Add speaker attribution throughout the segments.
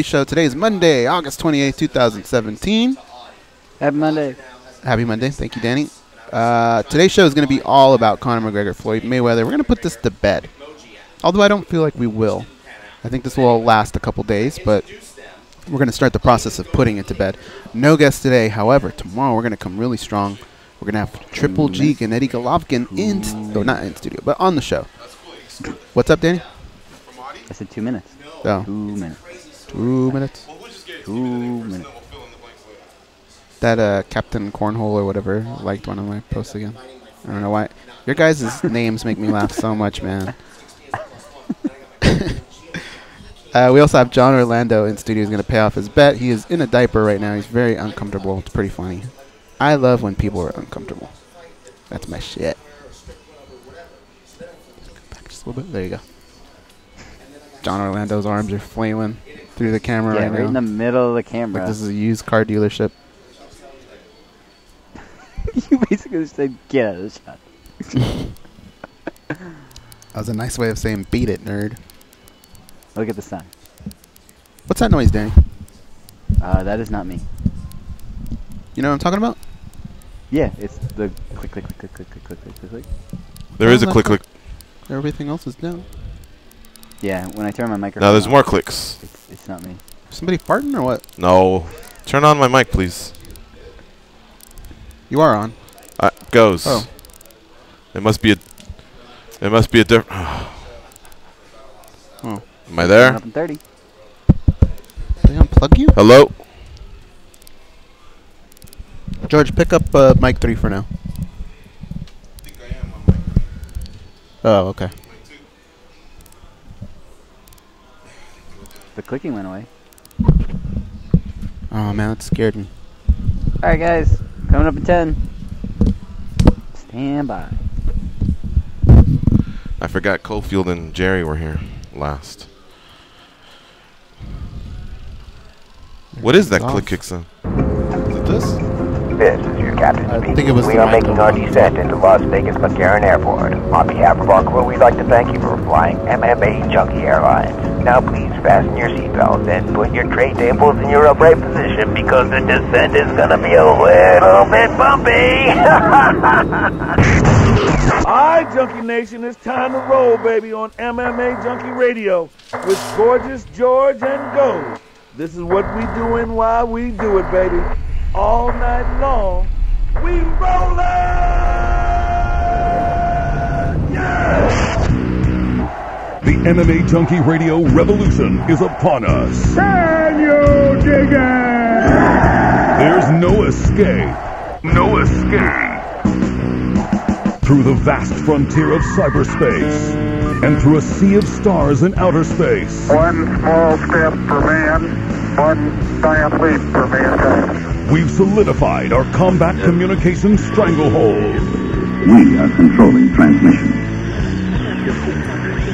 Speaker 1: Show. Today is Monday, August 28th, 2017.
Speaker 2: Happy Monday.
Speaker 1: Happy Monday. Thank you, Danny. Today's show is going to be all about Conor McGregor, Floyd Mayweather. We're going to put this to bed, although I don't feel like we will. I think this will last a couple days, but we're going to start the process of putting it to bed. No guests today. However, tomorrow we're going to come really strong. We're going to have Triple G and Eddie Golovkin not in studio, but on the show. What's up, Danny?
Speaker 2: I said 2 minutes.
Speaker 1: Oh.
Speaker 2: 2 minutes.
Speaker 1: 2 minutes.
Speaker 2: 2 minutes.
Speaker 1: That Captain Cornhole or whatever liked one of my posts again. I don't know why. Your guys' names make me laugh so much, man. We also have John Orlando in studio. He's going to pay off his bet. He is in a diaper right now. He's very uncomfortable. It's pretty funny. I love when people are uncomfortable. That's my shit. Back just a little bit. There you go. John Orlando's arms are flailing through the camera right now.
Speaker 2: Right in the middle of the camera.
Speaker 1: Like this is a used car dealership.
Speaker 2: You basically said, get out of the shot.
Speaker 1: That was a nice way of saying beat it, nerd.
Speaker 2: Look at the sun.
Speaker 1: What's that noise, Danny?
Speaker 2: That is not me.
Speaker 1: You know what I'm talking about?
Speaker 2: Yeah, it's the click, click, click, click, click, click, click, click, click.
Speaker 3: There is a click, click.
Speaker 1: Everything else is down.
Speaker 2: Yeah, when I turn my microphone
Speaker 3: No, there's
Speaker 2: on,
Speaker 3: more clicks.
Speaker 2: It's not me.
Speaker 1: Somebody farting or what?
Speaker 3: No. Turn on my mic, please.
Speaker 1: You are on.
Speaker 3: Goze.
Speaker 1: Oh.
Speaker 3: It must be a different.
Speaker 1: Oh.
Speaker 3: Am I there?
Speaker 2: Up in 30.
Speaker 1: Did they unplug you?
Speaker 3: Hello?
Speaker 1: George, pick up mic 3 for now. Oh, okay.
Speaker 2: The clicking went away.
Speaker 1: Oh, man, that scared me.
Speaker 2: Alright, guys. Coming up in 10. Stand by.
Speaker 3: I forgot Cofield and Jerry were here last. What is that click kick sound?
Speaker 1: Is it this?
Speaker 4: This is your captain
Speaker 1: I
Speaker 4: speaking.
Speaker 1: think it was
Speaker 4: We
Speaker 1: the
Speaker 4: are
Speaker 1: mic
Speaker 4: making
Speaker 1: on.
Speaker 4: our descent into Las Vegas McGregor Airport. On behalf of our crew, we'd like to thank you for flying MMA Junkie Airlines. Now please fasten your seatbelts and put your tray tables in your upright position because the descent is going to be a little bit bumpy.
Speaker 5: Alright, Junkie Nation, it's time to roll, baby, on MMA Junkie Radio with gorgeous George and Goze. This is what we doing while we do it, baby. All night long, we rollin'! Yeah!
Speaker 6: The MMA Junkie Radio revolution is upon us.
Speaker 5: Can you dig it?
Speaker 6: There's no escape. No escape. Through the vast frontier of cyberspace and through a sea of stars in outer space.
Speaker 7: One small step for man, one giant leap for mankind.
Speaker 6: We've solidified our combat communication stranglehold.
Speaker 8: We are controlling transmission.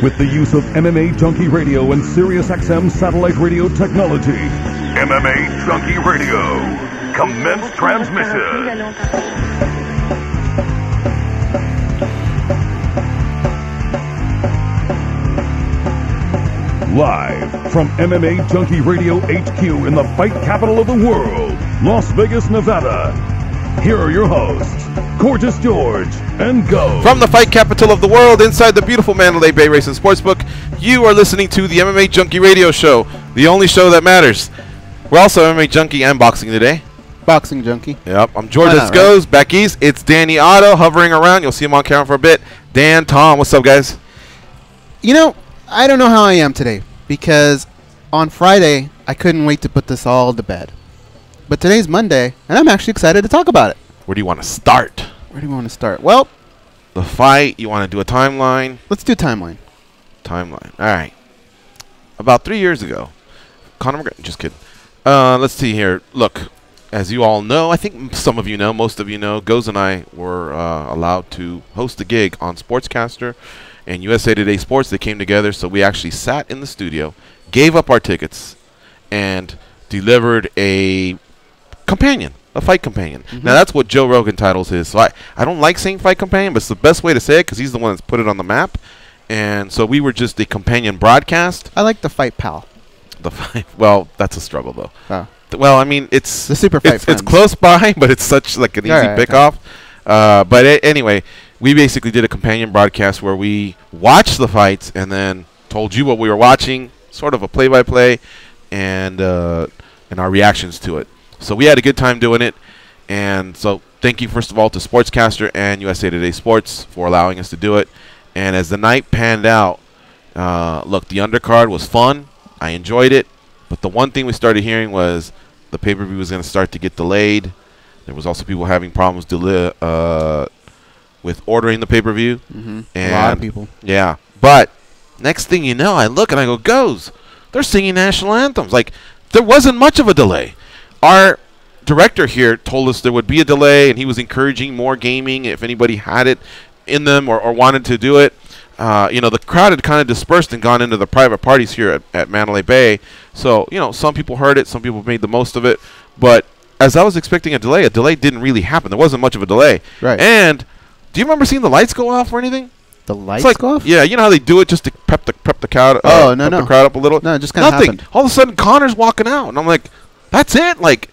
Speaker 6: With the use of MMA Junkie Radio and SiriusXM satellite radio technology. MMA Junkie Radio. Commence transmission. Live from MMA Junkie Radio HQ in the fight capital of the world, Las Vegas, Nevada. Here are your hosts, Gorgeous George and Goze.
Speaker 3: From the fight capital of the world, inside the beautiful Mandalay Bay Racing Sportsbook, you are listening to the MMA Junkie Radio Show, the only show that matters. We're also MMA Junkie and Boxing today.
Speaker 1: Boxing junkie.
Speaker 3: Yep, I'm George and Goze. Back east, it's Danny Otto hovering around. You'll see him on camera for a bit. Dan, Tom, what's up, guys?
Speaker 1: You know, I don't know how I am today because on Friday I couldn't wait to put this all to bed. But today's Monday, and I'm actually excited to talk about it.
Speaker 3: Where do you want to start?
Speaker 1: Where do you want to start? Well,
Speaker 3: The fight. You want to do a timeline?
Speaker 1: let's do timeline.
Speaker 3: Timeline. All right. About 3 years ago, Conor McGregor. Just kidding. Let's see here. Look, as you all know, I think some of you know, most of you know, Goze and I were allowed to host a gig on Sportscaster and USA Today Sports. They came together, so we actually sat in the studio, gave up our tickets, and delivered a companion, a fight companion. Now, that's what Joe Rogan titles his. So I don't like saying fight companion, but it's the best way to say it because he's the one that's put it on the map. And so we were just a companion broadcast.
Speaker 1: I like the fight pal.
Speaker 3: The fight. Well, that's a struggle though.
Speaker 1: Oh.
Speaker 3: Well, I mean, it's
Speaker 1: The super fight
Speaker 3: it's close by, but it's such like an easy
Speaker 1: Alright,
Speaker 3: pick-off. But anyway, we basically did a companion broadcast where we watched the fights and then told you what we were watching, sort of a play-by-play, and our reactions to it. So we had a good time doing it, and so thank you first of all to Sportscaster and USA Today Sports for allowing us to do it. And as the night panned out, look, the undercard was fun. I enjoyed it, but the one thing we started hearing was the pay-per-view was going to start to get delayed. There was also people having problems with ordering the pay-per-view.
Speaker 1: And a lot of people.
Speaker 3: Yeah, but next thing you know, I look and I go, Goze, they're singing national anthems. Like, there wasn't much of a delay. Our director here told us there would be a delay, and he was encouraging more gaming if anybody had it in them or wanted to do it. You know, the crowd had kind of dispersed and gone into the private parties here at Mandalay Bay. So, you know, some people heard it, some people made the most of it. But as I was expecting a delay didn't really happen. There wasn't much of a delay.
Speaker 1: Right.
Speaker 3: And do you remember seeing the lights go off or anything?
Speaker 1: The lights
Speaker 3: Like,
Speaker 1: go off?
Speaker 3: yeah, you know how they do it just to prep the crowd.
Speaker 1: No.
Speaker 3: The crowd up a little.
Speaker 1: No, it just kind of
Speaker 3: Nothing.
Speaker 1: happened.
Speaker 3: All of a sudden, Connor's walking out, and I'm like, "That's it." Like,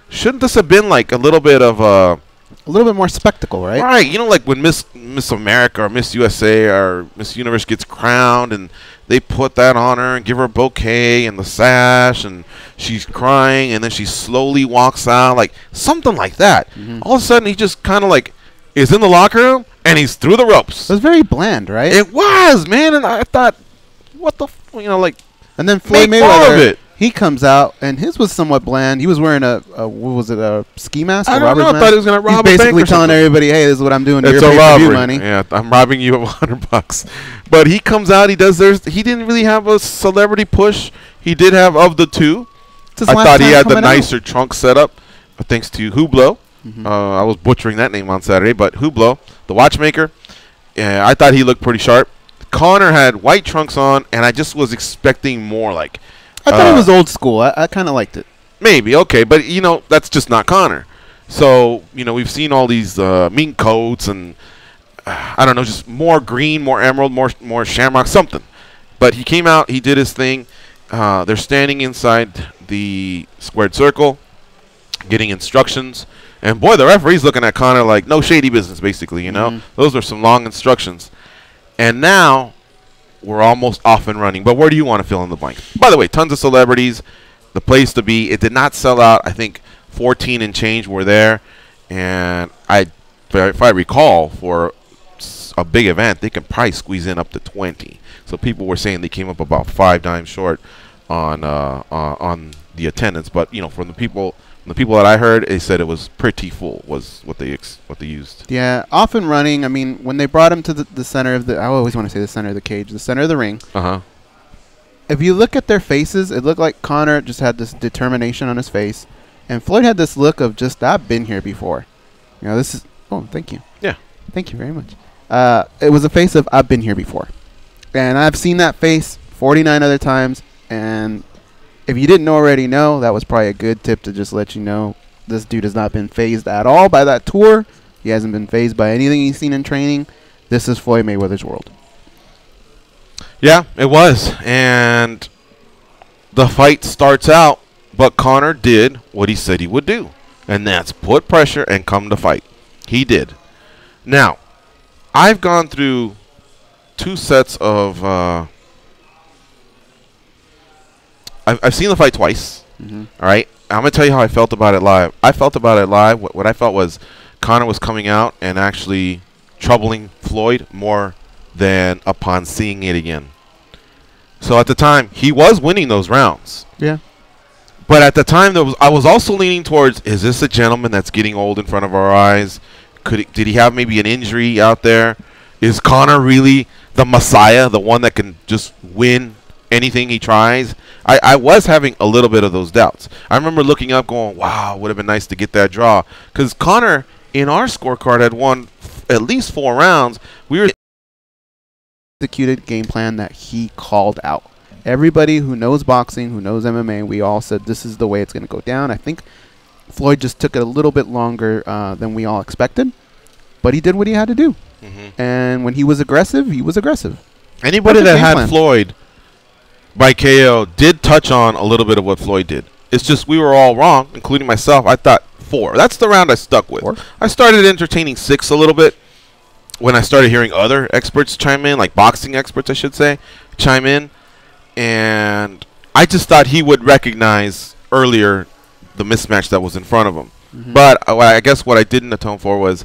Speaker 3: shouldn't this have been like a little bit of
Speaker 1: a little bit more spectacle, right?
Speaker 3: right? You know, like when Miss America or Miss USA or Miss Universe gets crowned, and they put that on her and give her a bouquet and the sash, and she's crying, and then she slowly walks out, like something like that. All of a sudden, he just kind of like is in the locker room. And he's through the ropes.
Speaker 1: It was very bland, right?
Speaker 3: It was, man. And I thought, what the, you know, like.
Speaker 1: And then Floyd
Speaker 3: make more of
Speaker 1: Mayweather,
Speaker 3: it.
Speaker 1: he comes out, and his was somewhat bland. He was wearing what was it, a ski mask?
Speaker 3: I
Speaker 1: a
Speaker 3: don't
Speaker 1: robber's
Speaker 3: know. I
Speaker 1: mask?
Speaker 3: thought he was going to rob a
Speaker 1: He's
Speaker 3: bank
Speaker 1: basically
Speaker 3: or
Speaker 1: telling
Speaker 3: something.
Speaker 1: everybody, hey, this is what I'm doing to
Speaker 3: It's
Speaker 1: your
Speaker 3: a
Speaker 1: pay-per-view
Speaker 3: robbery.
Speaker 1: money.
Speaker 3: Yeah, I'm robbing you of $100. But he comes out, he does theirs. He didn't really have a celebrity push. He did have of the two. I thought he had the nicer trunk setup, thanks to Hublot. I was butchering that name on Saturday, but Hublot, the watchmaker. Yeah, I thought he looked pretty sharp. Connor had white trunks on, and I just was expecting more. Like,
Speaker 1: I thought it was old school. I kind of liked it.
Speaker 3: Maybe, okay, but you know that's just not Connor. So you know we've seen all these mink coats and I don't know, just more green, more emerald, more shamrock, something. But he came out, he did his thing. They're standing inside the squared circle, getting instructions. And, boy, the referee's looking at Connor like no shady business, basically, you know. Those are some long instructions. And now we're almost off and running. But where do you want to fill in the blank? By the way, tons of celebrities, the place to be. It did not sell out. I think 14 and change were there. And if I recall, for a big event, they can probably squeeze in up to 20. So people were saying they came up about 5 dimes short on the attendance. But, you know, from the people that I heard, they said it was pretty full. Was what they used.
Speaker 1: Yeah, off and running. I mean, when they brought him to the center of I always want to say the center of the cage, the center of the ring. If you look at their faces, it looked like Connor just had this determination on his face, and Floyd had this look of just I've been here before. You know, this is. Oh, thank you.
Speaker 3: Yeah,
Speaker 1: thank you very much. It was a face of I've been here before, and I've seen that face 49 other times, and. If you didn't already know, that was probably a good tip to just let you know this dude has not been phased at all by that tour. He hasn't been phased by anything he's seen in training. This is Floyd Mayweather's world.
Speaker 3: Yeah, it was. And the fight starts out, but Connor did what he said he would do, and that's put pressure and come to fight. He did. Now, I've gone through 2 sets of... I've seen the fight twice. All right, I'm gonna tell you how I felt about it live. I felt about it live. What I felt was Connor was coming out and actually troubling Floyd more than upon seeing it again. So at the time, he was winning those rounds.
Speaker 1: Yeah.
Speaker 3: But at the time, I was also leaning towards: is this a gentleman that's getting old in front of our eyes? Did he have maybe an injury out there? Is Connor really the Messiah, the one that can just win anything he tries? I was having a little bit of those doubts. I remember looking up going, wow, would have been nice to get that draw. Because Connor, in our scorecard, had won at least 4 rounds. We were
Speaker 1: executed game plan that he called out. Everybody who knows boxing, who knows MMA, we all said this is the way it's going to go down. I think Floyd just took it a little bit longer than we all expected. But he did what he had to do. And when he was aggressive, he was aggressive.
Speaker 3: Anybody that had Floyd by KO did touch on a little bit of what Floyd did. It's just we were all wrong, including myself. I thought 4. That's the round I stuck with.
Speaker 1: 4?
Speaker 3: I started entertaining 6 a little bit when I started hearing other experts chime in, like boxing experts, I should say, chime in. And I just thought he would recognize earlier the mismatch that was in front of him. But I guess what I didn't atone for was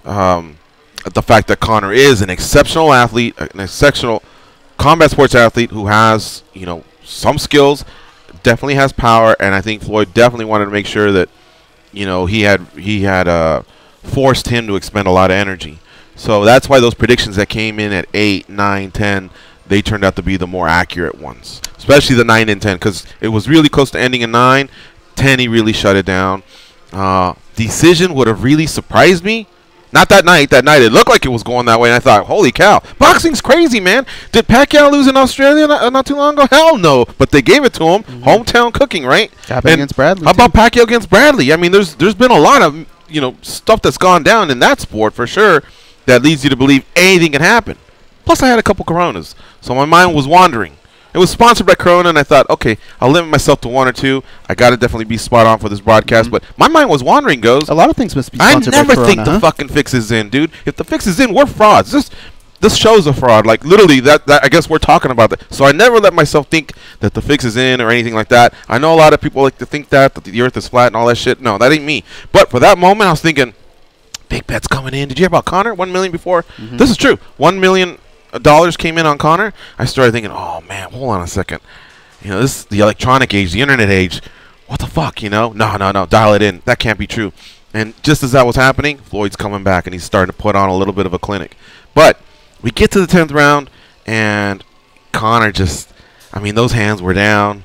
Speaker 3: the fact that Conor is an exceptional athlete, an exceptional combat sports athlete who has, you know, some skills, definitely has power, and I think Floyd definitely wanted to make sure that, you know, he had forced him to expend a lot of energy. So that's why those predictions that came in at 8, 9, 10, they turned out to be the more accurate ones, especially the 9 and 10, because it was really close to ending in 9. 10, he really shut it down. Decision would have really surprised me. Not that night. That night it looked like it was going that way, and I thought, holy cow, boxing's crazy, man. Did Pacquiao lose in Australia not too long ago? Hell no. But they gave it to him. Hometown cooking, right?
Speaker 1: Happened against Bradley.
Speaker 3: How about Pacquiao against Bradley? I mean, there's been a lot of, you know, stuff that's gone down in that sport for sure that leads you to believe anything can happen. Plus, I had a couple Coronas, so my mind was wandering. It was sponsored by Corona, and I thought, okay, I'll limit myself to 1 or 2. I got to definitely be spot on for this broadcast, but my mind was wandering, Goze.
Speaker 1: A lot of things must be
Speaker 3: I
Speaker 1: sponsored by
Speaker 3: never
Speaker 1: Corona,
Speaker 3: think the fucking fix is in, dude. If the fix is in, we're frauds. This show's a fraud. Like, literally, that I guess we're talking about that. So I never let myself think that the fix is in or anything like that. I know a lot of people like to think that the earth is flat and all that shit. No, that ain't me. But for that moment, I was thinking, big bets coming in. Did you hear about Conor? 1 million before? This is true. $1 million came in on Conor. I started thinking, oh man, hold on a second. You know, this is the electronic age, the internet age. What the fuck, you know? No, dial it in. That can't be true. And just as that was happening, Floyd's coming back and he's starting to put on a little bit of a clinic. But we get to the 10th round and Conor just, I mean, those hands were down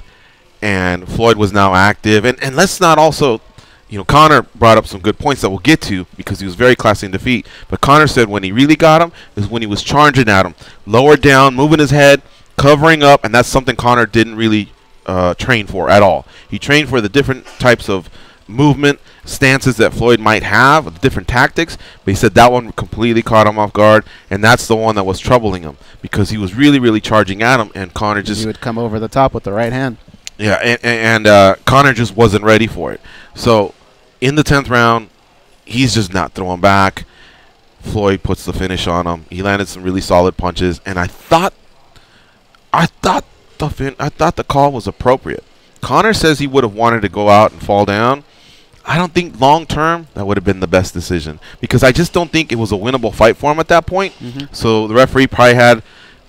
Speaker 3: and Floyd was now active. And let's not also, you know, Conor brought up some good points that we'll get to because he was very classy in defeat. But Conor said when he really got him is when he was charging at him. Lower down, moving his head, covering up, and that's something Conor didn't really train for at all. He trained for the different types of movement, stances that Floyd might have, the different tactics, but he said that one completely caught him off guard, and that's the one that was troubling him because he was really, really charging at him, and Conor just...
Speaker 1: He would come over the top with the right hand.
Speaker 3: Yeah, and Conor just wasn't ready for it. So in the 10th round, he's just not throwing back. Floyd puts the finish on him. He landed some really solid punches, and I thought the call was appropriate. Conor says he would have wanted to go out and fall down. I don't think long term that would have been the best decision because I just don't think it was a winnable fight for him at that point. So the referee probably had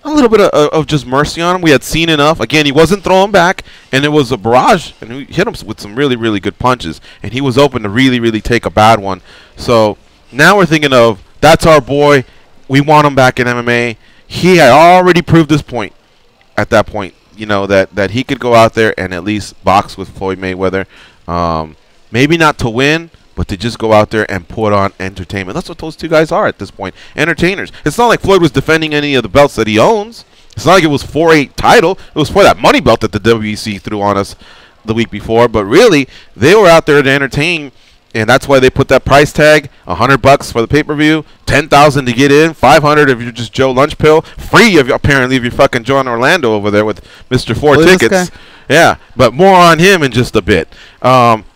Speaker 3: a little bit of just mercy on him. We had seen enough. Again, he wasn't throwing back, and it was a barrage, and we hit him with some really, really good punches, and he was open to really, really take a bad one. So now we're thinking of, that's our boy. We want him back in MMA. He had already proved this point at that point, you know, that he could go out there and at least box with Floyd Mayweather. Maybe not to win, but to just go out there and put on entertainment. That's what those two guys are at this point, entertainers. It's not like Floyd was defending any of the belts that he owns. It's not like it was 4-8 title. It was for that money belt that the WEC threw on us the week before. But really, they were out there to entertain, and that's why they put that price tag, $100 for the pay-per-view, $10,000 to get in, $500 if you're just Joe Lunchpill, free apparently if you're fucking John Orlando over there with Mr. 4 tickets. Yeah, but more on him in just a bit.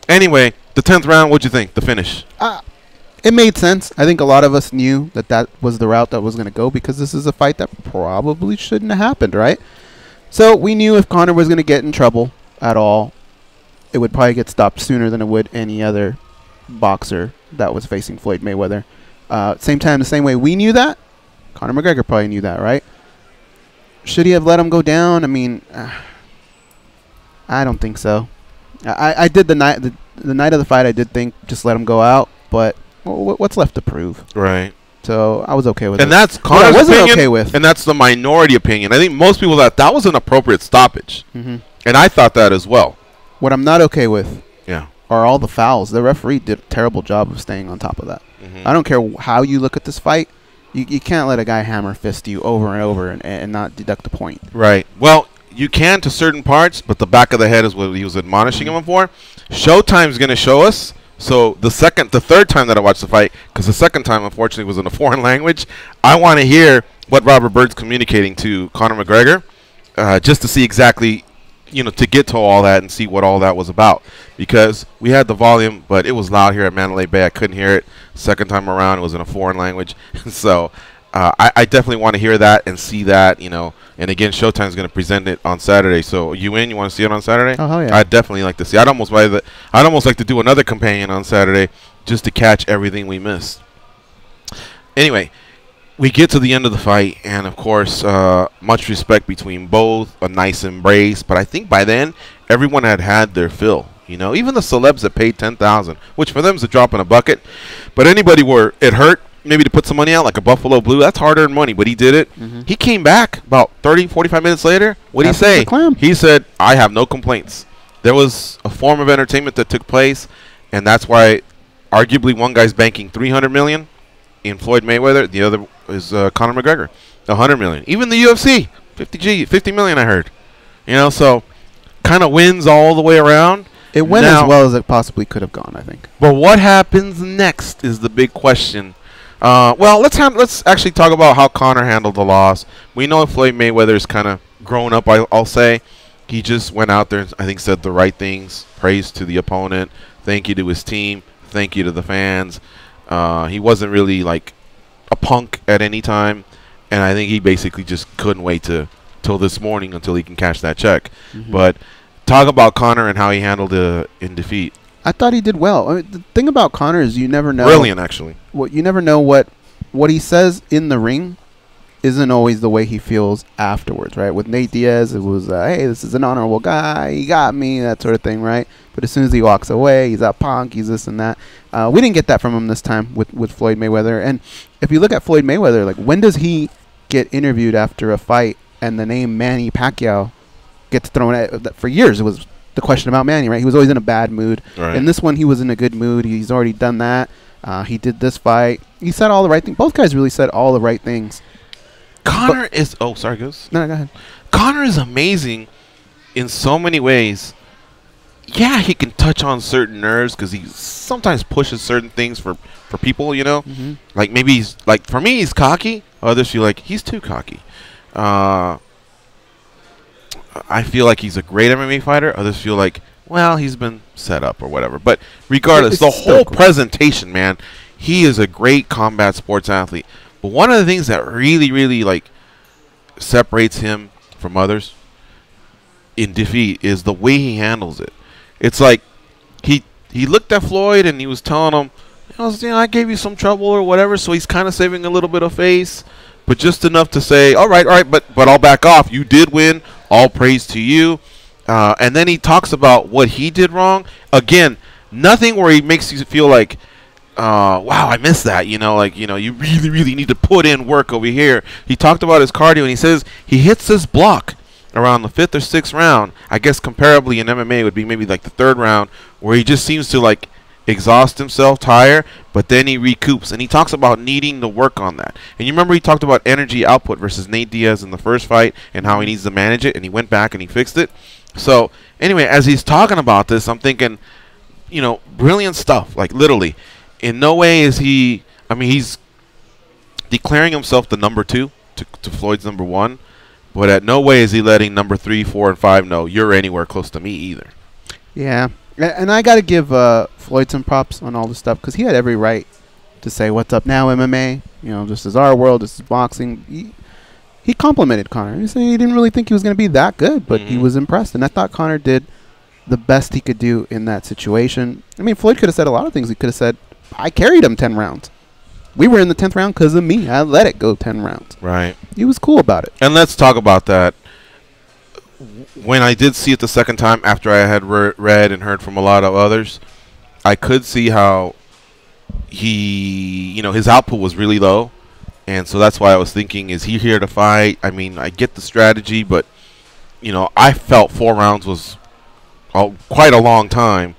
Speaker 3: Anyway, the 10th round, what'd you think? The finish?
Speaker 1: It made sense. I think a lot of us knew that was the route that was going to go because this is a fight that probably shouldn't have happened, right? So we knew if Conor was going to get in trouble at all, it would probably get stopped sooner than it would any other boxer that was facing Floyd Mayweather. Same time, the same way we knew that, Conor McGregor probably knew that, right? Should he have let him go down? I mean, I don't think so. I did the night of the fight. I did think just let him go out, but what's left to prove?
Speaker 3: Right.
Speaker 1: So I was okay with it.
Speaker 3: And that's Conor's opinion,
Speaker 1: okay with.
Speaker 3: And that's the minority opinion. I think most people thought that was an appropriate stoppage, and I thought that as well.
Speaker 1: What I'm not okay with,
Speaker 3: yeah,
Speaker 1: are all the fouls. The referee did a terrible job of staying on top of that. I don't care how you look at this fight. You can't let a guy hammer fist you over and over and not deduct the point.
Speaker 3: Right. Well, you can to certain parts, but the back of the head is what he was admonishing him for. Showtime's going to show us. So the third time that I watched the fight, because the second time, unfortunately, was in a foreign language, I want to hear what Robert Bird's communicating to Conor McGregor just to see exactly, to get to all that and see what all that was about. Because we had the volume, but it was loud here at Mandalay Bay. I couldn't hear it. Second time around, it was in a foreign language. So I definitely want to hear that and see that, And again, Showtime's going to present it on Saturday. So you in? You want to see it on Saturday?
Speaker 1: Oh, hell yeah.
Speaker 3: I'd definitely like to see. I'd almost like to do another companion on Saturday just to catch everything we missed. Anyway, we get to the end of the fight, and of course, much respect between both, a nice embrace. But I think by then, everyone had their fill. Even the celebs that paid $10,000, which for them is a drop in a bucket. But anybody where it hurt, maybe to put some money out, like a Buffalo Blue, that's hard-earned money. But he did it. He came back about 30, 45 minutes later. What did he say? He said, "I have no complaints." There was a form of entertainment that took place, and that's why, arguably, one guy's banking $300 million in Floyd Mayweather. The other is Conor McGregor, $100 million. Even the UFC, $50 million. I heard. So kind of wins all the way around.
Speaker 1: It went as well as it possibly could have gone, I think.
Speaker 3: But what happens next is the big question. Well, let's actually talk about how Conor handled the loss. We know Floyd Mayweather's kind of grown up. I'll say he just went out there and I think said the right things. Praise to the opponent. Thank you to his team. Thank you to the fans. He wasn't really like a punk at any time, and I think he basically just couldn't wait till this morning until he can cash that check. But talk about Conor and how he handled it in defeat.
Speaker 1: I thought he did well. I mean, the thing about Conor is you never know.
Speaker 3: Brilliant, actually.
Speaker 1: You never know what he says in the ring isn't always the way he feels afterwards, right? With Nate Diaz, it was, hey, this is an honorable guy. He got me, that sort of thing, right? But as soon as he walks away, he's a punk, he's this and that. We didn't get that from him this time with Floyd Mayweather. And if you look at Floyd Mayweather, like, when does he get interviewed after a fight and the name Manny Pacquiao gets thrown at? For years, it was the question about Manny, right? He was always in a bad mood.
Speaker 3: Right.
Speaker 1: In this one, he was in a good mood. He's already done that. He did this fight. He said all the right things. Both guys really said all the right things.
Speaker 3: Conor is... Oh, sorry, Goze.
Speaker 1: No, go ahead.
Speaker 3: Conor is amazing in so many ways. Yeah, he can touch on certain nerves because he sometimes pushes certain things for people, Like maybe he's... Like, for me, he's cocky. Others feel like he's too cocky. I feel like he's a great MMA fighter. Others feel like, well, he's been set up or whatever. But regardless, the whole presentation, man, he is a great combat sports athlete. But one of the things that really, really, like, separates him from others in defeat is the way he handles it. It's like he looked at Floyd and he was telling him, I gave you some trouble or whatever, so he's kind of saving a little bit of face, but just enough to say, all right, but I'll back off. You did win. All praise to you. And then he talks about what he did wrong. Again, nothing where he makes you feel like, wow, I missed that. You really, really need to put in work over here. He talked about his cardio, and he says he hits this block around the 5th or 6th round. I guess comparably in MMA it would be maybe like the 3rd round, where he just seems to like exhaust himself, tire, but then he recoups. And he talks about needing to work on that. And you remember he talked about energy output versus Nate Diaz in the first fight and how he needs to manage it, and he went back and he fixed it. So anyway, as he's talking about this, I'm thinking, brilliant stuff, like literally. In no way is he, he's declaring himself the number 2 to Floyd's number 1, but at no way is he letting number 3, 4, and 5 know you're anywhere close to me either.
Speaker 1: Yeah, and I got to give Floyd some props on all this stuff because he had every right to say, what's up now, MMA? This is our world, this is boxing. He complimented Conor. He said he didn't really think he was going to be that good, but he was impressed, and I thought Conor did the best he could do in that situation. Floyd could have said a lot of things. He could have said, I carried him 10 rounds. We were in the 10th round because of me. I let it go 10 rounds.
Speaker 3: Right.
Speaker 1: He was cool about it.
Speaker 3: And let's talk about that. When I did see it the second time after I had read and heard from a lot of others, I could see how he, his output was really low. And so that's why I was thinking, is he here to fight? I get the strategy, but, I felt 4 rounds was quite a long time.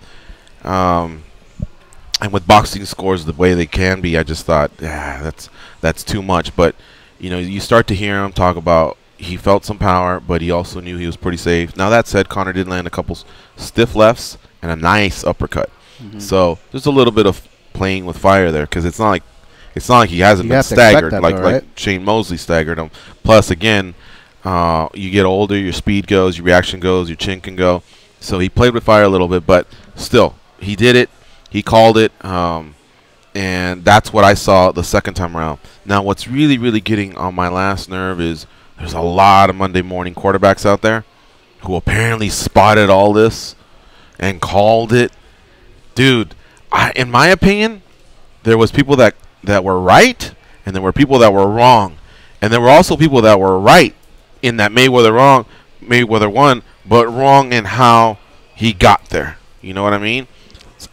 Speaker 3: And with boxing scores the way they can be, I just thought, that's too much. But, you start to hear him talk about he felt some power, but he also knew he was pretty safe. Now, that said, Conor did land a couple stiff lefts and a nice uppercut. So there's a little bit of playing with fire there because it's not like he hasn't been staggered like Shane Mosley staggered him. Plus, again, You get older, your speed goes, your reaction goes, your chin can go. So he played with fire a little bit, but still, he did it. He called it, and that's what I saw the second time around. Now, what's really, really getting on my last nerve is there's a lot of Monday morning quarterbacks out there who apparently spotted all this and called it. Dude, in my opinion, there was people that were right, and there were people that were wrong. And there were also people that were right in that Mayweather won, but wrong in how he got there. You know what I mean?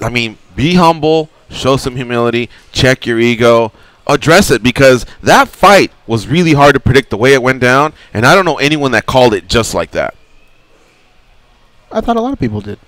Speaker 3: I mean, be humble, show some humility, check your ego, address it, because that fight was really hard to predict the way it went down, and I don't know anyone that called it just like that.
Speaker 1: I thought a lot of people did.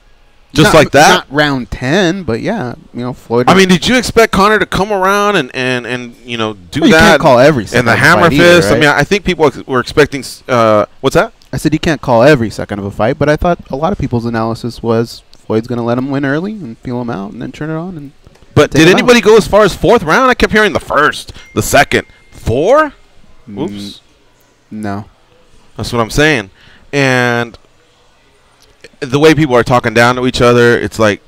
Speaker 3: Just
Speaker 1: not,
Speaker 3: like that?
Speaker 1: Not round 10, but yeah, you know, Floyd.
Speaker 3: I mean, did you expect Conor to come around and you know, do that?
Speaker 1: You can't call every
Speaker 3: and the hammer
Speaker 1: fight
Speaker 3: fist.
Speaker 1: either, right?
Speaker 3: I mean, I think people were expecting. What's that?
Speaker 1: I said you can't call every second of a fight, but I thought a lot of people's analysis was Floyd's going to let him win early and feel him out and then turn it on. And
Speaker 3: but did anybody go as far as fourth round? I kept hearing the first, the second, 4. Oops.
Speaker 1: No.
Speaker 3: That's what I'm saying. And the way people are talking down to each other, it's like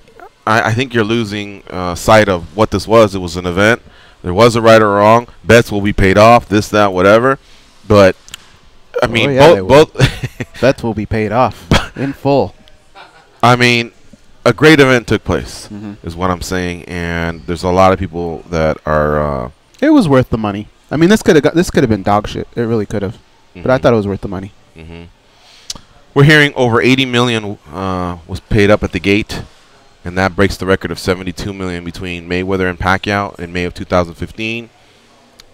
Speaker 3: I think you're losing sight of what this was. It was an event. There was a right or wrong. Bets will be paid off. This, that, whatever. But I mean, both
Speaker 1: bets will be paid off in full.
Speaker 3: I mean, a great event took place, is what I'm saying, and there's a lot of people that are.
Speaker 1: It was worth the money. I mean, this could have been dog shit. It really could have, but I thought it was worth the money.
Speaker 3: We're hearing over 80 million was paid up at the gate, and that breaks the record of 72 million between Mayweather and Pacquiao in May of 2015.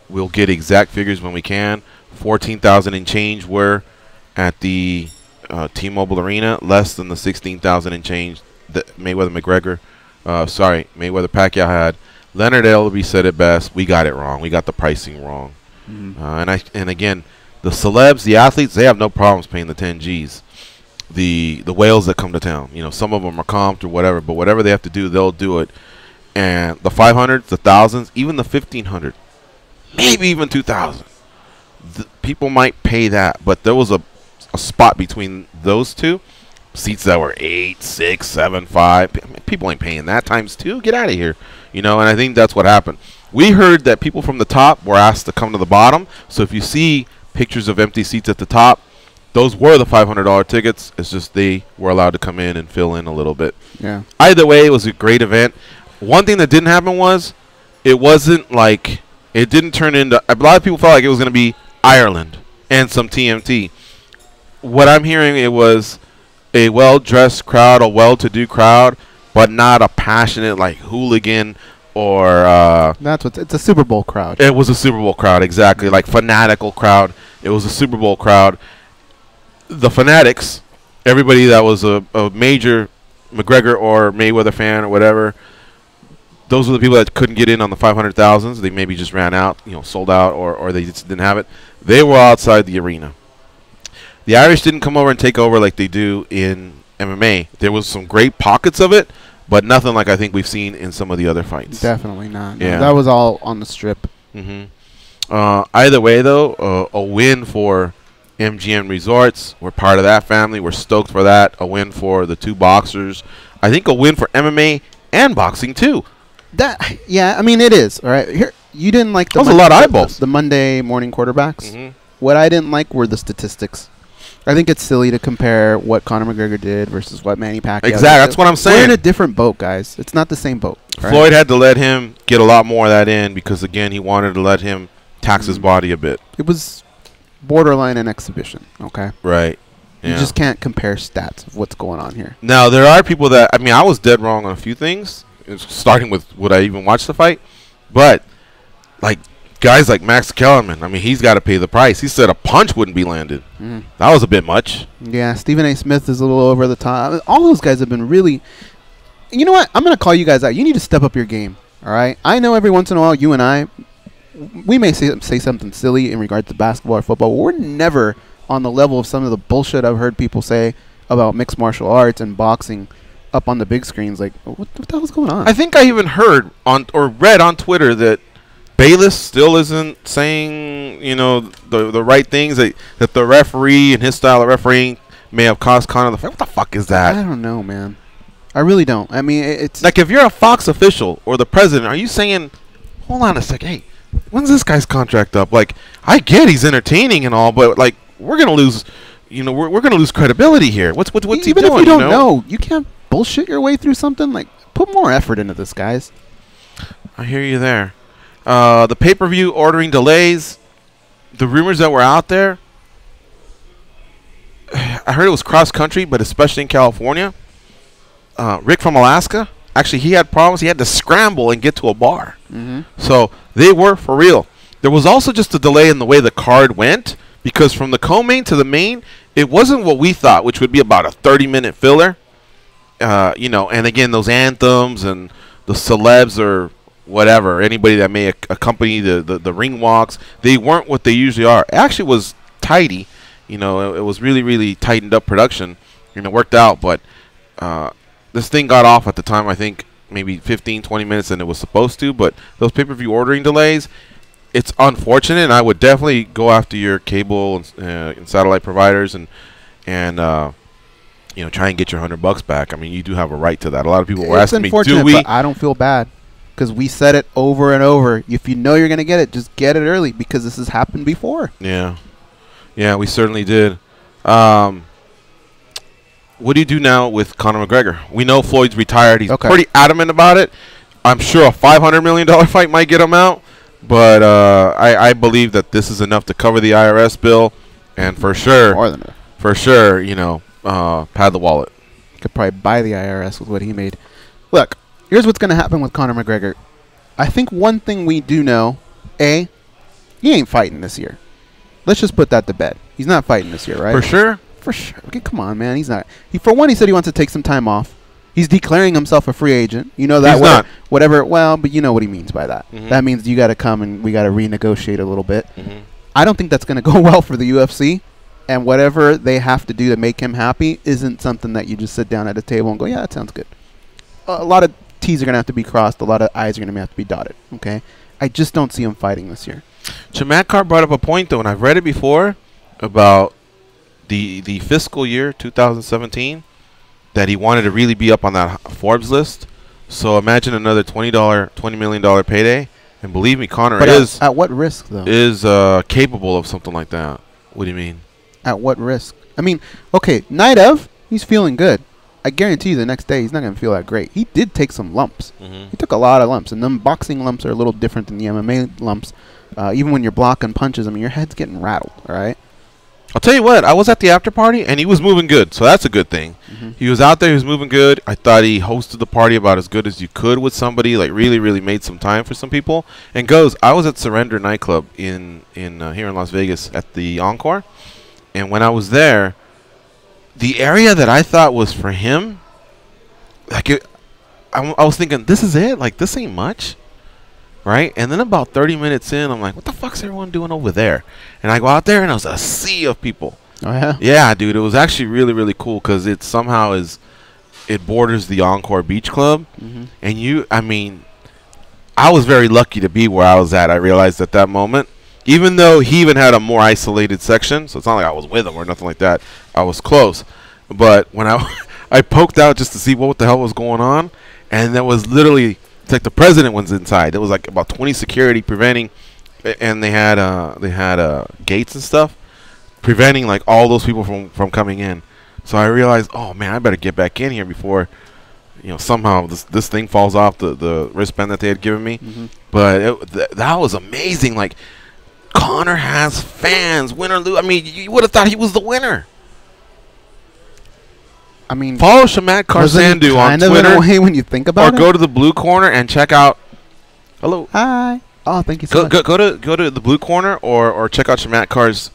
Speaker 3: We'll get exact figures when we can. 14,000 and change were at the T-Mobile Arena, less than the 16,000 and change that Mayweather Pacquiao had. Leonard Ellerby said it best. We got it wrong. We got the pricing wrong. And again, the celebs, the athletes, they have no problems paying the 10 G's. The whales that come to town, you know, some of them are comped or whatever, but whatever they have to do, they'll do it. And the 500s, the 1000s, even the 1500, maybe even 2000, people might pay that. But there was a spot between those two, seats that were 8, 6, 7, 5. People ain't paying that times 2. Get out of here, you know. And I think that's what happened. We heard that people from the top were asked to come to the bottom. So if you see pictures of empty seats at the top, those were the $500 tickets. It's just they were allowed to come in and fill in a little bit.
Speaker 1: Yeah.
Speaker 3: Either way, it was a great event. One thing that didn't happen was it wasn't like it didn't turn into. A lot of people felt like it was going to be Ireland and some TMT. What I'm hearing, it was a well-dressed crowd, a well-to-do crowd, but not a passionate like hooligan or.
Speaker 1: That's what it's a Super Bowl crowd.
Speaker 3: It was a Super Bowl crowd, exactly, like fanatical crowd. It was a Super Bowl crowd. The fanatics, everybody that was a major McGregor or Mayweather fan or whatever, those were the people that couldn't get in on the 500,000s. They maybe just ran out, you know, sold out, or they just didn't have it. They were outside the arena. The Irish didn't come over and take over like they do in MMA. There was some great pockets of it, but nothing like I think we've seen in some of the other fights.
Speaker 1: Definitely not.
Speaker 3: Yeah.
Speaker 1: No, that was all on the strip.
Speaker 3: Either way, though, a win for MGM Resorts. We're part of that family. We're stoked for that. A win for the two boxers. I think a win for MMA and boxing too.
Speaker 1: Yeah, I mean it is. All right, here you didn't like the.
Speaker 3: That was a lot of eyeballs.
Speaker 1: The Monday morning quarterbacks. What I didn't like were the statistics. I think it's silly to compare what Conor McGregor did versus what Manny Pacquiao did.
Speaker 3: Exactly, that's what I'm saying.
Speaker 1: We're in a different boat, guys. It's not the same boat. Right?
Speaker 3: Floyd had to let him get a lot more of that in because, again, he wanted to let him tax his body a bit.
Speaker 1: It was borderline an exhibition, okay?
Speaker 3: Right.
Speaker 1: You just can't compare stats of what's going on here.
Speaker 3: Now, there are people that, I mean, I was dead wrong on a few things, starting with would I even watch the fight? But, like, guys like Max Kellerman, I mean, he's got to pay the price. He said a punch wouldn't be landed. That was a bit much.
Speaker 1: Yeah, Stephen A. Smith is a little over the top. All those guys have been really... You know what? I'm going to call you guys out. You need to step up your game, all right? I know every once in a while you and I, we may say something silly in regards to basketball or football. We're never on the level of some of the bullshit I've heard people say about mixed martial arts and boxing up on the big screens. Like, what the hell's going on?
Speaker 3: I think I even heard on or read on Twitter that Bayless still isn't saying, you know, the right things that the referee and his style of refereeing may have caused Conor the fight. What the fuck is that?
Speaker 1: I don't know, man. I really don't. I mean, it's
Speaker 3: like if you're a Fox official or the president, are you saying, hold on a second, hey, when's this guy's contract up? Like, I get he's entertaining and all, but like we're gonna lose, you know, we're gonna lose credibility here. What's he doing?
Speaker 1: Even if you don't know, you can't bullshit your way through something. Like, put more effort into this, guys.
Speaker 3: I hear you there. The pay-per-view ordering delays, the rumors that were out there. I heard it was cross-country, but especially in California. Rick from Alaska, actually, he had problems. He had to scramble and get to a bar. So they were for real. There was also just a delay in the way the card went, because from the co-main to the main, it wasn't what we thought, which would be about a 30-minute filler. You know, and again, those anthems and the celebs or whatever, anybody that may accompany the ring walks, they weren't what they usually are. It actually was tidy. You know, it was really, really tightened up production, and it worked out. But this thing got off at the time, I think, maybe 15, 20 minutes than it was supposed to. But those pay-per-view ordering delays, it's unfortunate, and I would definitely go after your cable and satellite providers and you know, try and get your $100 back. I mean, you do have a right to that. A lot of people were asking me, do we?
Speaker 1: But I don't feel bad, because we said it over and over. If you know you're going to get it, just get it early, because this has happened before.
Speaker 3: Yeah. Yeah, we certainly did. What do you do now with Conor McGregor? We know Floyd's retired. He's pretty adamant about it. I'm sure a $500 million fight might get him out, but I believe that this is enough to cover the IRS bill, and for sure,
Speaker 1: more than enough.
Speaker 3: For sure, you know, pad the wallet.
Speaker 1: Could probably buy the IRS with what he made. Look, here's what's going to happen with Conor McGregor. I think one thing we do know, he ain't fighting this year. Let's just put that to bed. He's not fighting this year, right?
Speaker 3: For sure?
Speaker 1: For sure. Okay, come on, man. He's not. For one, he said he wants to take some time off. He's declaring himself a free agent. You know that.
Speaker 3: He's not.
Speaker 1: Whatever. Well, but you know what he means by that. That means you got to come and we got to renegotiate a little bit. I don't think that's going to go well for the UFC. And whatever they have to do to make him happy isn't something that you just sit down at a table and go, yeah, that sounds good. A lot of T's are going to have to be crossed. A lot of I's are going to have to be dotted. Okay? I just don't see him fighting this year.
Speaker 3: Chamatkar brought up a point, though, and I've read it before, about the fiscal year 2017, that he wanted to really be up on that Forbes list. So imagine another $20 million payday. And believe me, Conor is...
Speaker 1: At what risk, though?
Speaker 3: Is capable of something like that. What do you mean?
Speaker 1: At what risk? I mean, okay, night of, he's feeling good. I guarantee you the next day he's not going to feel that great. He did take some lumps. He took a lot of lumps. And them boxing lumps are a little different than the MMA lumps. Even when you're blocking punches, I mean, your head's getting rattled, all right?
Speaker 3: I'll tell you what, I was at the after party, and he was moving good, so that's a good thing. He was out there, he was moving good. I thought he hosted the party about as good as you could with somebody, like really, really made some time for some people. And Goze, I was at Surrender nightclub in here in Las Vegas at the Encore, and when I was there, the area that I thought was for him, like I was thinking, this is it? Like, this ain't much? Right? And then about 30 minutes in, I'm like, what the fuck's everyone doing over there? And I go out there, and it was a sea of people.
Speaker 1: Oh, yeah?
Speaker 3: Yeah, dude. It was actually really, really cool because it somehow it borders the Encore Beach Club. And I mean, I was very lucky to be where I was at. I realized at that moment, even though he even had a more isolated section, so it's not like I was with him or nothing like that. I was close. But when I poked out just to see what the hell was going on, and there was literally... It's like the president was inside. There was like about 20 security preventing, and they had gates and stuff preventing like all those people from coming in. So I realized, oh man, I better get back in here before, you know, somehow this thing falls off the wristband that they had given me. But that was amazing. Like, Conor has fans, win or lose. I mean, you would have thought he was the winner.
Speaker 1: I mean,
Speaker 3: follow Chamatkar Sandhu on Twitter.
Speaker 1: In a way when you think about
Speaker 3: it, or go to the Blue Corner and check out. Hello.
Speaker 1: Hi. Oh, thank you so much.
Speaker 3: Go to the Blue Corner or check out Chamatkar's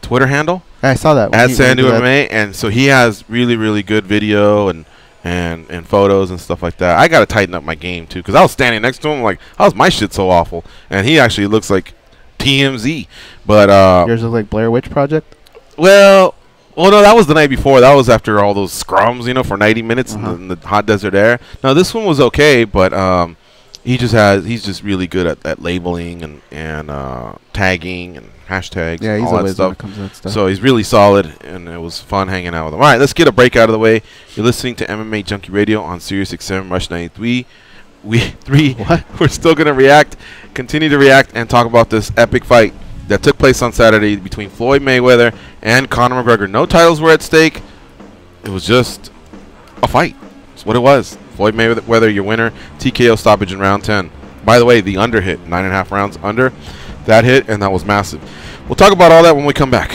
Speaker 3: Twitter handle.
Speaker 1: I saw that.
Speaker 3: At Sandhu MMA, and so he has really, really good video and photos and stuff like that. I got to tighten up my game too, because I was standing next to him like, how's my shit so awful? And he actually looks like TMZ. But
Speaker 1: yours looks like Blair Witch Project.
Speaker 3: Well, no, that was the night before. That was after all those scrums, you know, for 90 minutes in the hot desert air. Now, this one was okay, but He's just really good at labeling and tagging and hashtags.
Speaker 1: Yeah,
Speaker 3: and
Speaker 1: he's
Speaker 3: all that
Speaker 1: always when
Speaker 3: stuff.
Speaker 1: it comes to that stuff.
Speaker 3: So he's really solid, and it was fun hanging out with him. All right, let's get a break out of the way. You're listening to MMA Junkie Radio on Sirius XM Rush 93. We're still gonna continue to react, and talk about this epic fight that took place on Saturday between Floyd Mayweather and Conor McGregor. No titles were at stake. It was just a fight. That's what it was. Floyd Mayweather, your winner. TKO stoppage in round 10. By the way, the under hit, 9.5 rounds under. That hit, and that was massive. We'll talk about all that when we come back.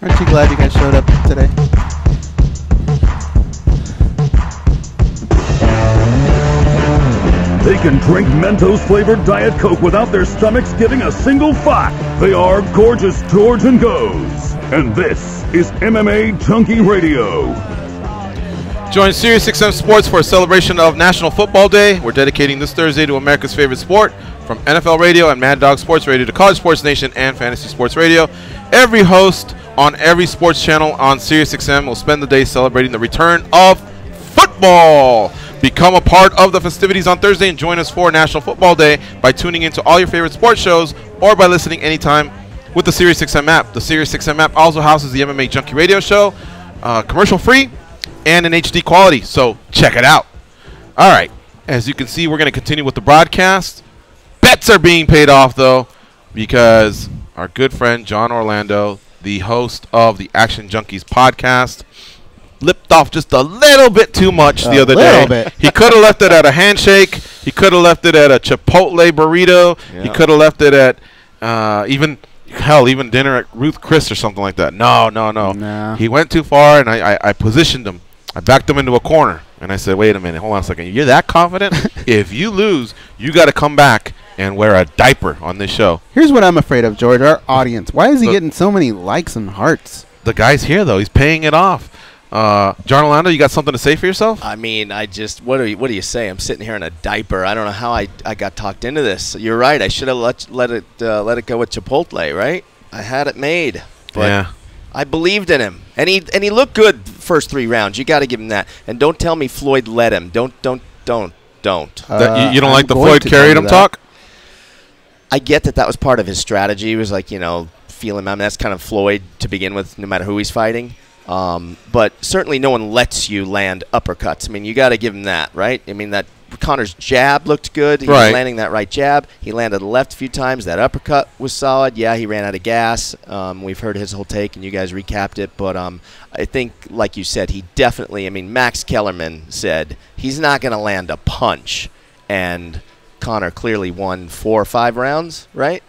Speaker 1: Aren't you glad you guys showed up today?
Speaker 6: They can drink Mentos-flavored Diet Coke without their stomachs giving a single fuck. They are gorgeous George and Goze. And this is MMA Junkie Radio.
Speaker 3: Join SiriusXM Sports for a celebration of National Football Day. We're dedicating this Thursday to America's favorite sport, from NFL Radio and Mad Dog Sports Radio to College Sports Nation and Fantasy Sports Radio. Every host on every sports channel on SiriusXM will spend the day celebrating the return of football. Become a part of the festivities on Thursday and join us for National Football Day by tuning into all your favorite sports shows or by listening anytime with the SiriusXM app. The SiriusXM app also houses the MMA Junkie Radio Show, commercial free and in HD quality, so check it out. All right, as you can see, we're going to continue with the broadcast. Bets are being paid off, though, because our good friend John Orlando, the host of the Action Junkies podcast, lipped off just a little bit too much the other day. He could have left it at a handshake. He could have left it at a Chipotle burrito. Yeah. He could have left it at even dinner at Ruth Chris or something like that. No. He went too far, and I positioned him. I backed him into a corner, and I said, wait a minute, hold on a second. You're that confident? If you lose, you got to come back and wear a diaper on this show.
Speaker 1: Here's what I'm afraid of, George, our audience. Why is he getting so many likes and hearts?
Speaker 3: The guy's here, though. He's paying it off. John Orlando, you got something to say for yourself?
Speaker 9: I mean, what do you say? I'm sitting here in a diaper. I don't know how I got talked into this. You're right. I should have let it go with Chipotle, right? I had it made. But yeah. I believed in him, and he looked good first 3 rounds. You got to give him that. And don't tell me Floyd led him. Don't.
Speaker 3: You don't like the Floyd carried him talk?
Speaker 9: I get that was part of his strategy. He was like, feel him. I mean, that's kind of Floyd to begin with, no matter who he's fighting. But certainly no one lets you land uppercuts. I mean, you got to give him that, right? I mean, that Connor's jab looked good. He was landing that right jab. He landed the left a few times. That uppercut was solid. Yeah, he ran out of gas. We've heard his whole take, and you guys recapped it. But I think, like you said, he definitely – I mean, Max Kellerman said he's not going to land a punch. And Connor clearly won 4 or 5 rounds, right?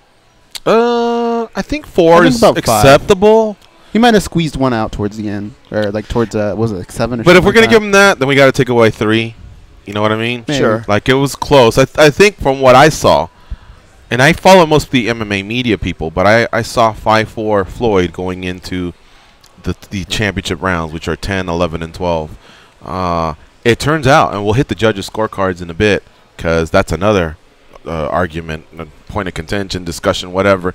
Speaker 3: I think 4 is acceptable.
Speaker 1: 5. He might have squeezed one out towards the end, or like towards was it like 7 or?
Speaker 3: But if we're gonna give him that, then we got to take away 3. You know what I mean?
Speaker 1: Maybe. Sure.
Speaker 3: Like, it was close. I think from what I saw, and I follow most of the MMA media people, but I saw 5-4 Floyd going into the championship rounds, which are 10, 11, and 12. It turns out, and we'll hit the judges' scorecards in a bit, because that's another argument, a point of contention, discussion, whatever.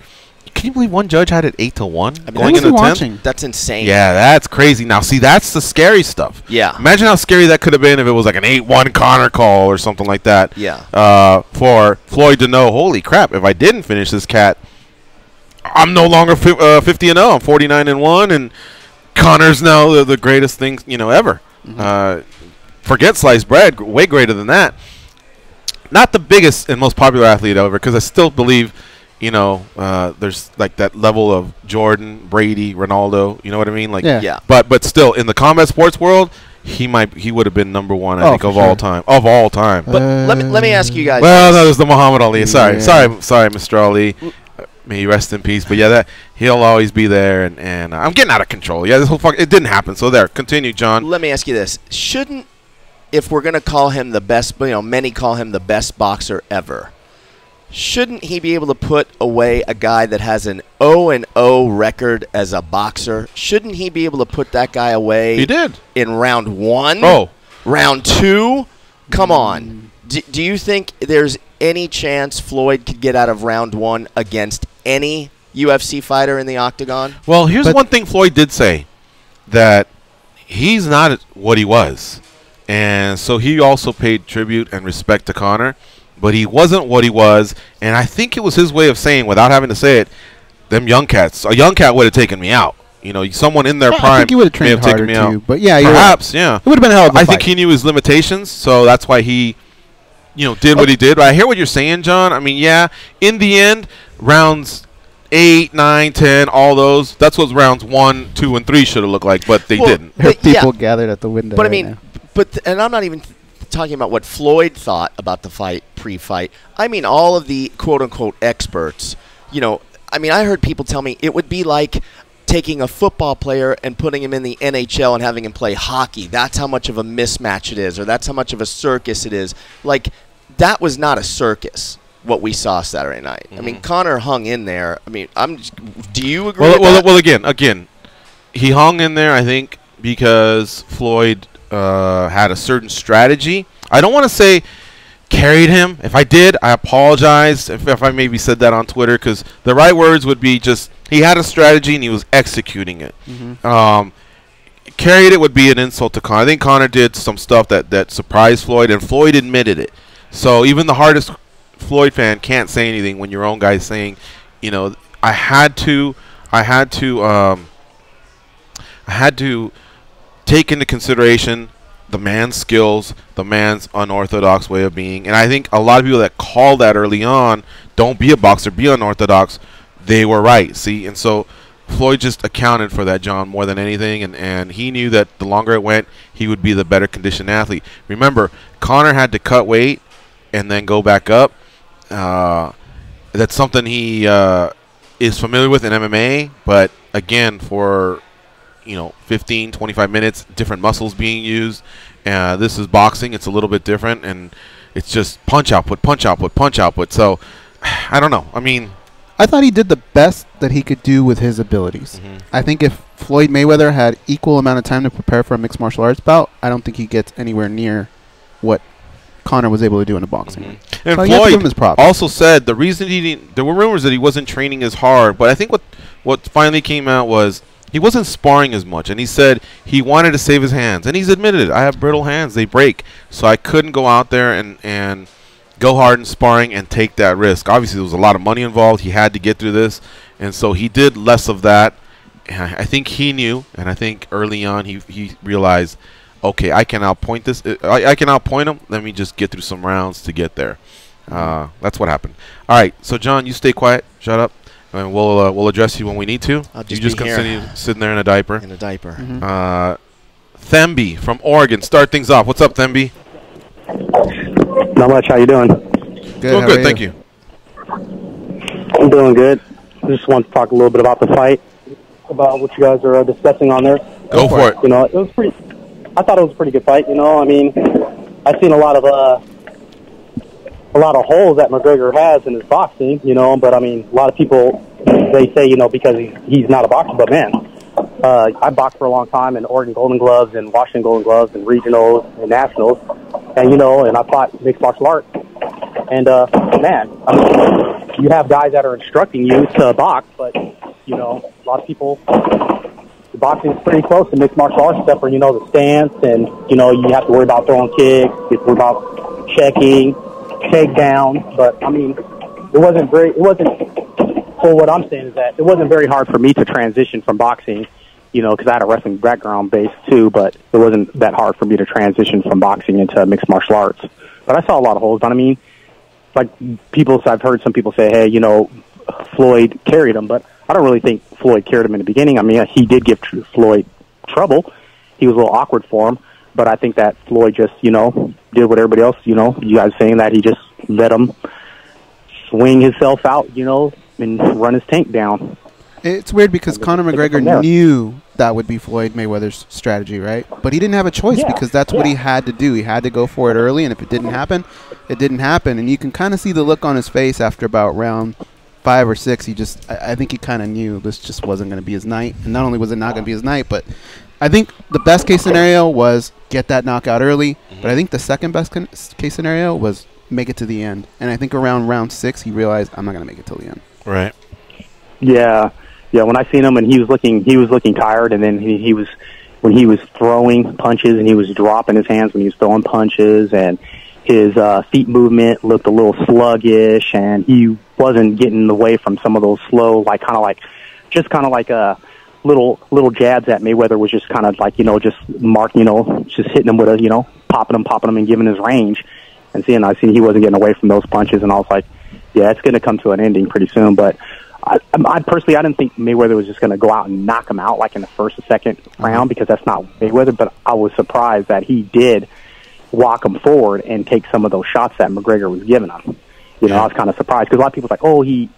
Speaker 3: Can you believe one judge had it 8-1 going into 10th?
Speaker 9: That's insane.
Speaker 3: Yeah, that's crazy. Now, see, that's the scary stuff.
Speaker 9: Yeah.
Speaker 3: Imagine how scary that could have been if it was like an 8-1 Connor call or something like that.
Speaker 9: Yeah.
Speaker 3: For Floyd to know, holy crap, if I didn't finish this cat, I'm no longer 50-0. I'm 49-1, and Connor's now the greatest thing ever. Mm-hmm. Forget sliced bread, way greater than that. Not the biggest and most popular athlete ever, because I still believe. There's like that level of Jordan, Brady, Ronaldo. You know what I mean? Like,
Speaker 9: yeah.
Speaker 3: But still, in the combat sports world, he would have been number 1, I think, of all time. Of all time.
Speaker 9: But let me ask you guys.
Speaker 3: Well, that was the Muhammad Ali. Sorry, Mr. Ali. May he rest in peace. But yeah, that he'll always be there. And I'm getting out of control. Yeah, this whole it didn't happen. So there, continue, John.
Speaker 9: Let me ask you this: if we're gonna call him the best, many call him the best boxer ever. Shouldn't he be able to put away a guy that has an 0-0 record as a boxer? Shouldn't he be able to put that guy away?
Speaker 3: He did.
Speaker 9: In round 1?
Speaker 3: Oh.
Speaker 9: Round 2? Come on. Do you think there's any chance Floyd could get out of round 1 against any UFC fighter in the octagon?
Speaker 3: Well, here's one thing Floyd did say, that he's not what he was. And so he also paid tribute and respect to Conor. But he wasn't what he was, and I think it was his way of saying, without having to say it, them young cats. A young cat would have taken me out. Someone in their prime
Speaker 1: I think he would have trained harder
Speaker 3: taken me
Speaker 1: too.
Speaker 3: out.
Speaker 1: But yeah,
Speaker 3: perhaps, yeah.
Speaker 1: It would have been a hell of a fight.
Speaker 3: I think he knew his limitations, so that's why he, did what he did. But I hear what you're saying, John. I mean, yeah, in the end, rounds 8, 9, 10, all those, that's what rounds 1, 2, and 3 should have looked like, but they didn't.
Speaker 1: There are people gathered at the window.
Speaker 9: But I mean, and I'm not even talking about what Floyd thought about the fight pre-fight. I mean, all of the quote-unquote experts, I mean, I heard people tell me it would be like taking a football player and putting him in the NHL and having him play hockey. That's how much of a mismatch it is, or that's how much of a circus it is. Like, that was not a circus, what we saw Saturday night. I mean, Conor hung in there. I mean, do you agree with that?
Speaker 3: Well, again, he hung in there, I think, because Floyd had a certain strategy. I don't want to say carried him. If I did, I apologize if I maybe said that on Twitter, because the right words would be just he had a strategy and he was executing it. Carried it would be an insult to Conor. I think Conor did some stuff that surprised Floyd, and Floyd admitted it. So even the hardest Floyd fan can't say anything when your own guy's saying, you know, I had to take into consideration the man's skills, the man's unorthodox way of being. And I think a lot of people that called that early on, don't be a boxer, be unorthodox, they were right. See, and so Floyd just accounted for that, John, more than anything, and he knew that the longer it went, he would be the better conditioned athlete. Remember, Conor had to cut weight and then go back up. That's something he is familiar with in MMA, but again, for 15, 25 minutes, different muscles being used. This is boxing. It's a little bit different, and it's just punch output, punch output, punch output. So, I don't know. I mean,
Speaker 1: I thought he did the best that he could do with his abilities. I think if Floyd Mayweather had equal amount of time to prepare for a mixed martial arts bout, I don't think he gets anywhere near what Conor was able to do in a boxing ring.
Speaker 3: And
Speaker 1: so
Speaker 3: Floyd also said the reason he didn't, there were rumors that he wasn't training as hard, but I think what finally came out was he wasn't sparring as much, and he said he wanted to save his hands, and he's admitted it. I have brittle hands; they break, so I couldn't go out there and go hard in sparring and take that risk. Obviously, there was a lot of money involved. He had to get through this, and so he did less of that. And I think he knew, and I think early on he realized, okay, I can outpoint this. I can outpoint him. Let me just get through some rounds to get there. That's what happened. All right, so John, you stay quiet, shut up. And we'll address you when we need to.
Speaker 9: You
Speaker 3: just continue sitting there in a diaper.
Speaker 9: In a diaper.
Speaker 3: Themby from Oregon, start things off. What's up, Themby?
Speaker 10: Not much. How you doing?
Speaker 3: Good. Good. Thank you.
Speaker 10: I'm doing good. I just want to talk a little bit about the fight, about what you guys are discussing on there.
Speaker 3: Go for it.
Speaker 10: You know, it was pretty. I thought it was a pretty good fight. You know, I mean, I've seen a lot of holes that McGregor has in his boxing, you know, but I mean, a lot of people, they say, you know, because he's not a boxer, but man, I boxed for a long time in Oregon Golden Gloves and Washington Golden Gloves and regionals and nationals, and, you know, and I fought mixed martial arts, and, man, I mean, you have guys that are instructing you to box, but, you know, a lot of people, the boxing is pretty close to mixed martial arts, except for, you know, the stance, and, you know, you have to worry about throwing kicks, you have to worry about checking, takedown, but I mean, so what I'm saying is that it wasn't very hard for me to transition from boxing, you know, because I had a wrestling background base too, but it wasn't that hard for me to transition from boxing into mixed martial arts. But I saw a lot of holes, but I mean, like I've heard some people say, hey, you know, Floyd carried him, but I don't really think Floyd carried him in the beginning. I mean, he did give Floyd trouble. He was a little awkward for him. But I think that Floyd just, you know, did what everybody else, you know, you guys saying that he just let him swing himself out, you know, and run his tank down.
Speaker 1: It's weird because Conor McGregor knew that would be Floyd Mayweather's strategy, right? But he didn't have a choice because that's what he had to do. He had to go for it early, and if it didn't happen, it didn't happen. And you can kind of see the look on his face after about round 5 or 6. I think he kind of knew this just wasn't going to be his night. And not only was it not going to be his night, but I think the best case scenario was get that knockout early, but I think the second best case scenario was make it to the end. And I think around round 6, he realized I'm not going to make it till the end.
Speaker 3: Right.
Speaker 10: Yeah. When I seen him and he was looking tired, and then when he was throwing punches and he was dropping his hands when he was throwing punches, and his feet movement looked a little sluggish, and he wasn't getting away from some of those slow, kind of like a little jabs at Mayweather was just kind of like, you know, just just hitting him with a, you know, popping him and giving his range. And I seen he wasn't getting away from those punches, and I was like, yeah, it's going to come to an ending pretty soon. But I personally, I didn't think Mayweather was just going to go out and knock him out like in the first or second round, because that's not Mayweather. But I was surprised that he did walk him forward and take some of those shots that McGregor was giving him. You know, I was kind of surprised because a lot of people was like, oh, he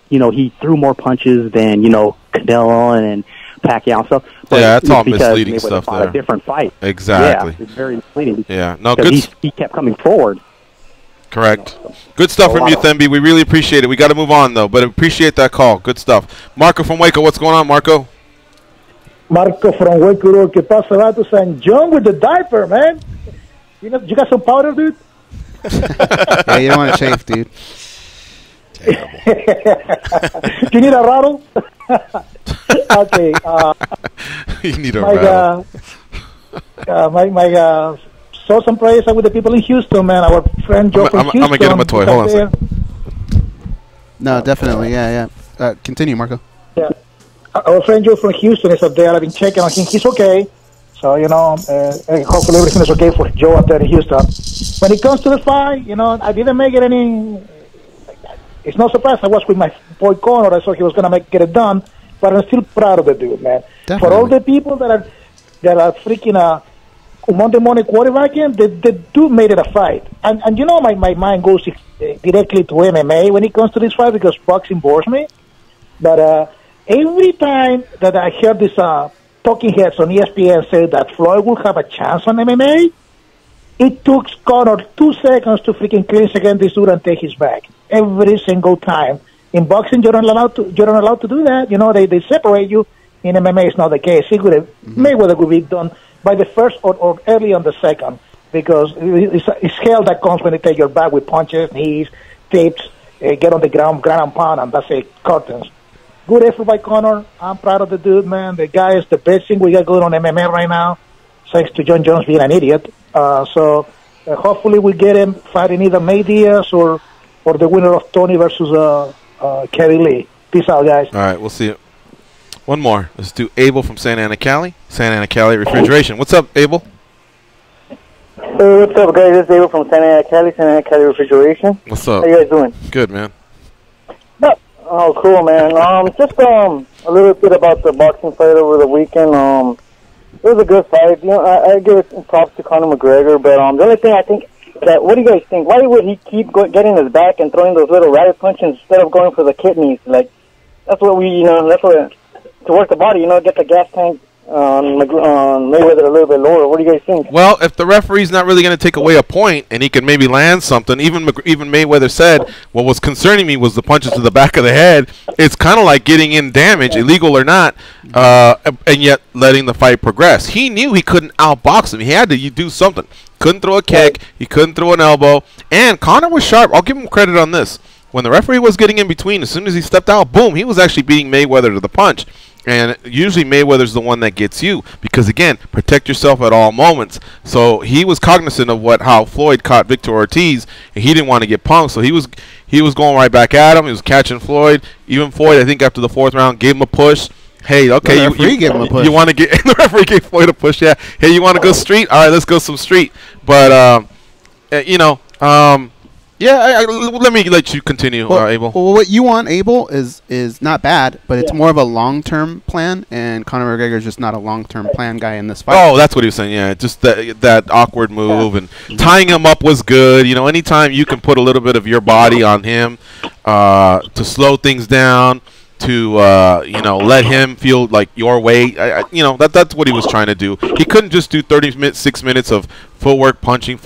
Speaker 10: threw more punches than, you know, Canelo and Pacquiao stuff. But
Speaker 3: yeah, that's all
Speaker 10: because
Speaker 3: misleading
Speaker 10: Mayweather
Speaker 3: stuff
Speaker 10: fought
Speaker 3: there.
Speaker 10: A different fight.
Speaker 3: Exactly.
Speaker 10: Yeah, it's very misleading.
Speaker 3: Yeah, no,
Speaker 10: Because
Speaker 3: good.
Speaker 10: he kept coming forward.
Speaker 3: Correct. Good stuff from you, Themby. We really appreciate it. We got to move on, though, but appreciate that call. Good stuff. Marco from Waco, what's going on, Marco?
Speaker 11: Marco from Waco, ¿qué pasa, vatos? And John with the diaper, man. You got some powder, dude?
Speaker 1: Yeah, you don't want to chafe, dude.
Speaker 11: You need a rattle? Okay.
Speaker 3: You need a rattle.
Speaker 11: My thoughts and prayers are with the people in Houston, man. Our friend Joe from Houston.
Speaker 3: I'm going to get him a toy. Hold on a second.
Speaker 1: No, definitely. Yeah. Continue, Marco.
Speaker 11: Yeah. Our friend Joe from Houston is up there. I've been checking on him. He's okay. So, hopefully everything is okay for Joe up there in Houston. When it comes to the fight, I didn't make it any... It's no surprise. I was with my boy Conor. I thought he was going to get it done. But I'm still proud of the dude, man.
Speaker 1: Definitely.
Speaker 11: For all the people that are freaking... Monday morning quarterbacking, the dude made it a fight. And my mind goes directly to MMA when it comes to this fight because boxing bores me. But every time that I hear this talking heads on ESPN say that Floyd will have a chance on MMA, it took Conor 2 seconds to freaking clinch against this dude and take his back. Every single time. In boxing, you're not allowed to do that. They separate you. In MMA, it's not the case. Mayweather would be done by the first or early on the second because it's hell that comes when they take your back with punches, knees, tips, get on the ground and pound, and that's it, curtains. Good effort by Conor. I'm proud of the dude, man. The guy is the best thing we got going on MMA right now, thanks to John Jones being an idiot. So hopefully we get him fighting either May Diaz or the winner of Tony versus Kevin Lee. Peace out, guys.
Speaker 3: All right, we'll see you. One more. Let's do Abel from Santa Ana, Cali. Santa Ana, Cali Refrigeration. What's up, Abel?
Speaker 12: Hey, what's up, guys? This is Abel from Santa Ana, Cali Refrigeration.
Speaker 3: What's up?
Speaker 12: How you guys doing?
Speaker 3: Good, man.
Speaker 12: Oh, cool, man. Just a little bit about the boxing fight over the weekend. It was a good fight. I give props to Conor McGregor, but the only thing I think that, what do you guys think? Why would he keep getting his back and throwing those little rabbit punches instead of going for the kidneys? Like, that's what to work the body, get the gas tank on Mayweather a little bit lower. What do you guys think?
Speaker 3: Well, if the referee's not really going to take away a point and he can maybe land something, even Mayweather said, what was concerning me was the punches to the back of the head. It's kind of like getting in damage, illegal or not, and yet letting the fight progress. He knew he couldn't outbox him. He had to do something. Couldn't throw a kick. He couldn't throw an elbow. And Conor was sharp. I'll give him credit on this. When the referee was getting in between, as soon as he stepped out, boom, he was actually beating Mayweather to the punch. And usually Mayweather's the one that gets you because, again, protect yourself at all moments. So he was cognizant of how Floyd caught Victor Ortiz, and he didn't want to get punked. So he was going right back at him. He was catching Floyd. Even Floyd, I think, after the 4th round, gave him a push. Hey, okay,
Speaker 1: the referee gave him a push.
Speaker 3: You want to get the referee gave Floyd a push? Yeah. Hey, you want to go street? All right, let's go some street. But yeah, let me let you continue, Abel.
Speaker 1: Well, what you want, Abel, is not bad, but it's more of a long-term plan, and Conor McGregor is just not a long-term plan guy in this fight.
Speaker 3: Oh, that's what he was saying, yeah. Just that awkward move, and tying him up was good. Anytime you can put a little bit of your body on him to slow things down, to let him feel like your weight. That's what he was trying to do. He couldn't just do 6 minutes of footwork punching,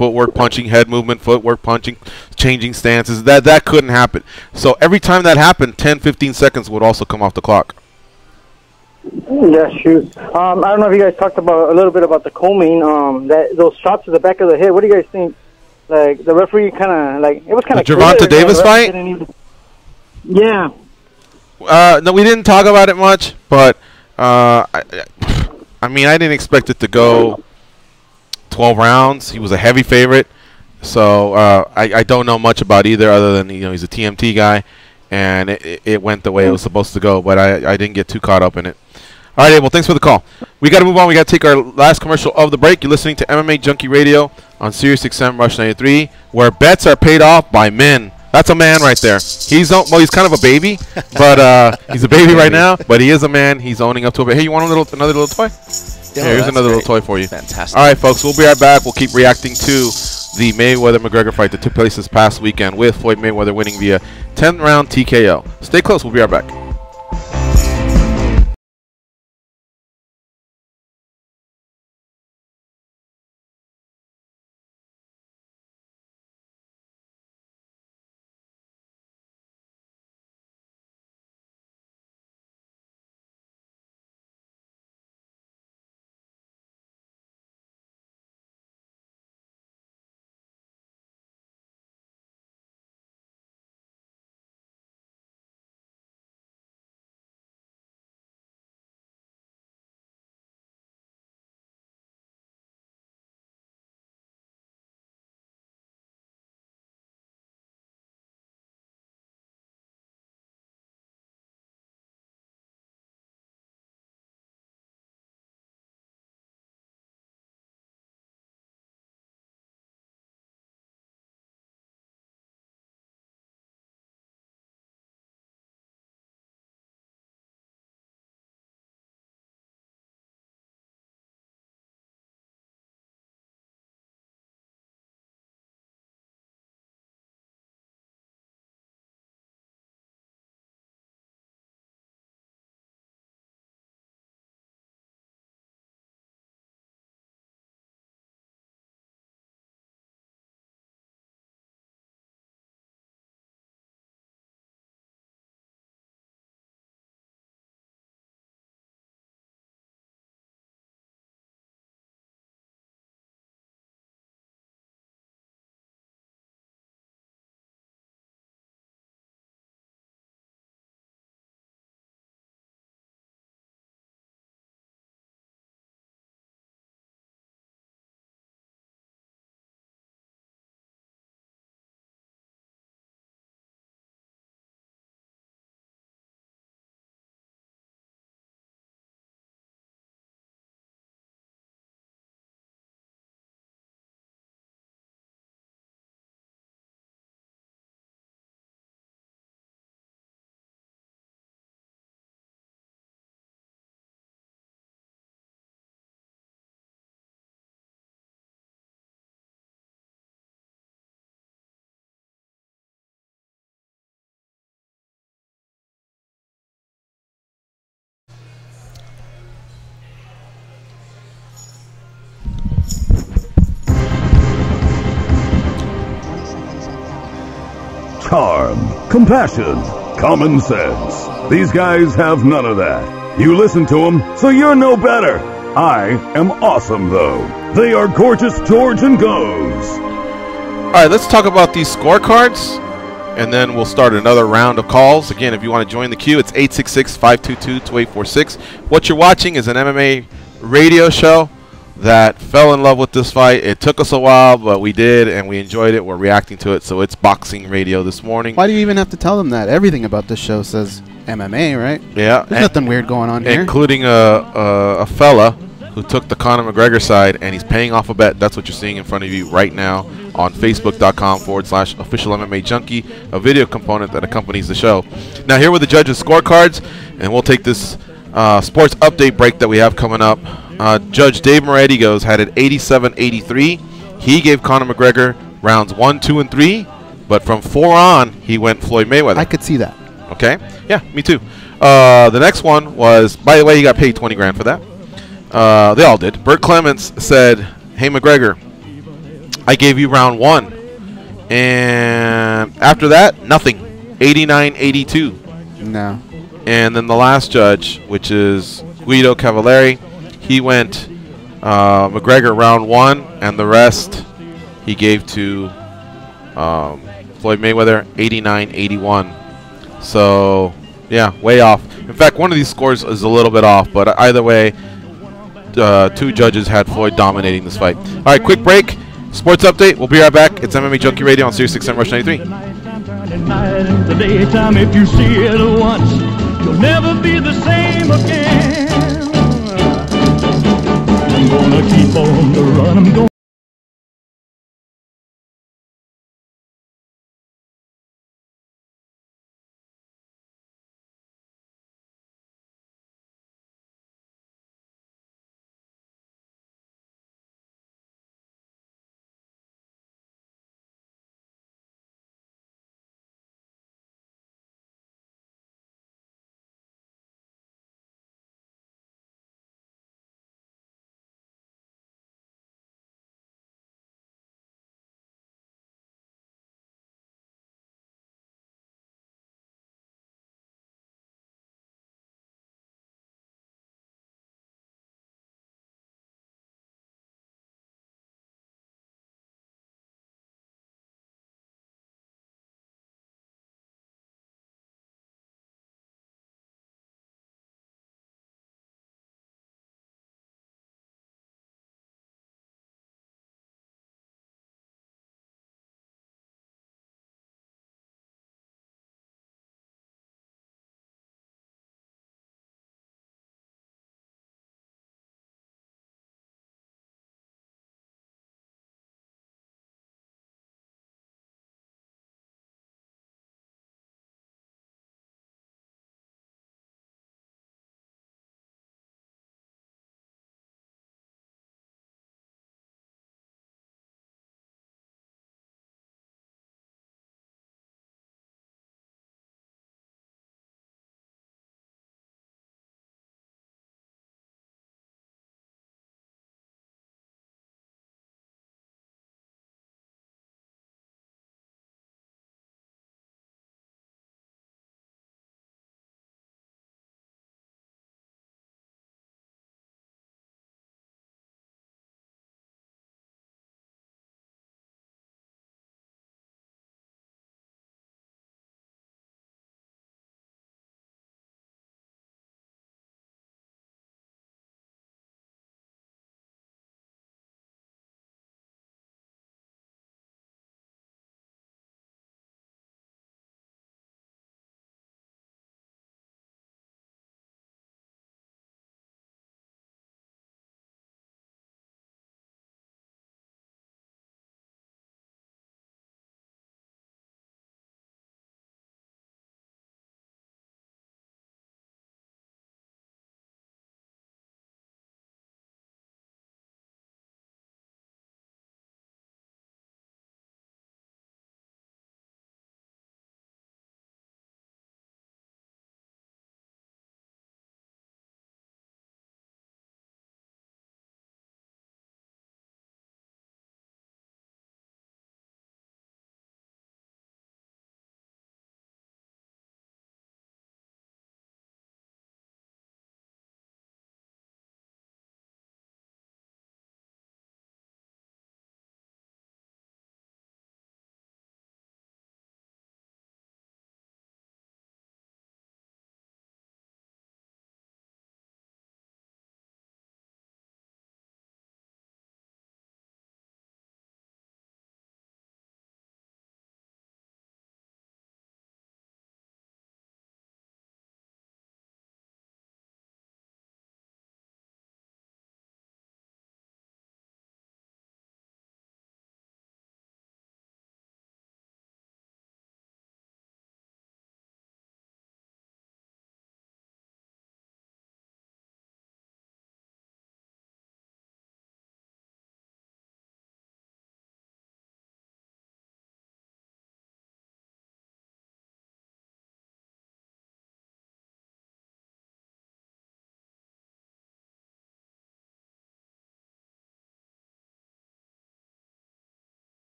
Speaker 3: head movement, footwork punching, changing stances. That couldn't happen. So every time that happened, 10, 15 seconds would also come off the clock.
Speaker 12: Yeah, shoot. I don't know if you guys talked a little bit about the combing, those shots to the back of the head. What do you guys think? Like, the referee kind of, it was kind of...
Speaker 3: The Gervonta Davis fight?
Speaker 12: Yeah.
Speaker 3: No, we didn't talk about it much, but I didn't expect it to go 12 rounds. He was a heavy favorite, so I don't know much about either other than he's a TMT guy, and it went the way it was supposed to go, but I didn't get too caught up in it. All right, Abel, thanks for the call. We got to move on. We got to take our last commercial of the break. You're listening to MMA Junkie Radio on Sirius XM Rush 93, where bets are paid off by men. That's a man right there. He's kind of a baby, but he's a baby right now. But he is a man. He's owning up to it. Hey, you want another little toy? Yeah, here's another little toy for you.
Speaker 9: Fantastic.
Speaker 3: All right, folks. We'll be right back. We'll keep reacting to the Mayweather-McGregor fight that took place this past weekend, with Floyd Mayweather winning via 10-round TKO. Stay close. We'll be right back.
Speaker 6: charm, compassion, common sense. These guys have none of that. You listen to them, so you're no better. I am awesome, though. They are gorgeous George and Goze.
Speaker 3: All right, let's talk about these scorecards, and then we'll start another round of calls. Again, if you want to join the queue, it's 866-522-2846. What you're watching is an MMA radio show that fell in love with this fight. It took us a while, but we did, and we enjoyed it. We're reacting to it, so it's boxing radio this morning.
Speaker 1: Why do you even have to tell them that? Everything about this show says MMA, right?
Speaker 3: Yeah.
Speaker 1: There's nothing weird going on here.
Speaker 3: Including a fella who took the Conor McGregor side, and he's paying off a bet. That's what you're seeing in front of you right now on Facebook.com/official MMA Junkie, a video component that accompanies the show. Now, here were the judges' scorecards, and we'll take this sports update break that we have coming up. Judge Dave Moretti goes had it 87-83. He gave Conor McGregor rounds 1, 2, and 3, but from 4 on, he went Floyd Mayweather.
Speaker 1: I could see that.
Speaker 3: Okay? Yeah, me too. The next one was, by the way, he got paid 20 grand for that. They all did. Bert Clements said, hey, McGregor, I gave you round 1. And after that, nothing. 89-82.
Speaker 1: No.
Speaker 3: And then the last judge, which is Guido Cavalieri, he went McGregor round 1, and the rest he gave to Floyd Mayweather 89-81. So, yeah, way off. In fact, one of these scores is a little bit off, but either way, 2 judges had Floyd dominating this fight. All right, quick break. Sports update. We'll be right back. It's MMA Junkie Radio on Sirius XM Rush 93.
Speaker 13: The daytime, if you see it once, you'll never be the same again. I'm gonna keep on the run. I'm gonna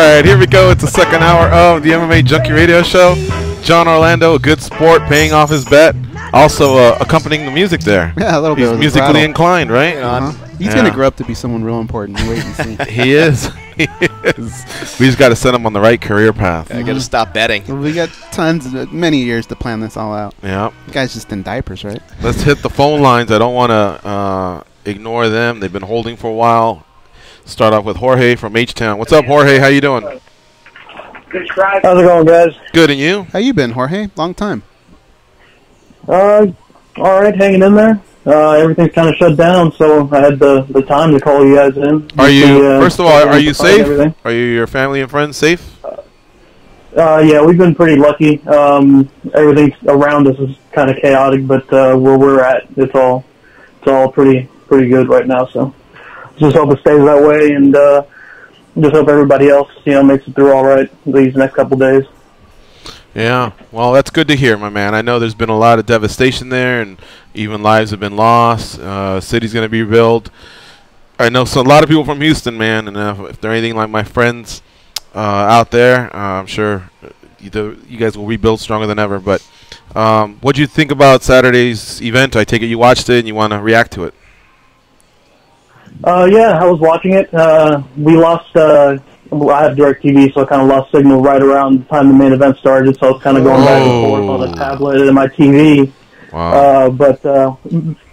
Speaker 3: right, here we go. It's the second hour of the MMA Junkie Radio Show. John Orlando, a good sport, paying off his bet. Also accompanying the music there.
Speaker 1: Yeah, a little bit.
Speaker 3: He's musically inclined, right?
Speaker 1: He's going to grow up to be someone real important. Wait and see.
Speaker 3: He is. He is. We just got to send him on the right career path.
Speaker 9: I got to stop betting.
Speaker 1: We got many years to plan this all out.
Speaker 3: Yeah.
Speaker 1: The guy's just in diapers, right?
Speaker 3: Let's hit the phone lines. I don't want to ignore them. They've been holding for a while. Start off with Jorge from H-Town. What's up, Jorge? How you doing?
Speaker 14: How's it going, guys?
Speaker 3: Good, and you?
Speaker 1: How you been, Jorge? Long time.
Speaker 14: All right, hanging in there. Everything's kind of shut down, so I had the time to call you guys in.
Speaker 3: Are you? First of all, are you safe?
Speaker 14: Everything.
Speaker 3: Are you, your family and friends safe?
Speaker 14: Yeah, we've been pretty lucky. Everything around us is kind of chaotic, but where we're at, it's all pretty good right now. So just hope it stays that way, and just hope everybody else, makes it through all right these next couple days.
Speaker 3: Yeah, well, that's good to hear, my man. I know there's been a lot of devastation there, and even lives have been lost. City's going to be rebuilt. I know a lot of people from Houston, man, and if they're anything like my friends out there, I'm sure you guys will rebuild stronger than ever. But what do you think about Saturday's event? I take it you watched it and you want to react to it.
Speaker 14: Yeah, I was watching it. We lost. I have DirecTV, so I kind of lost signal right around the time the main event started. So I was kind of going back and forth on the tablet and my TV.
Speaker 3: Wow.
Speaker 14: But I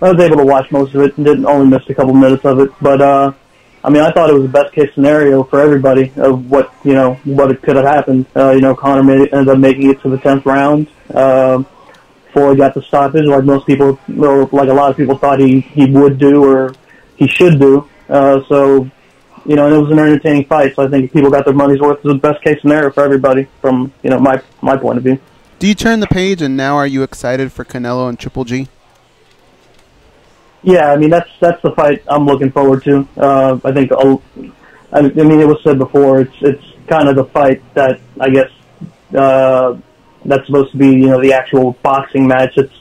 Speaker 14: was able to watch most of it and didn't only miss a couple minutes of it. But I mean, I thought it was the best case scenario for everybody of what it could have happened. Conor ended up making it to the 10th round. Before he got the stoppage, like most people, like a lot of people thought he would do or he should do. And it was an entertaining fight, so I think if people got their money's worth, it was the best case scenario for everybody from, my point of view.
Speaker 1: Do you turn the page, and now are you excited for Canelo and Triple G?
Speaker 14: Yeah, I mean, that's the fight I'm looking forward to. I think, I mean, it was said before, it's kind of the fight that, I guess, that's supposed to be, the actual boxing match. It's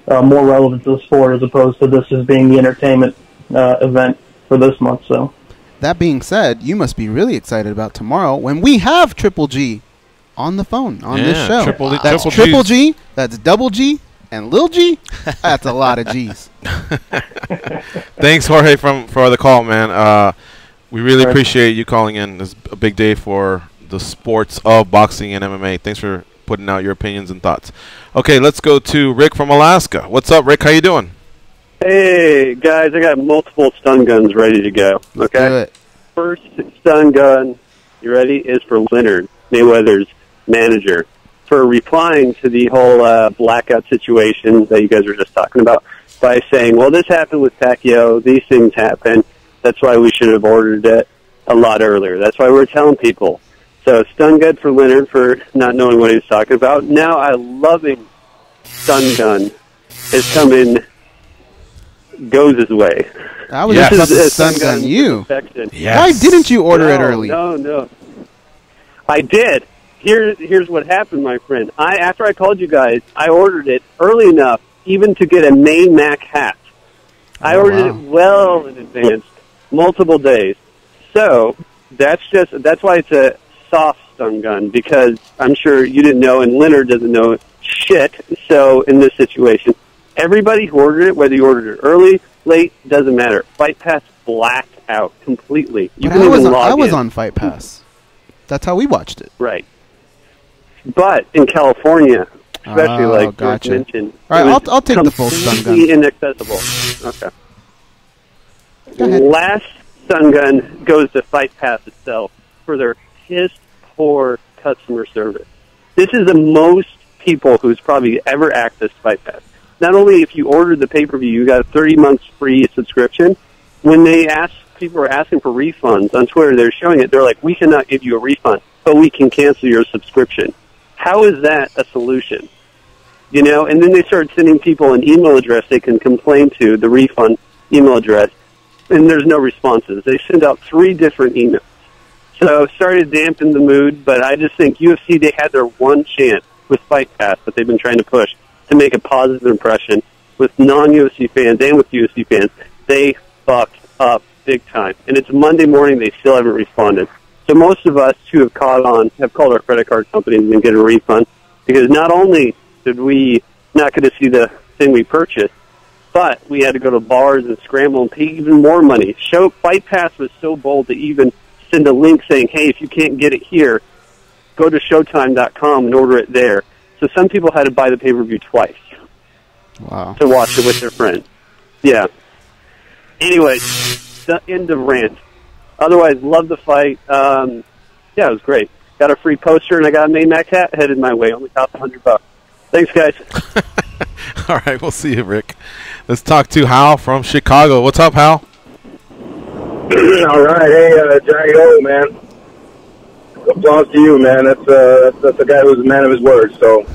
Speaker 14: more relevant to the sport as opposed to this as being the entertainment event for this month, so.
Speaker 1: That being said, you must be really excited about tomorrow when we have Triple G on the phone on this show. That's Triple G, that's Double G, and Lil G. That's a lot of G's.
Speaker 3: Thanks, Jorge, for the call, man. We really appreciate you calling in. It's a big day for the sports of boxing and MMA. Thanks for putting out your opinions and thoughts. Okay, let's go to Rick from Alaska. What's up, Rick? How you doing?
Speaker 15: Hey, guys, I got multiple stun guns ready to go, okay? First stun gun, you ready, is for Leonard, Mayweather's manager, for replying to the whole blackout situation that you guys were just talking about by saying, well, this happened with Pacquiao, these things happen, that's why we should have ordered it a lot earlier. That's why we're telling people. So stun gun for Leonard for not knowing what he was talking about. Now a loving stun gun is coming Goze's way.
Speaker 1: I was just about to stun gun you. Yes. Why didn't you order it early?
Speaker 15: No. I did. Here's what happened, my friend. After I called you guys, I ordered it early enough even to get a main Mac hat. I ordered it well in advance, multiple days. So that's why it's a soft stun gun, because I'm sure you didn't know and Leonard doesn't know shit. So in this situation, everybody who ordered it, whether you ordered it early, late, doesn't matter. Fight Pass blacked out completely.
Speaker 1: I was on Fight Pass. That's how we watched it.
Speaker 15: Right. But in California, especially like George mentioned,
Speaker 1: all right, I'll take the full stun gun.
Speaker 15: Inaccessible. Okay. The last stun gun goes to Fight Pass itself for their piss-poor customer service. This is the most people who's probably ever accessed Fight Pass. Not only if you ordered the pay-per-view, you got a 30 months free subscription. When people are asking for refunds on Twitter, they're showing it. They're like, we cannot give you a refund, but we can cancel your subscription. How is that a solution? And then they start sending people an email address they can complain to, the refund email address, and there's no responses. They send out 3 different emails. So started to dampen the mood, but I just think UFC, they had their one chance with Fight Pass that they've been trying to push to make a positive impression with non-UFC fans and with UFC fans. They fucked up big time. And it's Monday morning, they still haven't responded. So most of us who have called our credit card companies and get a refund, because not only did we not get to see the thing we purchased, but we had to go to bars and scramble and pay even more money. Fight Pass was so bold to even send a link saying, hey, if you can't get it here, go to Showtime.com and order it there. So some people had to buy the pay-per-view twice.
Speaker 1: Wow.
Speaker 15: To watch it with their friends. Yeah. Anyways, the end of rant. Otherwise, love the fight. Yeah, it was great. Got a free poster, and I got a Maymac hat headed my way. Only cost $100. Thanks, guys.
Speaker 3: All right, we'll see you, Rick. Let's talk to Hal from Chicago. What's up, Hal?
Speaker 16: All right, hey, Johnny O, man. Applause to you, man. That's a guy who's a man of his word. So,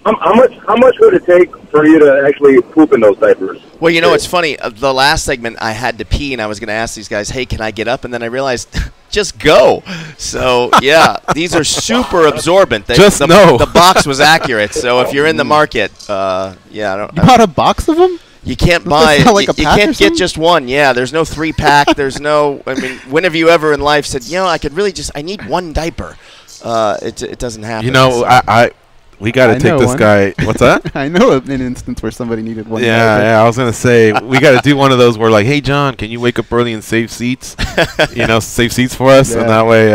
Speaker 16: how much would it take for you to actually poop in those diapers?
Speaker 9: Well, you know, it's funny. The last segment, I had to pee, and I was going to ask these guys, hey, can I get up? And then I realized, just go. So, yeah, these are super absorbent. The box was accurate. So if you're in the market, yeah.
Speaker 1: You bought a box of them?
Speaker 9: You can't buy, you can't get just one. Yeah, there's no 3-pack. There's no, I mean, when have you ever in life said, you know, I could really I need one diaper. It doesn't happen.
Speaker 3: You know, we got to take this guy. What's that?
Speaker 1: I know an instance where somebody needed one.
Speaker 3: Yeah, I was going to say, we got to do one of those where like, hey, John, can you wake up early and save seats? Save seats for us. Yeah. And that way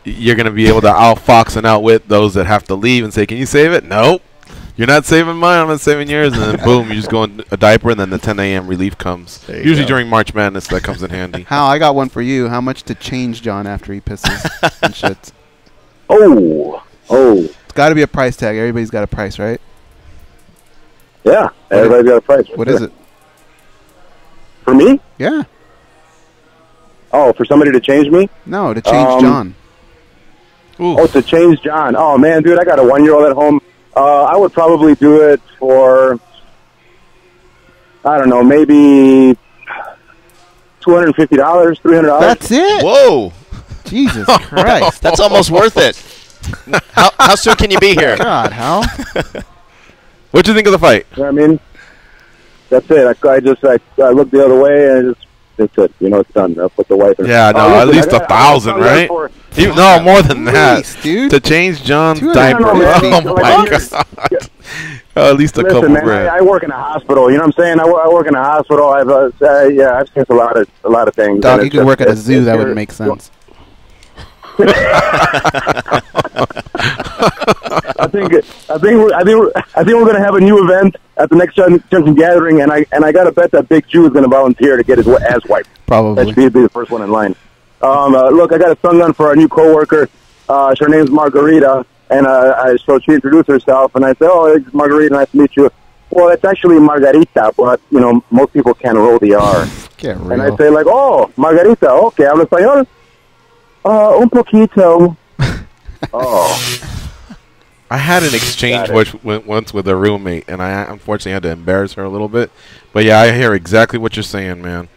Speaker 3: you're going to be able to outfox and outwit those that have to leave and say, can you save it? Nope. You're not saving mine, I'm not saving yours. And then, boom, you just go in a diaper, and then the 10 a.m. relief comes. Usually during March Madness, that comes in handy.
Speaker 1: Hal, I got one for you. How much to change John after he pisses and shits?
Speaker 16: Oh.
Speaker 1: It's got to be a price tag. Everybody's got a price, right?
Speaker 16: Yeah, everybody's got a price.
Speaker 1: What is it?
Speaker 16: For me?
Speaker 1: Yeah.
Speaker 16: Oh, for somebody to change me?
Speaker 1: No, to change John.
Speaker 3: Ooh.
Speaker 16: Oh, to change John. Oh, man, dude, I got a 1-year-old at home. I would probably do it for, I don't know, maybe $250, $300.
Speaker 1: That's it?
Speaker 9: Whoa.
Speaker 1: Jesus Christ.
Speaker 9: That's almost worth it. How soon can you be here?
Speaker 1: God, Hal.
Speaker 3: What'd you think of the fight?
Speaker 16: You know what I mean? That's it. I looked the other way and that's it. You know, it's done. I'll put the wife in.
Speaker 3: Yeah, no, at least 1,000, right? No, more than that.
Speaker 1: Dude.
Speaker 3: To change John's diaper. Oh, my God. At least a couple grand.
Speaker 16: I work in a hospital. You know what I'm saying? I work in a hospital. I've seen a lot of things.
Speaker 1: Dog, you could work at a zoo. That would make sense.
Speaker 16: I think we're gonna have a new event at the next Junction Gathering, and I gotta bet that Big Jew is gonna volunteer to get his ass wiped.
Speaker 1: Probably.
Speaker 16: That should be the first one in line. Look, I got a stun gun for our new coworker. Her name's Margarita, and so she introduced herself, and I said, "Oh, it's Margarita, nice to meet you." Well, it's actually Margarita, but most people can't roll the R.
Speaker 1: Get real.
Speaker 16: And I say like, "Oh, Margarita, okay, hablo español." Un poquito. Oh.
Speaker 3: I had an exchange once with a roommate, and I unfortunately had to embarrass her a little bit. But yeah, I hear exactly what you're saying, man.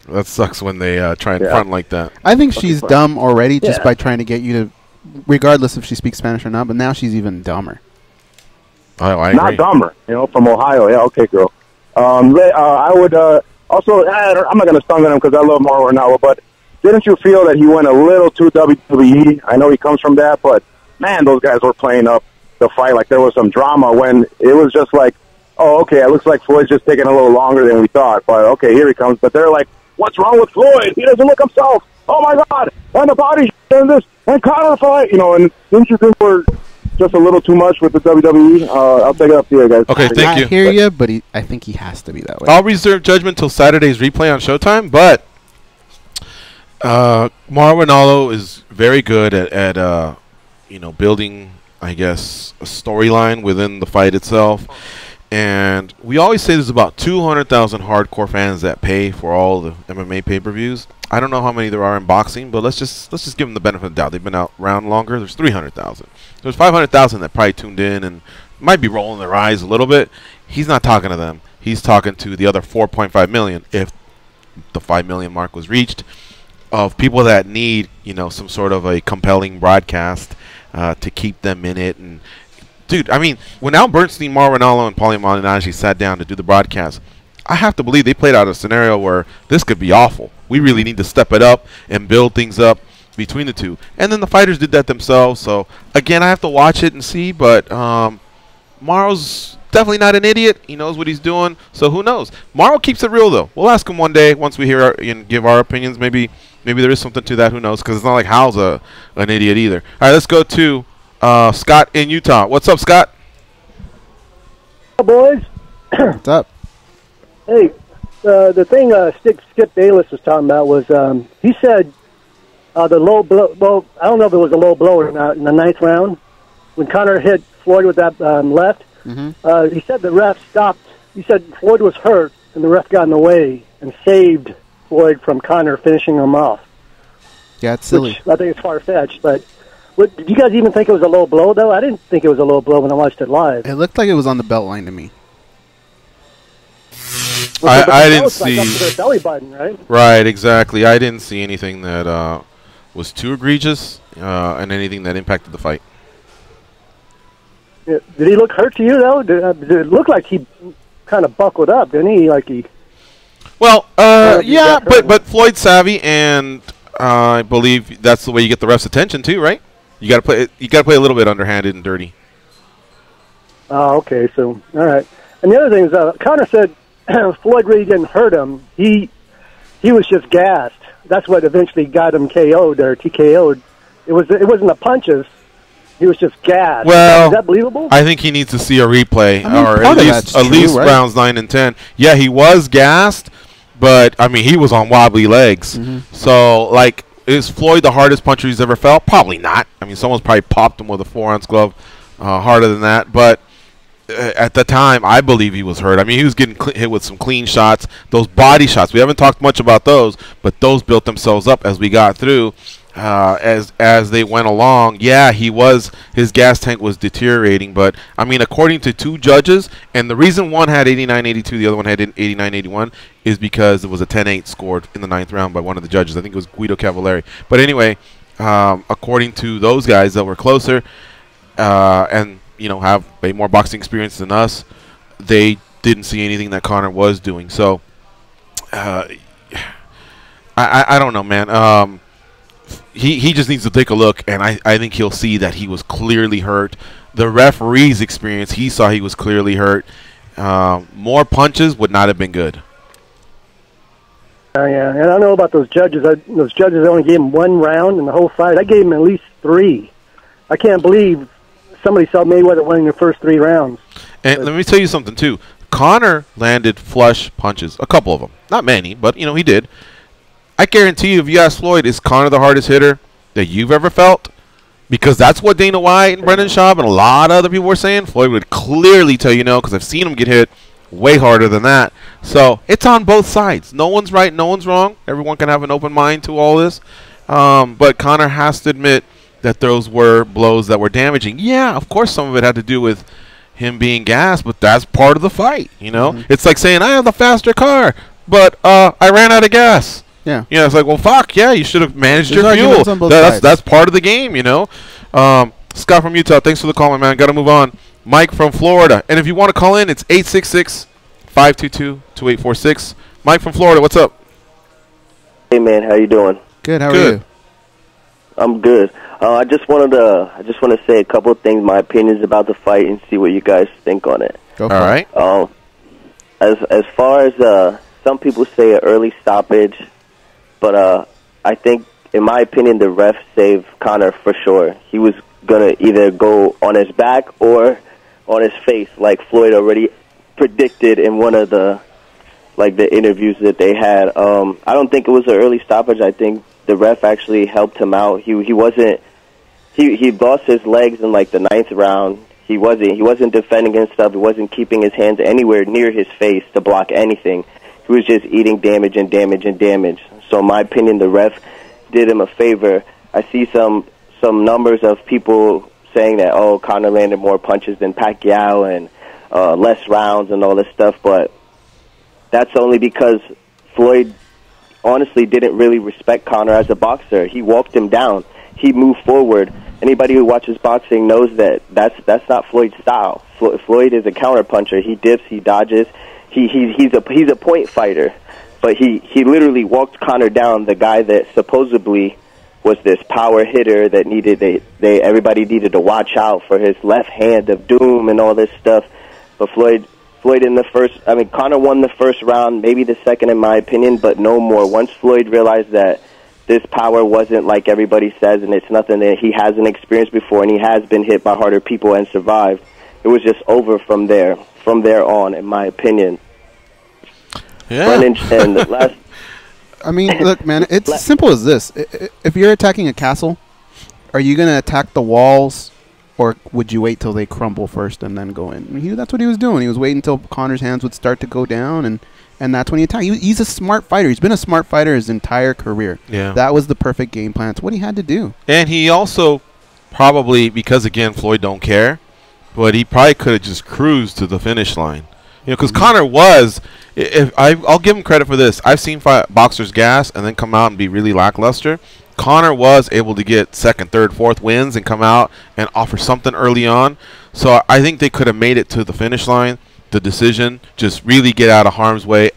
Speaker 3: That sucks when they try and front like that.
Speaker 1: I think she's dumb already just by trying to get you to, regardless if she speaks Spanish or not, but now she's even dumber.
Speaker 3: Oh, I
Speaker 16: agree. Not dumber, from Ohio. Yeah, okay, girl. I would also, I'm not going to stung on him because I love Mauro Ranallo, but didn't you feel that he went a little too WWE? I know he comes from that, but man, those guys were playing up the fight like there was some drama when it was just like, oh, okay, it looks like Floyd's just taking a little longer than we thought, but okay, here he comes. But they're like, what's wrong with Floyd? He doesn't look himself. Oh my God! And the body and this and Conor fight, and didn't you think we're just a little too much with the WWE? I'll take it up to you guys.
Speaker 3: Okay, thank you.
Speaker 1: I hear you, but I think he has to be that way.
Speaker 3: I'll reserve judgment till Saturday's replay on Showtime, but Mauro Ranallo is very good at building, I guess, a storyline within the fight itself. And we always say there's about 200,000 hardcore fans that pay for all the MMA pay-per-views. I don't know how many there are in boxing, but let's just give them the benefit of the doubt. They've been around longer. There's 300,000. There's 500,000 that probably tuned in and might be rolling their eyes a little bit. He's not talking to them. He's talking to the other 4.5 million, if the 5 million mark was reached, of people that need, some sort of a compelling broadcast to keep them in it. And dude, I mean, when Al Bernstein, Mauro Ranallo, and Paulie Malignaggi sat down to do the broadcast, I have to believe they played out a scenario where this could be awful. we really need to step it up and build things up between the two. And then the fighters did that themselves. So again, I have to watch it and see. But Morrow's definitely not an idiot. He knows what he's doing. So who knows? Morrow keeps it real though. We'll ask him one day once we hear and give our opinions. Maybe there is something to that. Who knows? Because it's not like Hal's an idiot either. All right, let's go to Scott in Utah. What's up, Scott?
Speaker 17: Boys.
Speaker 1: What's up?
Speaker 17: Hey, the thing Skip Bayless was talking about was he said the low blow. Well, I don't know if it was a low blow or not in the 9th round when Conor hit Floyd with that left. He said the ref stopped. He said Floyd was hurt and the ref got in the way and saved Floyd from Conor finishing him off.
Speaker 1: Yeah, it's silly.
Speaker 17: Which I think it's far-fetched, but did you guys even think it was a low blow, though? I didn't think it was a low blow when I watched it live.
Speaker 1: It looked like it was on the belt line to me.
Speaker 3: I didn't see.
Speaker 17: Like up to their belly button, right?
Speaker 3: Right, exactly. I didn't see anything that was too egregious and anything that impacted the fight.
Speaker 17: Yeah. Did he look hurt to you, though? Did it look like he kind of buckled up, didn't he? Like he.
Speaker 3: Well, yeah, but Floyd's savvy, and I believe that's the way you get the ref's attention too, right? You got to play a little bit underhanded and dirty.
Speaker 17: Oh, okay. So, all right. And the other thing is, Conor said Floyd really didn't hurt him. He was just gassed. That's what eventually got him KO'd or TKO'd. It wasn't the punches. He was just gassed.
Speaker 3: Well,
Speaker 17: is that believable?
Speaker 3: I think he needs to see a replay,
Speaker 1: I mean,
Speaker 3: or
Speaker 1: part of
Speaker 3: at
Speaker 1: that's
Speaker 3: least
Speaker 1: true, right?
Speaker 3: rounds 9 and 10. Yeah, he was gassed, but I mean he was on wobbly legs. So like, is Floyd the hardest puncher he's ever felt? Probably not. I mean, someone's probably popped him with a 4-ounce glove harder than that, but. At the time, I believe he was hurt. I mean, he was getting hit with some clean shots. Those body shots, we haven't talked much about those, but those built themselves up as we got through. As they went along, yeah, his gas tank was deteriorating. But, I mean, according to 2 judges, and the reason one had 89-82, the other one had 89-81, is because it was a 10-8 scored in the 9th round by one of the judges. I think it was Guido Cavallari. But anyway, according to those guys that were closer, and have way more boxing experience than us, they didn't see anything that Conor was doing. So I don't know, man. He just needs to take a look, and I think he'll see that he was clearly hurt. The referee's experience, he saw he was clearly hurt. More punches would not have been good.
Speaker 17: Yeah, and I don't know about those judges. Those judges only gave him 1 round in the whole fight. I gave him at least 3. I can't believe somebody saw Mayweather winning the first 3 rounds.
Speaker 3: And let me tell you something, too. Conor landed flush punches, a couple of them. Not many, but, he did. I guarantee you, if you ask Floyd, is Conor the hardest hitter that you've ever felt? Because that's what Dana White and Brendan Schaub and a lot of other people were saying. Floyd would clearly tell you no, because I've seen him get hit way harder than that. So it's on both sides. No one's right, no one's wrong. Everyone can have an open mind to all this. But Conor has to admit that those were blows that were damaging. Yeah, of course some of it had to do with him being gassed, but that's part of the fight, It's like saying, I have the faster car, but I ran out of gas.
Speaker 1: Yeah.
Speaker 3: It's like, well, fuck, yeah, you should have managed your fuel. That's part of the game, Scott from Utah, thanks for the call, my man. Got to move on. Mike from Florida. And if you want to call in, it's 866-522-2846. Mike from Florida, what's up?
Speaker 18: Hey, man, how you doing?
Speaker 1: Good, how are you?
Speaker 18: I'm good. I just want to say a couple of things, my opinions about the fight, and see what you guys think on it.
Speaker 1: Go for it.
Speaker 18: All right. As far as some people say an early stoppage, but I think, in my opinion, the ref saved Conor for sure. He was gonna either go on his back or on his face, like Floyd already predicted in one of the interviews that they had. I don't think it was an early stoppage. I think the ref actually helped him out. He lost his legs in the 9th round. He wasn't defending and stuff. He wasn't keeping his hands anywhere near his face to block anything. He was just eating damage and damage and damage. So in my opinion, the ref did him a favor. I see some numbers of people saying that, Conor landed more punches than Pacquiao and less rounds and all this stuff, but that's only because Floyd honestly didn't really respect Conor as a boxer. He walked him down. He moved forward. Anybody who watches boxing knows that that's not Floyd's style. Floyd is a counter puncher. He dips, he dodges. He's a point fighter. but he literally walked Conor down, the guy that supposedly was this power hitter that everybody needed to watch out for his left hand of doom and all this stuff. But Floyd in the first, Conor won the first round, maybe the second in my opinion, but no more. Once Floyd realized that this power wasn't like everybody says, and it's nothing that he hasn't experienced before, and he has been hit by harder people and survived, it was just over from there on, in my opinion.
Speaker 3: Yeah.
Speaker 18: And the last,
Speaker 1: look, man, it's as simple as this. If you're attacking a castle, are you going to attack the walls, or would you wait till they crumble first and then go in? That's what he was doing. He was waiting until Conor's hands would start to go down, and that's when he attacked. He's a smart fighter. He's been a smart fighter his entire career.
Speaker 3: Yeah.
Speaker 1: That was the perfect game plan. It's what he had to do.
Speaker 3: And he also probably, because, again, Floyd don't care, but he probably could have just cruised to the finish line. Because Conor was, I'll give him credit for this. I've seen boxers gas and then come out and be really lackluster. Conor was able to get second, third, fourth wins and come out and offer something early on. So I think they could have made it to the finish line, the decision, just really get out of harm's way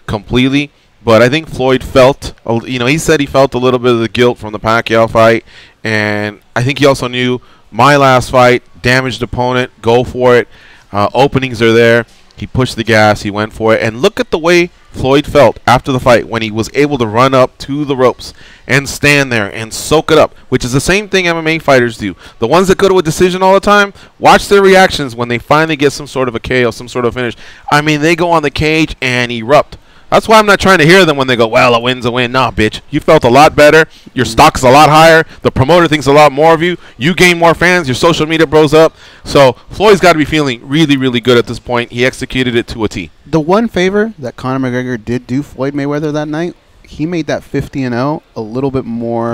Speaker 3: completely. But I think Floyd felt, he said he felt a little bit of the guilt from the Pacquiao fight. And I think he also knew my last fight, damaged opponent, go for it. Openings are there. He pushed the gas. He went for it. And look at the way Floyd felt after the fight when he was able to run up to the ropes and stand there and soak it up, which is the same thing MMA fighters do. The ones that go to a decision all the time, watch their reactions when they finally get some sort of a KO, some sort of finish. They go on the cage and erupt. That's why I'm not trying to hear them when they go, well, a win's a win. Nah, bitch. You felt a lot better. Your stock's a lot higher. The promoter thinks a lot more of you. You gain more fans. Your social media blows up. So Floyd's got to be feeling really, really good at this point. He executed it to a T.
Speaker 1: The one favor that Conor McGregor did do Floyd Mayweather that night, he made that 50-0 a little bit more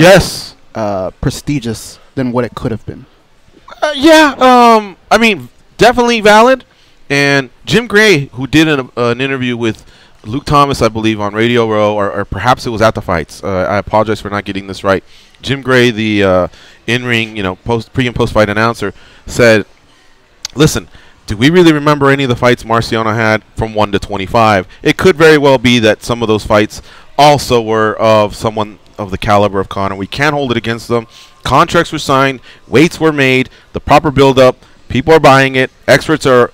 Speaker 1: prestigious than what it could have been.
Speaker 3: Definitely valid. And Jim Gray, who did an interview with Luke Thomas, I believe, on Radio Row, or perhaps it was at the fights. I apologize for not getting this right. Jim Gray, the in-ring, pre- and post-fight announcer, said, listen, do we really remember any of the fights Marciano had from 1 to 25? It could very well be that some of those fights also were of someone of the caliber of Conor. We can't hold it against them. Contracts were signed. Weights were made. The proper build-up. People are buying it. Experts are,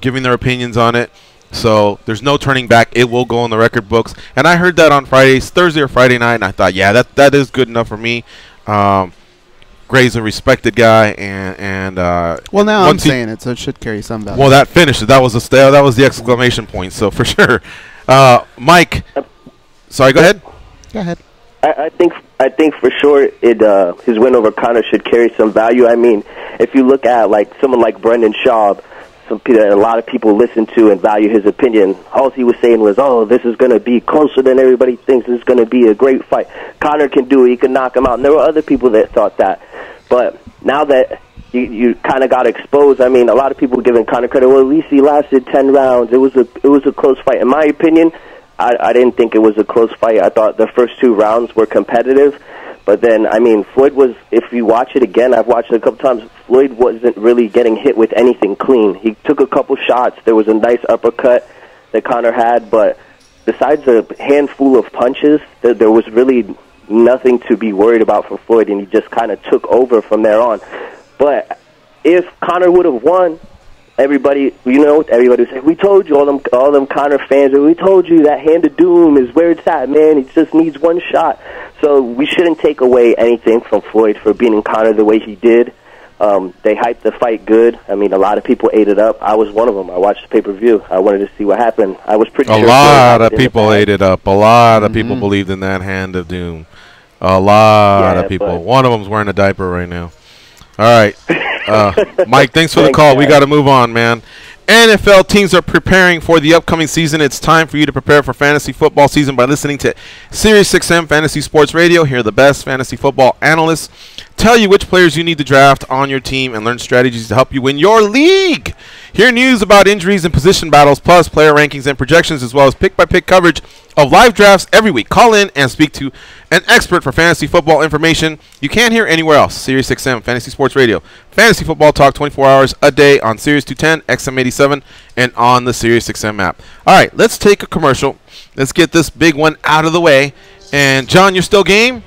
Speaker 3: giving their opinions on it. So there's no turning back. It will go in the record books. And I heard that on Thursday or Friday night, and I thought, yeah, that is good enough for me. Gray's a respected guy, and
Speaker 1: well, now I'm saying it, so it should carry some value.
Speaker 3: Well, that finished it. That was the exclamation point. So for sure, Mike. Sorry, go ahead.
Speaker 1: Go ahead.
Speaker 18: I think for sure his win over Conor should carry some value. If you look at someone like Brendan Schaub, a lot of people listen to and value his opinion. All he was saying was, this is going to be closer than everybody thinks. This is going to be a great fight. Conor can do it. He can knock him out. And there were other people that thought that. But now that you kind of got exposed, a lot of people giving Conor credit. Well, at least he lasted 10 rounds. It was a close fight. In my opinion, I didn't think it was a close fight. I thought the first 2 rounds were competitive. But then, Floyd was, if you watch it again, I've watched it a couple times, Floyd wasn't really getting hit with anything clean. He took a couple shots. There was a nice uppercut that Conor had, but besides a handful of punches, there was really nothing to be worried about from Floyd, and he just kind of took over from there on. But if Conor would have won, everybody would say, we told you, all them Conor fans, we told you that hand of doom is where it's at, man. He just needs one shot. So we shouldn't take away anything from Floyd for beating Conor the way he did. They hyped the fight good. A lot of people ate it up. I was one of them. I watched the pay-per-view. I wanted to see what happened. I was pretty sure.
Speaker 3: A lot of people ate it up. A lot of people believed in that hand of doom. A lot of people. One of them's wearing a diaper right now. All right. Mike, thanks for the call. We got to move on, man. NFL teams are preparing for the upcoming season. It's time for you to prepare for fantasy football season by listening to SiriusXM Fantasy Sports Radio. Hear the best fantasy football analysts tell you which players you need to draft on your team and learn strategies to help you win your league. Hear news about injuries and position battles, plus player rankings and projections, as well as pick-by-pick coverage of live drafts every week. Call in and speak to an expert for fantasy football information you can't hear anywhere else. Sirius XM Fantasy Sports Radio. Fantasy football talk 24 hours a day on Sirius 210, XM87, and on the Sirius XM app. All right, let's take a commercial. Let's get this big one out of the way. And, John, you're still game?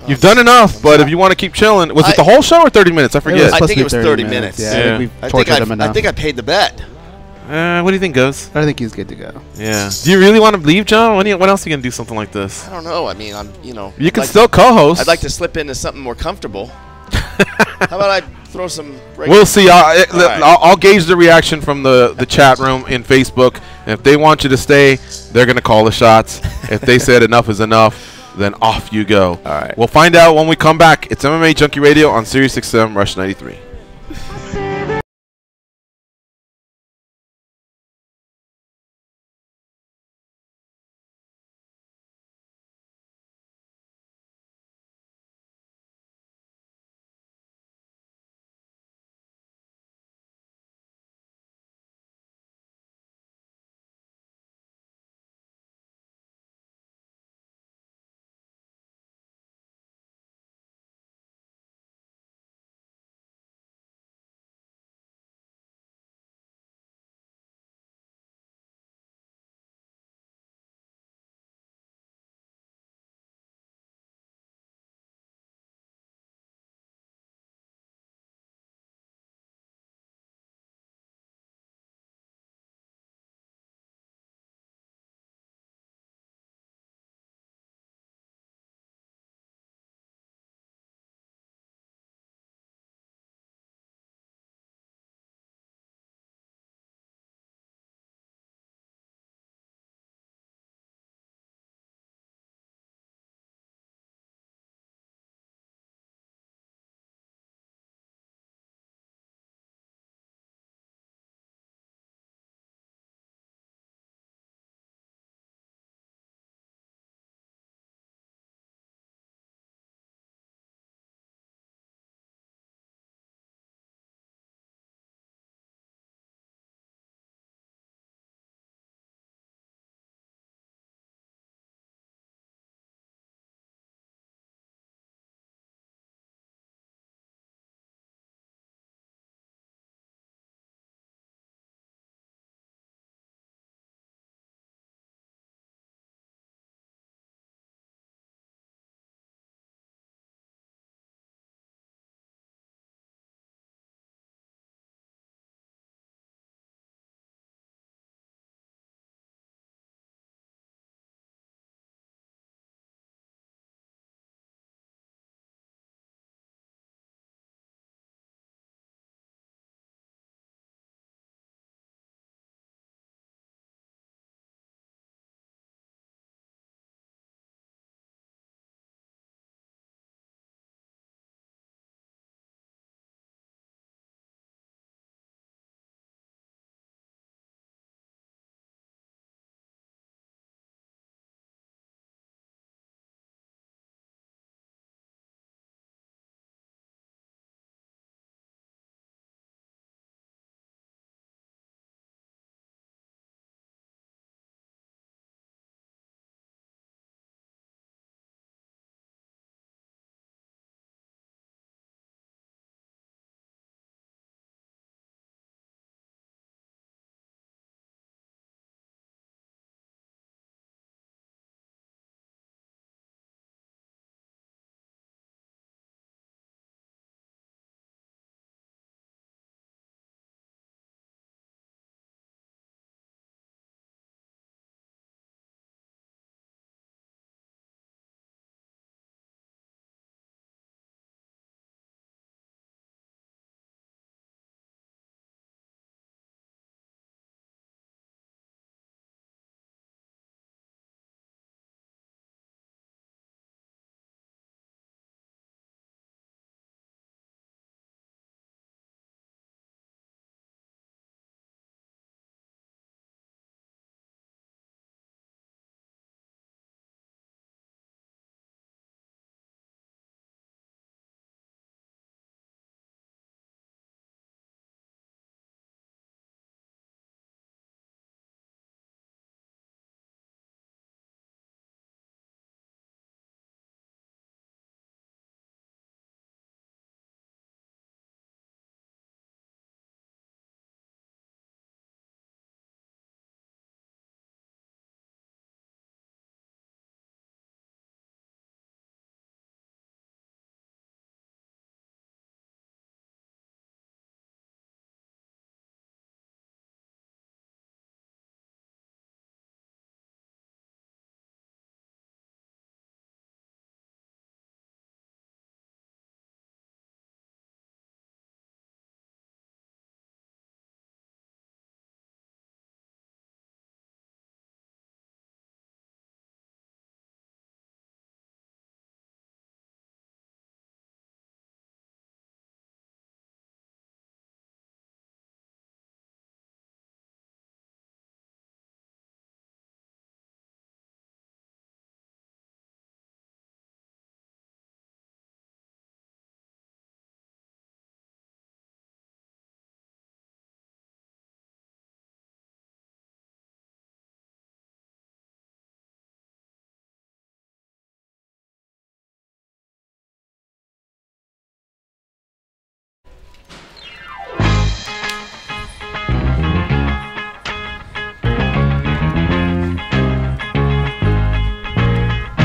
Speaker 3: You've done enough, but if you want to keep chilling, was it the whole show or 30 minutes? I forget.
Speaker 9: I think it was 30 minutes.
Speaker 1: Yeah,
Speaker 9: I think I paid the bet.
Speaker 3: What do you think, Goze?
Speaker 1: I think he's good to go.
Speaker 3: Yeah. Do you really want to leave, John? What else are you going to do something like this?
Speaker 9: I don't know. I mean, you
Speaker 3: can like still co-host.
Speaker 9: I'd like to slip into something more comfortable. How about I throw some...
Speaker 3: We'll see. I'll gauge the reaction from the chat room in Facebook. And if they want you to stay, they're going to call the shots. If they said enough is enough, then off you go. All right. We'll find out when we come back. It's MMA Junkie Radio on Sirius XM Rush 93.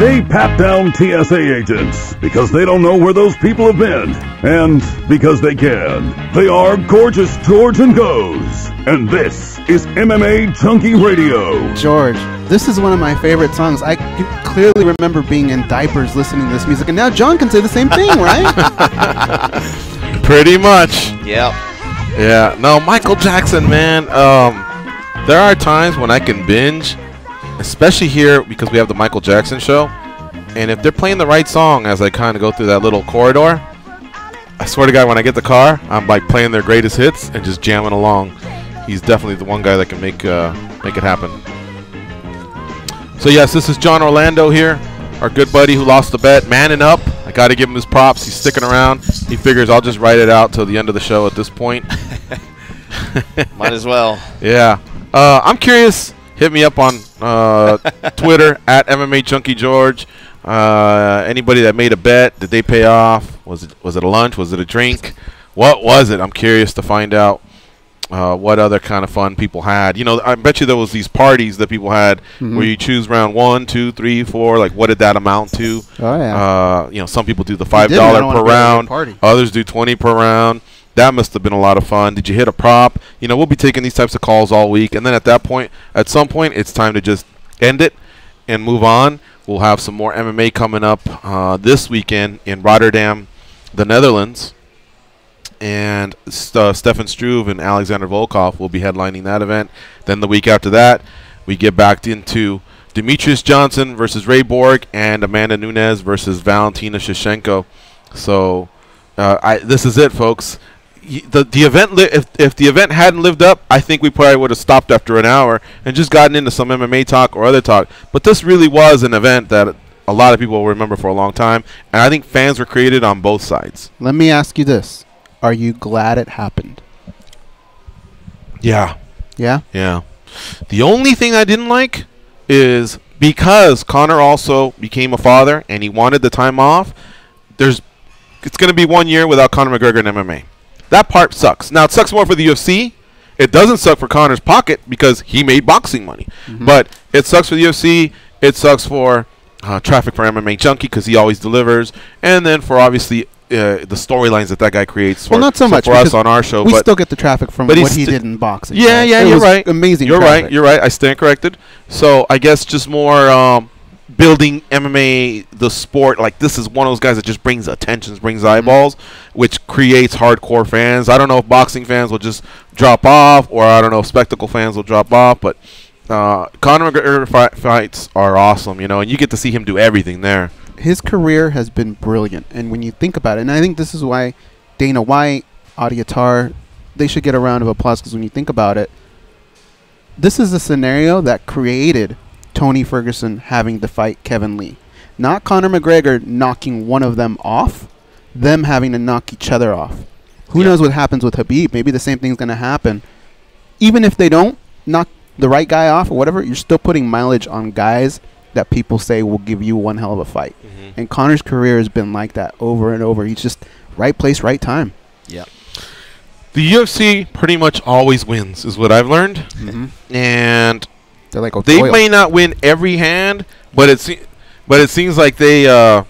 Speaker 6: They pat down TSA agents because they don't know where those people have been, and because they can. They are Gorgeous George and Goze, and this is MMA Junkie Radio.
Speaker 1: George, this is one of my favorite songs. I can clearly remember being in diapers listening to this music, and now John can say the same thing, right?
Speaker 3: Pretty much.
Speaker 9: Yep.
Speaker 3: Yeah. No, Michael Jackson, man. There are times when I can binge, especially here because we have the Michael Jackson show. And if they're playing the right song as I kind of go through that little corridor, I swear to God, when I get the car, I'm like playing their greatest hits and just jamming along. He's definitely the one guy that can make it happen. So yes, this is John Orlando here, our good buddy who lost the bet, manning up. I got to give him his props. He's sticking around. He figures I'll just write it out till the end of the show at this point.
Speaker 9: Might as well.
Speaker 3: Yeah. I'm curious. Hit me up on Twitter at MMA Junkie George. Anybody that made a bet, did they pay off? Was it a lunch? Was it a drink? What was it? I'm curious to find out what other kind of fun people had. You know, I bet you there was these parties that people had where you choose round 1, 2, 3, 4. Like, what did that amount to?
Speaker 1: Oh yeah.
Speaker 3: You know, some people do the $5 per round. Others do 20 per round. That must have been a lot of fun. Did you hit a prop? You know, we'll be taking these types of calls all week. And then at some point, it's time to just end it and move on. We'll have some more MMA coming up this weekend in Rotterdam, the Netherlands. And Stefan Struve and Alexander Volkov will be headlining that event. Then the week after that, we get back into Demetrius Johnson versus Ray Borg and Amanda Nunes versus Valentina Shevchenko. So this is it, folks. The event, if the event hadn't lived up, I think we probably would have stopped after an hour and just gotten into some MMA talk or other talk. But this really was an event that a lot of people will remember for a long time, and I think fans were created on both sides.
Speaker 1: Let me ask you this: are you glad it happened?
Speaker 3: Yeah.
Speaker 1: Yeah.
Speaker 3: Yeah. The only thing I didn't like is because Conor also became a father and he wanted the time off. It's going to be 1 year without Conor McGregor in MMA. That part sucks. Now, it sucks more for the UFC. It doesn't suck for Conor's pocket because he made boxing money. But it sucks for the UFC. It sucks for traffic for MMA Junkie because he always delivers. And then for, obviously, the storylines that guy creates for,
Speaker 1: not so much
Speaker 3: for us on our show.
Speaker 1: We still get the traffic from what he did in boxing.
Speaker 3: Yeah,
Speaker 1: right?
Speaker 3: yeah, you're right.
Speaker 1: Amazing
Speaker 3: You're
Speaker 1: traffic.
Speaker 3: right. You're right. I stand corrected. So I guess just more building MMA, the sport. Like, this is one of those guys that just brings attention, brings eyeballs, which creates hardcore fans. I don't know if boxing fans will just drop off, or I don't know if spectacle fans will drop off, but Conor McGregor fights are awesome, you know, and you get to see him do everything there.
Speaker 1: His career has been brilliant, and when you think about it, and I think this is why Dana White, Adi Attar, they should get a round of applause, because when you think about it, this is a scenario that created Tony Ferguson having to fight Kevin Lee. Not Conor McGregor knocking one of them off, them having to knock each other off. Who knows what happens with Khabib? Maybe the same thing's going to happen. Even if they don't knock the right guy off or whatever, you're still putting mileage on guys that people say will give you one hell of a fight. And Conor's career has been like that over and over. He's just right place, right time.
Speaker 9: Yeah.
Speaker 3: The UFC pretty much always wins, is what I've learned. And
Speaker 1: they're like
Speaker 3: they may not win every hand, but it seems like they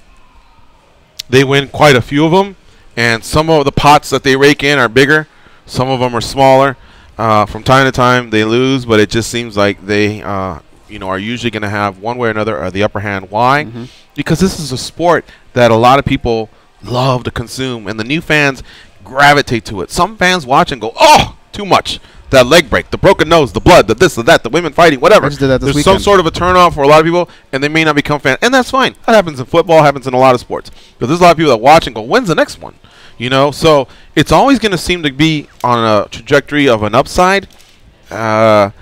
Speaker 3: win quite a few of them. And some of the pots that they rake in are bigger. Some of them are smaller. From time to time they lose, but it just seems like they are usually going to have one way or another the upper hand. Why? Because this is a sport that a lot of people love to consume, and the new fans gravitate to it. Some fans watch and go, "Oh, too much." That leg break, the broken nose, the blood, the this, the that, the women fighting, whatever. There's some sort of a turnoff for a lot of people, and they may not become fans, and that's fine. That happens in football, happens in a lot of sports. But there's a lot of people that watch and go, "When's the next one?" You know, so it's always going to seem to be on a trajectory of an upside. But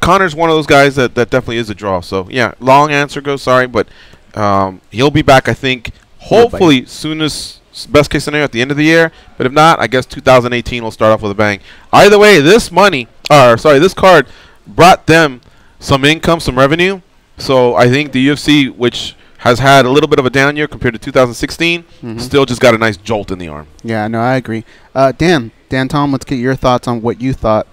Speaker 3: Conor's one of those guys that definitely is a draw. So yeah, long answer goes, sorry, but he'll be back, I think, hopefully soonest. Best case scenario at the end of the year, but if not, I guess 2018 will start off with a bang. Either way, this card brought them some income, some revenue. So I think the UFC, which has had a little bit of a down year compared to 2016, still just got a nice jolt in the arm.
Speaker 1: Yeah, no, I agree. Dan Tom, let's get your thoughts on what you thought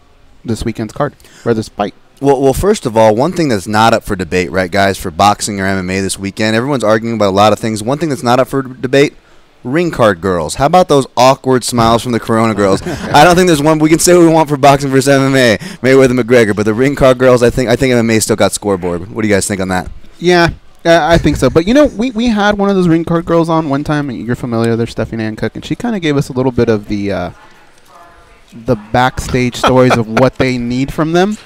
Speaker 1: this weekend's card or this fight.
Speaker 19: Well, first of all, one thing that's not up for debate, right, guys, for boxing or MMA this weekend, everyone's arguing about a lot of things. One thing that's not up for debate, ring card girls. How about those awkward smiles from the Corona girls? I don't think there's one we can say what we want for boxing versus MMA, Mayweather McGregor, but the ring card girls, I think MMA still got scoreboard. What do you guys think on that?
Speaker 1: Yeah, I think so. But, you know, we had one of those ring card girls on one time. You're familiar with her, Stephanie Ann Cook, and she kind of gave us a little bit of the backstage stories of what they need from them.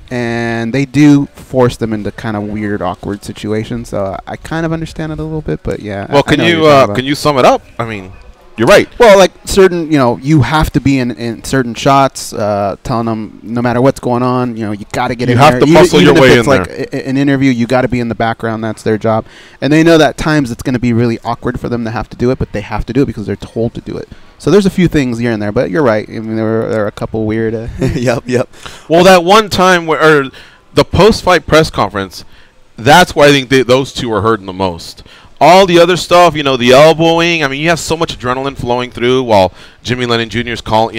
Speaker 1: And they do force them into kind of weird, awkward situations. So I kind of understand it a little bit, but yeah.
Speaker 3: Well, can you sum it up? I mean, you're right.
Speaker 1: Well, like certain, you know, you have to be in certain shots, telling them no matter what's going on, you know, you got to get in there.
Speaker 3: You have to muscle your way in there.
Speaker 1: Even if it's like an interview, you got to be in the background. That's their job. And they know that at times it's going to be really awkward for them to have to do it, but they have to do it because they're told to do it. So there's a few things here and there, but you're right. I mean, there are a couple weird.
Speaker 19: Yep.
Speaker 3: Well, that one time where the post-fight press conference, that's where I think those two are hurting the most. All the other stuff, you know, the elbowing. I mean, you have so much adrenaline flowing through while Jimmy Lennon Jr. is calling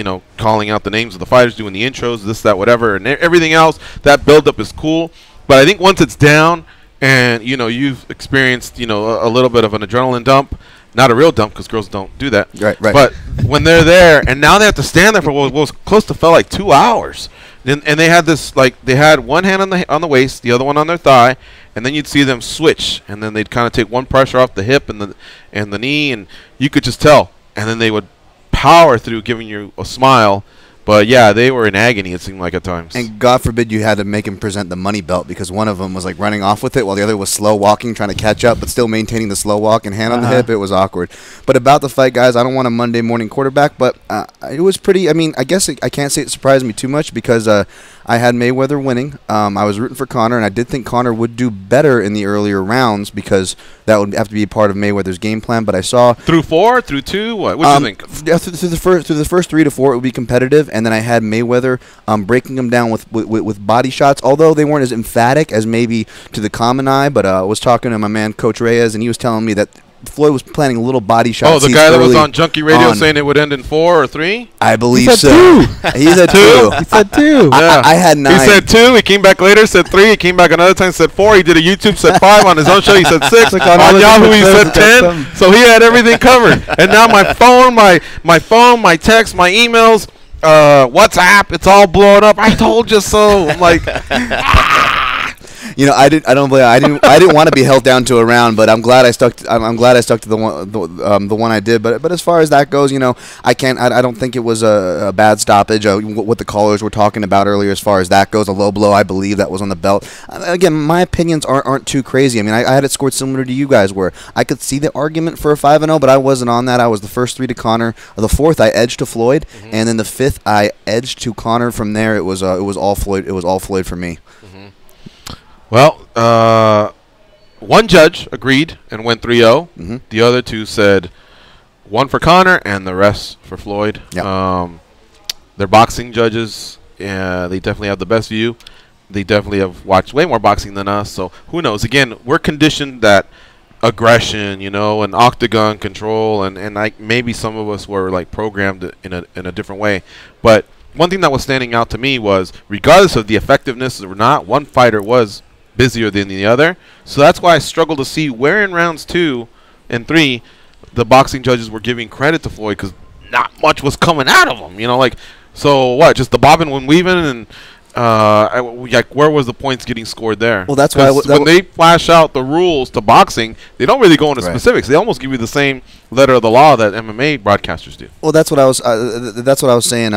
Speaker 3: out the names of the fighters, doing the intros, this, that, whatever, and everything else. That build-up is cool, but I think once it's down and you've experienced a little bit of an adrenaline dump. Not a real dump because girls don't do that.
Speaker 19: Right.
Speaker 3: But when they're there and now they have to stand there for what was close to felt like 2 hours, and they had this they had one hand on the waist, the other one on their thigh, and then you'd see them switch, and then they'd kind of take one pressure off the hip and the knee, and you could just tell, and then they would power through, giving you a smile. But yeah, they were in agony, it seemed like at times.
Speaker 19: And God forbid you had to make him present the money belt because one of them was like running off with it while the other was slow walking, trying to catch up, but still maintaining the slow walk and hand on the hip. It was awkward. But about the fight, guys, I don't want a Monday morning quarterback, but it was pretty. I mean, I guess I can't say it surprised me too much because I had Mayweather winning. I was rooting for Conor, and I did think Conor would do better in the earlier rounds because that would have to be part of Mayweather's game plan. But I saw
Speaker 3: through 4, through 2. What do you think?
Speaker 19: Yeah, through the first 3 to 4, it would be competitive, and then I had Mayweather breaking him down with body shots, although they weren't as emphatic as maybe to the common eye. But I was talking to my man Coach Reyes, and he was telling me that Floyd was planning little body shots.
Speaker 3: Oh, the guy that was on Junkie Radio saying it would end in 4 or 3?
Speaker 19: I believe so.
Speaker 1: He said 2. He said 2.
Speaker 3: Yeah.
Speaker 19: I had 9.
Speaker 3: He said 2. He came back later, said 3. He came back another time, said 4. He did a YouTube, said 5. On his own show, he said 6.
Speaker 1: Like
Speaker 3: on Yahoo, he said 10. So he had everything covered. And now my phone, my text, my emails, WhatsApp, it's all blowing up. I told you so. I'm like,
Speaker 19: I didn't want to be held down to a round, but I'm glad I stuck. I'm glad I stuck to the one I did. But as far as that goes, I don't think it was a bad stoppage. What the callers were talking about earlier, as far as that goes, a low blow, I believe that was on the belt. Again, my opinions aren't too crazy. I mean, I had it scored similar to you guys, where I could see the argument for a 5-0, but I wasn't on that. I was the first 3 to Conor. The 4th I edged to Floyd, and then the 5th I edged to Conor. From there, it was all Floyd. It was all Floyd for me.
Speaker 3: Well, one judge agreed and went 3-0. The other 2 said 1 for Conor and the rest for Floyd.
Speaker 19: Yep.
Speaker 3: They're boxing judges. They definitely have the best view. They definitely have watched way more boxing than us. So who knows? Again, we're conditioned that aggression, and octagon control, and maybe some of us were like programmed in a different way. But one thing that was standing out to me was, regardless of the effectiveness or not, one fighter was busier than the other. So that's why I struggle to see where in rounds 2 and 3 the boxing judges were giving credit to Floyd, because not much was coming out of him. So what? Just the bobbing and weaving, and where was the points getting scored there?
Speaker 19: Well, that's why
Speaker 3: when they flash out the rules to boxing, they don't really go into specifics. They almost give you the same letter of the law that MMA broadcasters do.
Speaker 19: Well, that's what I was saying.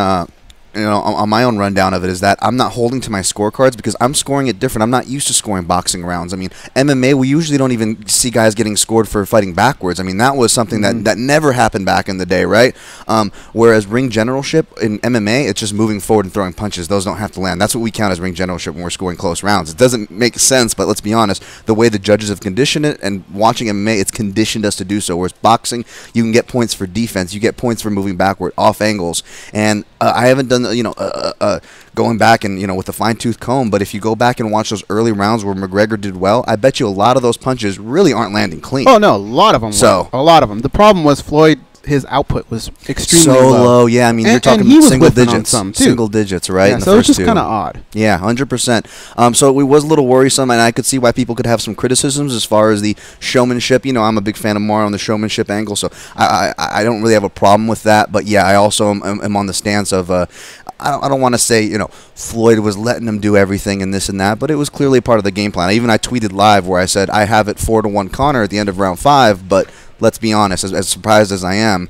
Speaker 19: On my own rundown of it, is that I'm not holding to my scorecards because I'm scoring it different. I'm not used to scoring boxing rounds. I mean, MMA, we usually don't even see guys getting scored for fighting backwards. I mean, that was something that never happened back in the day, right? Whereas ring generalship in MMA, it's just moving forward and throwing punches. Those don't have to land. That's what we count as ring generalship when we're scoring close rounds. It doesn't make sense, but let's be honest, the way the judges have conditioned it, and watching MMA, it's conditioned us to do so. Whereas boxing, you can get points for defense, you get points for moving backward, off angles, and I haven't done going back and with a fine-tooth comb, but if you go back and watch those early rounds where McGregor did well, I bet you a lot of those punches really aren't landing clean.
Speaker 1: Oh no, a lot of them. A lot of them. The problem was Floyd his output was extremely
Speaker 19: so low. Yeah, I mean, you're talking
Speaker 1: he was
Speaker 19: single
Speaker 1: whiffing on
Speaker 19: digits,
Speaker 1: some, too.
Speaker 19: single digits, right?
Speaker 1: Yeah,
Speaker 19: in the
Speaker 1: so it's
Speaker 19: first
Speaker 1: just kind of odd.
Speaker 19: Yeah, 100%. So it was a little worrisome, and I could see why people could have some criticisms as far as the showmanship. You know, I'm a big fan of Mario on the showmanship angle, so I don't really have a problem with that. But yeah, I also am on the stance of I don't want to say, you know, Floyd was letting him do everything and this and that, but it was clearly part of the game plan. I tweeted live where I said I have it 4-1 Conor at the end of round 5, but let's be honest, as surprised as I am,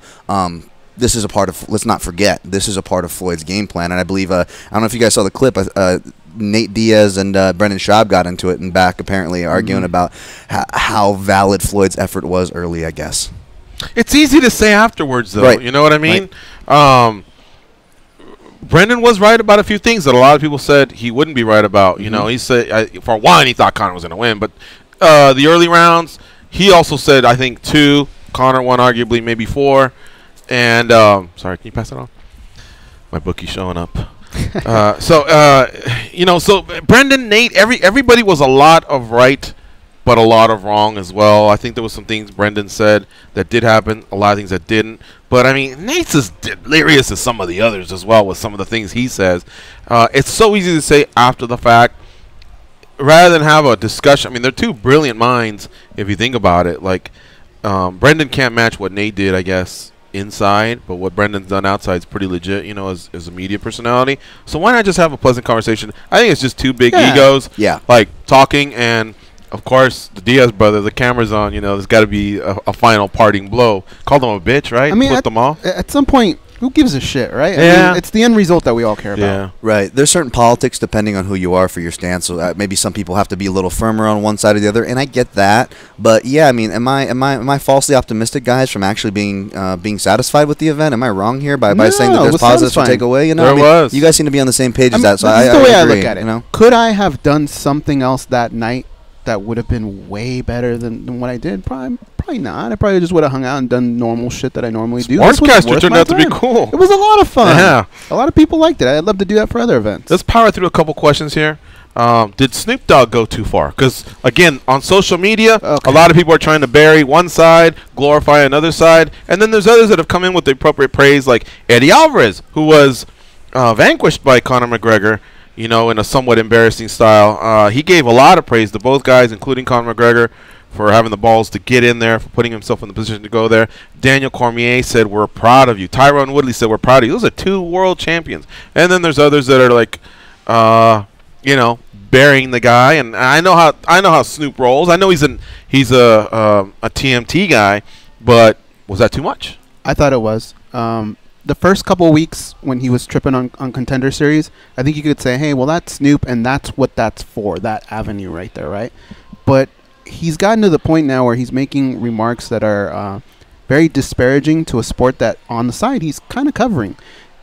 Speaker 19: this is a part of. Let's not forget, this is a part of Floyd's game plan, and I believe I don't know if you guys saw the clip. Nate Diaz and Brendan Schaub got into it and back, apparently arguing about how valid Floyd's effort was early. I guess
Speaker 3: it's easy to say afterwards, though.
Speaker 19: Right.
Speaker 3: You know what I mean?
Speaker 19: Right.
Speaker 3: Brendan was right about a few things that a lot of people said he wouldn't be right about. You know, he said for one, he thought Conor was going to win, but the early rounds, he also said, I think 2, Conor 1, arguably maybe 4, and sorry, can you pass it on? My bookie's showing up. You know, so Brendan, Nate, everybody was a lot of right, but a lot of wrong as well. I think there was some things Brendan said that did happen, a lot of things that didn't. But, I mean, Nate's as delirious as some of the others as well with some of the things he says. It's so easy to say after the fact rather than have a discussion. I mean, they're two brilliant minds if you think about it. Like, Brendan can't match what Nate did, I guess, inside. But what Brendan's done outside is pretty legit, you know, as a media personality. So why not just have a pleasant conversation? I think it's just two big egos, like, talking and... Of course, the Diaz brother, the camera's on, you know, there's got to be a final parting blow. Called them a bitch, right?
Speaker 1: I mean,
Speaker 3: Flipped them off.
Speaker 1: At some point, who gives a shit, right?
Speaker 3: Yeah.
Speaker 1: I mean, it's the end result that we all care about.
Speaker 19: Right. There's certain politics depending on who you are for your stance. So maybe some people have to be a little firmer on one side or the other, and I get that. But yeah, I mean, am I falsely optimistic, guys, from actually being satisfied with the event? Am I wrong here by saying that there's positives to take away? You know,
Speaker 3: was.
Speaker 19: You guys seem to be on the same page as that. So
Speaker 1: this is the way I
Speaker 19: agree,
Speaker 1: look at it.
Speaker 19: You know?
Speaker 1: Could I have done something else that night that would have been way better than what I did? Probably not. I probably just would have hung out and done normal shit that I normally do.
Speaker 3: Sportscaster turned out to be cool.
Speaker 1: It was a lot of fun.
Speaker 3: Yeah.
Speaker 1: A lot of people liked it. I'd love to do that for other events.
Speaker 3: Let's power through a couple questions here. Did Snoop Dogg go too far? Because, again, on social media, a lot of people are trying to bury one side, glorify another side, and then there's others that have come in with the appropriate praise, like Eddie Alvarez, who was vanquished by Conor McGregor, you know, in a somewhat embarrassing style. He gave a lot of praise to both guys, including Conor McGregor, for having the balls to get in there, for putting himself in the position to go there. Daniel Cormier said, we're proud of you. Tyrone Woodley said, we're proud of you. Those are 2 world champions. And then there's others that are like, you know, burying the guy. And I know how Snoop rolls. I know he's a TMT guy, but was that too much?
Speaker 1: I thought it was. The first couple of weeks when he was tripping on Contender Series, I think you could say, hey, well, that's Snoop, and that's what that's for, that avenue right there, right? But he's gotten to the point now where he's making remarks that are very disparaging to a sport that on the side he's kind of covering.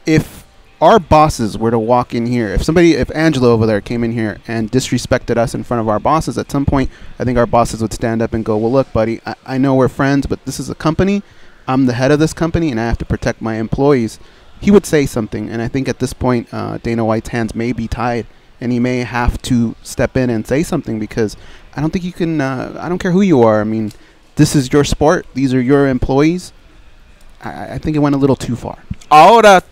Speaker 1: If our bosses were to walk in here, if Angelo over there came in here and disrespected us in front of our bosses, at some point I think our bosses would stand up and go, well, look, buddy, I know we're friends, but this is a company. I'm the head of this company, and I have to protect my employees. He would say something, and I think at this point, Dana White's hands may be tied, and he may have to step in and say something, because I don't think you can, I don't care who you are. I mean, this is your sport. These are your employees. I think it went a little too far.
Speaker 3: Ahora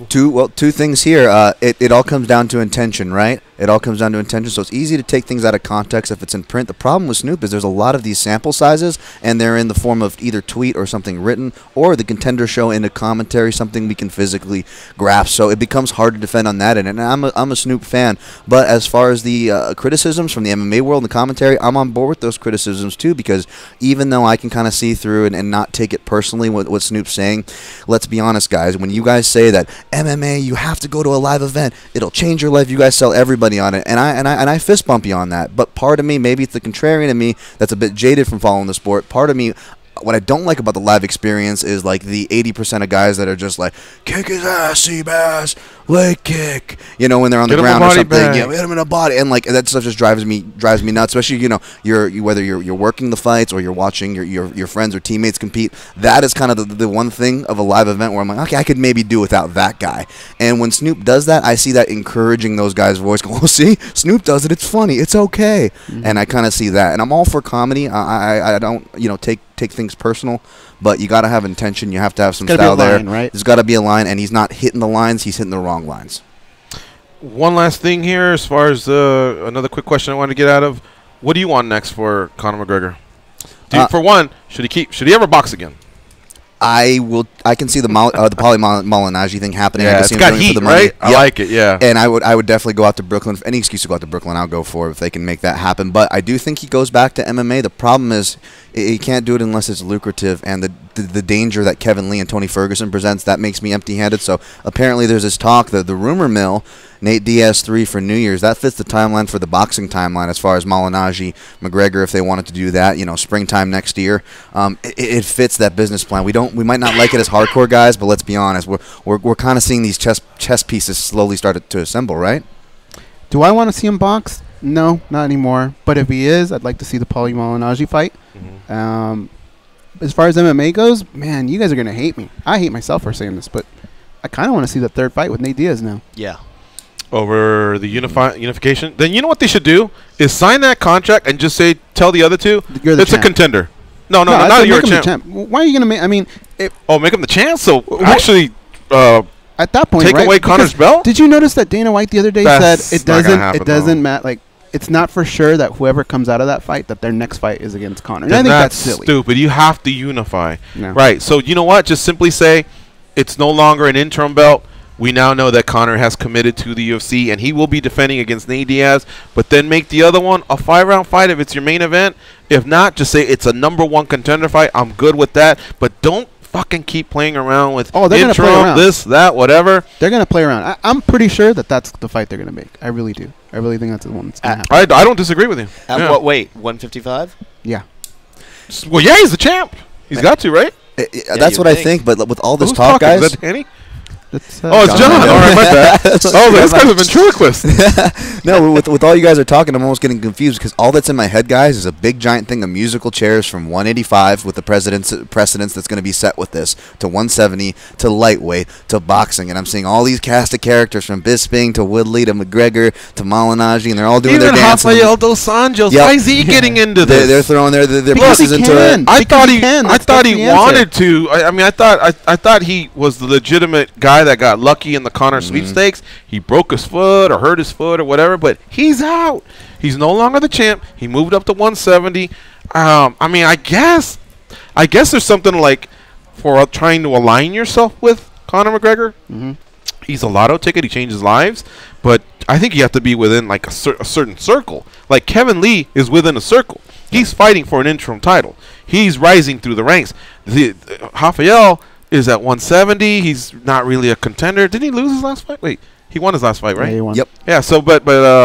Speaker 19: Two things here. It all comes down to intention, right? It all comes down to intention. So it's easy to take things out of context if it's in print. The problem with Snoop is there's a lot of these sample sizes, and they're in the form of either tweet or something written, or the Contender show in a commentary, something we can physically grasp. So it becomes hard to defend on that end. And I'm a Snoop fan, but as far as the criticisms from the MMA world and the commentary, I'm on board with those criticisms too, because even though I can kind of see through and not take it personally what Snoop's saying, let's be honest, guys. When you guys say that MMA, you have to go to a live event, it'll change your life, you guys sell everybody on it, and I fist bump you on that. But part of me, maybe it's the contrarian in me that's a bit jaded from following the sport. Part of me, what I don't like about the live experience is like the 80% of guys that are just like, kick his ass, Seabass, leg kick, when they're on the ground or something. Hit him in the body, and like that stuff just drives me nuts. Especially whether you're working the fights or you're watching your friends or teammates compete. That is kind of the one thing of a live event where I'm like, okay, I could maybe do without that guy. And when Snoop does that, I see that encouraging those guys' voice. Go, oh, see, Snoop does it. It's funny. It's okay. And I kind of see that. And I'm all for comedy. I don't take things personal, but you got to have intention. You have to have some style there.
Speaker 1: Right?
Speaker 19: There's got to be a line, and he's not hitting the lines. He's hitting the wrong lines.
Speaker 3: One last thing here, as far as another quick question I wanted to get out of. What do you want next for Conor McGregor? For one, should he ever box again?
Speaker 19: I can see the Paulie Malignaggi thing happening.
Speaker 3: Yeah,
Speaker 19: I can
Speaker 3: it's
Speaker 19: see him
Speaker 3: got
Speaker 19: doing it
Speaker 3: heat,
Speaker 19: for the money.
Speaker 3: right? I like it, yeah.
Speaker 19: And I would definitely go out to Brooklyn. Any excuse to go out to Brooklyn, I'll go for it if they can make that happen. But I do think he goes back to MMA. The problem is he can't do it unless it's lucrative, and the danger that Kevin Lee and Tony Ferguson presents, that makes me empty-handed. So apparently there's this talk, the rumor mill, Nate Diaz 3 for New Year's. That fits the timeline for the boxing timeline as far as Malignaggi, McGregor, if they wanted to do that, springtime next year. It fits that business plan. We might not like it as hardcore guys, but let's be honest, we're kind of seeing these chess pieces slowly start to assemble, right?
Speaker 1: Do I want to see him box? No, not anymore. But if he is, I'd like to see the Paulie Malignaggi fight. As far as MMA goes, man, you guys are going to hate me. I hate myself for saying this, but I kind of want to see the third fight with Nate Diaz now.
Speaker 9: Yeah.
Speaker 3: Over the unification? Then you know what they should do? Is sign that contract and just tell the other two, it's a contender. No, you're a champ.
Speaker 1: Why are you going to make,
Speaker 3: make him the champ? So actually,
Speaker 1: at that point,
Speaker 3: take away Conor's belt?
Speaker 1: Did you notice that Dana White the other day said it doesn't matter, like, it's not for sure that whoever comes out of that fight, that their next fight is against Conor. And I think that's silly.
Speaker 3: Stupid. You have to unify.
Speaker 1: No.
Speaker 3: Right. So you know what? Just simply say it's no longer an interim belt. We now know that Conor has committed to the UFC, and he will be defending against Nate Diaz. But then make the other one a 5-round fight if it's your main event. If not, just say it's a #1 contender fight. I'm good with that. But don't fucking keep playing around with interim, this, that, whatever.
Speaker 1: They're going to play around. I'm pretty sure that that's the fight they're going to make. I really do. I really think that's the one that's going to happen.
Speaker 3: I don't disagree with you.
Speaker 9: At what weight? 155?
Speaker 1: Yeah.
Speaker 3: Well, yeah, he's the champ. He's got to, right?
Speaker 19: That's what I think, but with all this talk, guys.
Speaker 3: Is that Danny? It's John. All right, my bad. This guy's a ventriloquist.
Speaker 19: No, with all you guys are talking, I'm almost getting confused because all that's in my head, guys, is a big giant thing of musical chairs from 185 with the precedence that's going to be set with this to 170 to lightweight to boxing, and I'm seeing all these cast of characters from Bisping to Woodley to McGregor to Malignaggi, and they're all doing their dance.
Speaker 3: Even Rafael dos Anjos. Why is he getting into this?
Speaker 19: They're throwing their pieces into it.
Speaker 3: I thought he wanted to. I thought he was the legitimate guy that got lucky in the Conor sweepstakes. He broke his foot or hurt his foot or whatever, but he's out. He's no longer the champ. He moved up to 170. I guess there's something like for trying to align yourself with Conor McGregor. He's a lotto ticket. He changes lives, but I think you have to be within like a certain circle. Like Kevin Lee is within a circle. He's fighting for an interim title. He's rising through the ranks. Rafael is at 170. He's not really a contender. Didn't he lose his last fight? Wait, he won his last fight, right?
Speaker 1: Yeah, he won.
Speaker 19: Yep.
Speaker 3: Yeah. So, but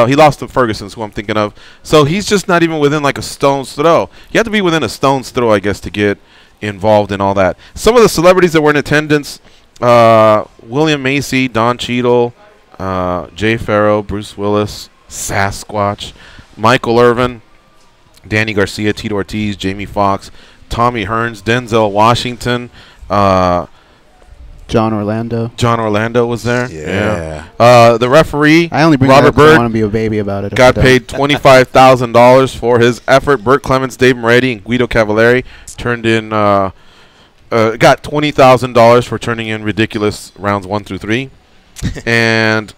Speaker 3: he lost to Ferguson's, who I'm thinking of. So he's just not even within like a stone's throw. You have to be within a stone's throw, I guess, to get involved in all that. Some of the celebrities that were in attendance: William Macy, Don Cheadle, Jay Farrow, Bruce Willis, Sasquatch, Michael Irvin, Danny Garcia, Tito Ortiz, Jamie Foxx, Tommy Hearns, Denzel Washington.
Speaker 1: John Orlando was there.
Speaker 3: Yeah. The referee,
Speaker 1: I only bring
Speaker 3: Robert
Speaker 1: Bird,
Speaker 3: Bird,
Speaker 1: I want to be a baby about it.
Speaker 3: got paid $25,000 for his effort. Burt Clements, Dave Moretti, and Guido Cavallari turned in got $20,000 for turning in ridiculous rounds 1 through 3. And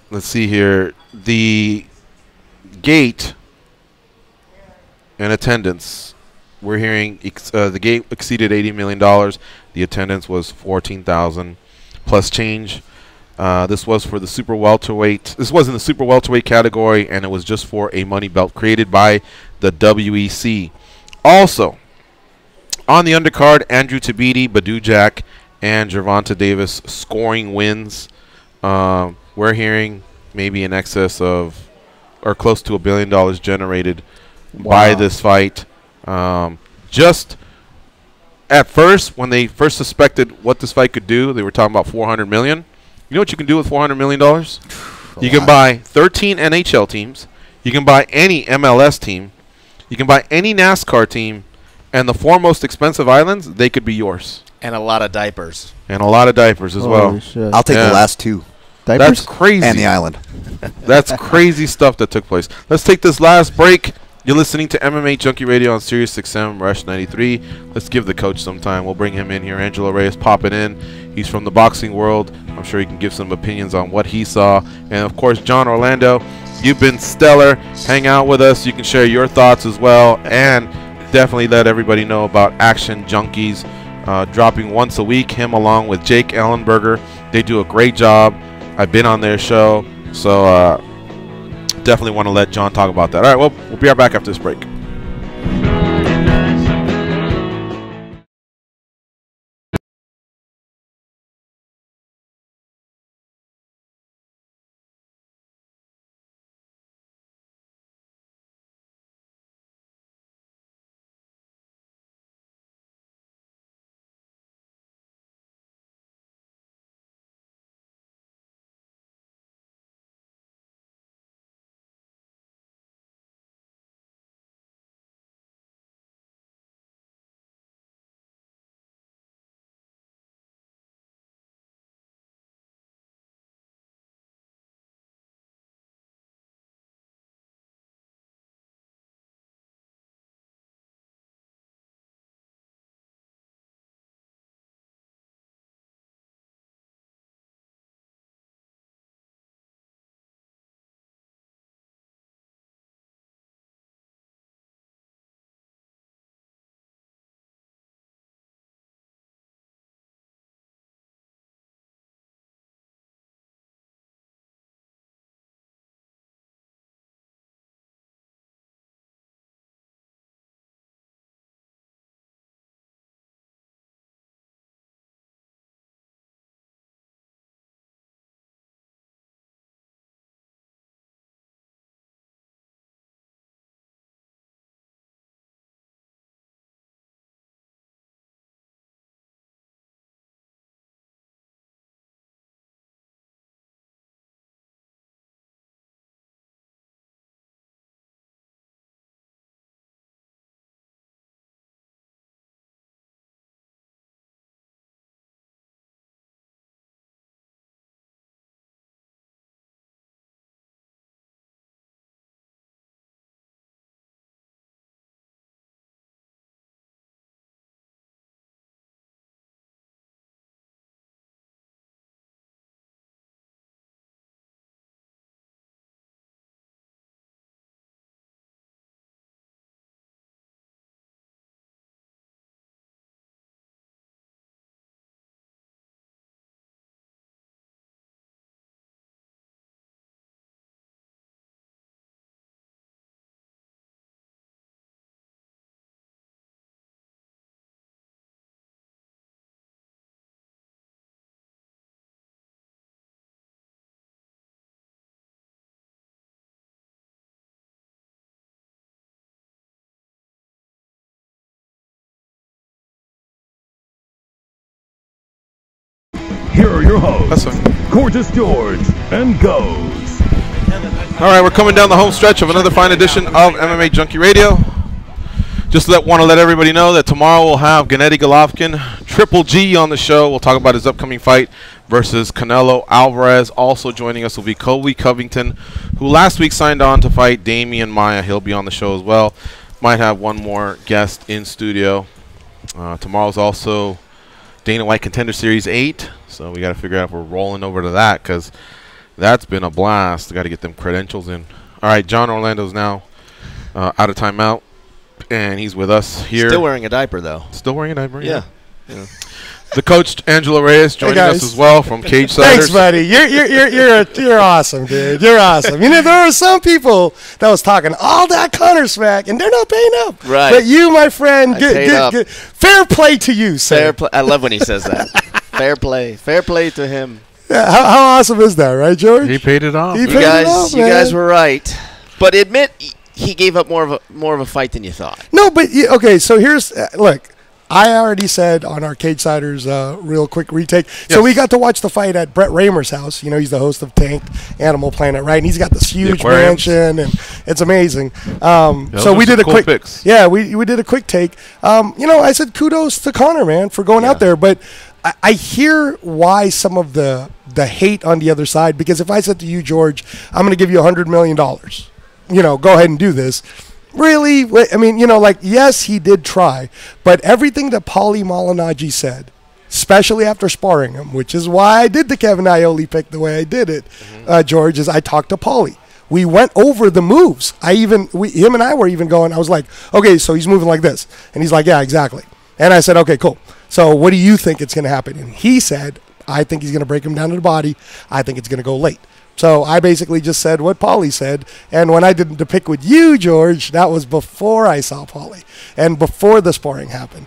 Speaker 3: let's see here, the gate and attendance. We're hearing the gate exceeded $80 million. The attendance was 14,000 plus change. This was for the super welterweight. This was in the super welterweight category, and it was just for a money belt created by the WEC. Also, on the undercard, Andrew Tabiti, Badu Jack, and Gervonta Davis scoring wins. We're hearing maybe in excess of or close to $1 billion generated by this fight. Just at first, when they first suspected what this fight could do, they were talking about $400 million. You know what you can do with $400 million? You can buy 13 NHL teams. You can buy any MLS team. You can buy any NASCAR team. And the 4 most expensive islands, they could be yours.
Speaker 9: And a lot of diapers.
Speaker 3: And a lot of diapers as well.
Speaker 1: Shit.
Speaker 19: I'll take the last 2.
Speaker 1: Diapers?
Speaker 3: That's crazy.
Speaker 19: And the island.
Speaker 3: That's crazy stuff that took place. Let's take this last break. You're listening to MMA Junkie Radio on Sirius XM Rush 93. Let's give the coach some time. We'll bring him in here. Angelo Reyes popping in. He's from the boxing world. I'm sure he can give some opinions on what he saw. And, of course, John Orlando, you've been stellar. Hang out with us. You can share your thoughts as well. And definitely let everybody know about Action Junkies dropping once a week. Him along with Jake Ellenberger. They do a great job. I've been on their show. So, definitely want to let John talk about that. All right, well, we'll be right back after this break.
Speaker 6: Here are your hosts, Gorgeous George and Goze.
Speaker 3: All right, we're coming down the home stretch of another fine edition of MMA Junkie Radio. Just want to let everybody know that tomorrow we'll have Gennady Golovkin, Triple G, on the show. We'll talk about his upcoming fight versus Canelo Alvarez. Also joining us will be Colby Covington, who last week signed on to fight Damian Maia. He'll be on the show as well. Might have one more guest in studio. Tomorrow's also Dana White Contender Series 8. So we got to figure out if we're rolling over to that, because that's been a blast. Got to get them credentials in. All right, John Orlando's now out of timeout, and he's with us here.
Speaker 9: Still wearing a diaper, though.
Speaker 3: Still wearing a diaper?
Speaker 9: Yeah.
Speaker 3: The coach, Angelo Reyes, joining us as well from Cage Siders.
Speaker 20: Thanks, buddy. You're awesome, dude. You're awesome. You know, there were some people that was talking all that Connor smack, and they're not paying up.
Speaker 9: Right.
Speaker 20: But you, my friend, fair play to you, sir.
Speaker 9: Fair play. I love when he says that. Fair play. Fair play to him.
Speaker 20: Yeah, how awesome is that, right, George?
Speaker 3: He paid it off.
Speaker 20: You guys
Speaker 9: were right. But admit he gave up more of a fight than you thought.
Speaker 20: No, but okay. So here's look. I already said on our Cagesiders real quick retake. So we got to watch the fight at Brett Raymer's house. You know, he's the host of Tanked, Animal Planet, right? And he's got this huge mansion, and it's amazing. So we did a quick
Speaker 3: picks.
Speaker 20: Yeah, we did a quick take. You know, I said kudos to Conor, man, for going out there. But I hear why some of the hate on the other side, because if I said to you, George, I'm going to give you $100 million, you know, go ahead and do this. Really? I mean, you know, like, yes, he did try, but everything that Paulie Malignaggi said, especially after sparring him, which is why I did the Kevin Iole pick the way I did it, George, is I talked to Paulie. We went over the moves. Him and I were even going, I was like, okay, so he's moving like this. And he's like, yeah, exactly. And I said, okay, cool. So what do you think it's going to happen? And he said, I think he's going to break him down to the body. I think it's going to go late. So I basically just said what Paulie said. And when I did the pick with you, George, that was before I saw Paulie and before the sparring happened.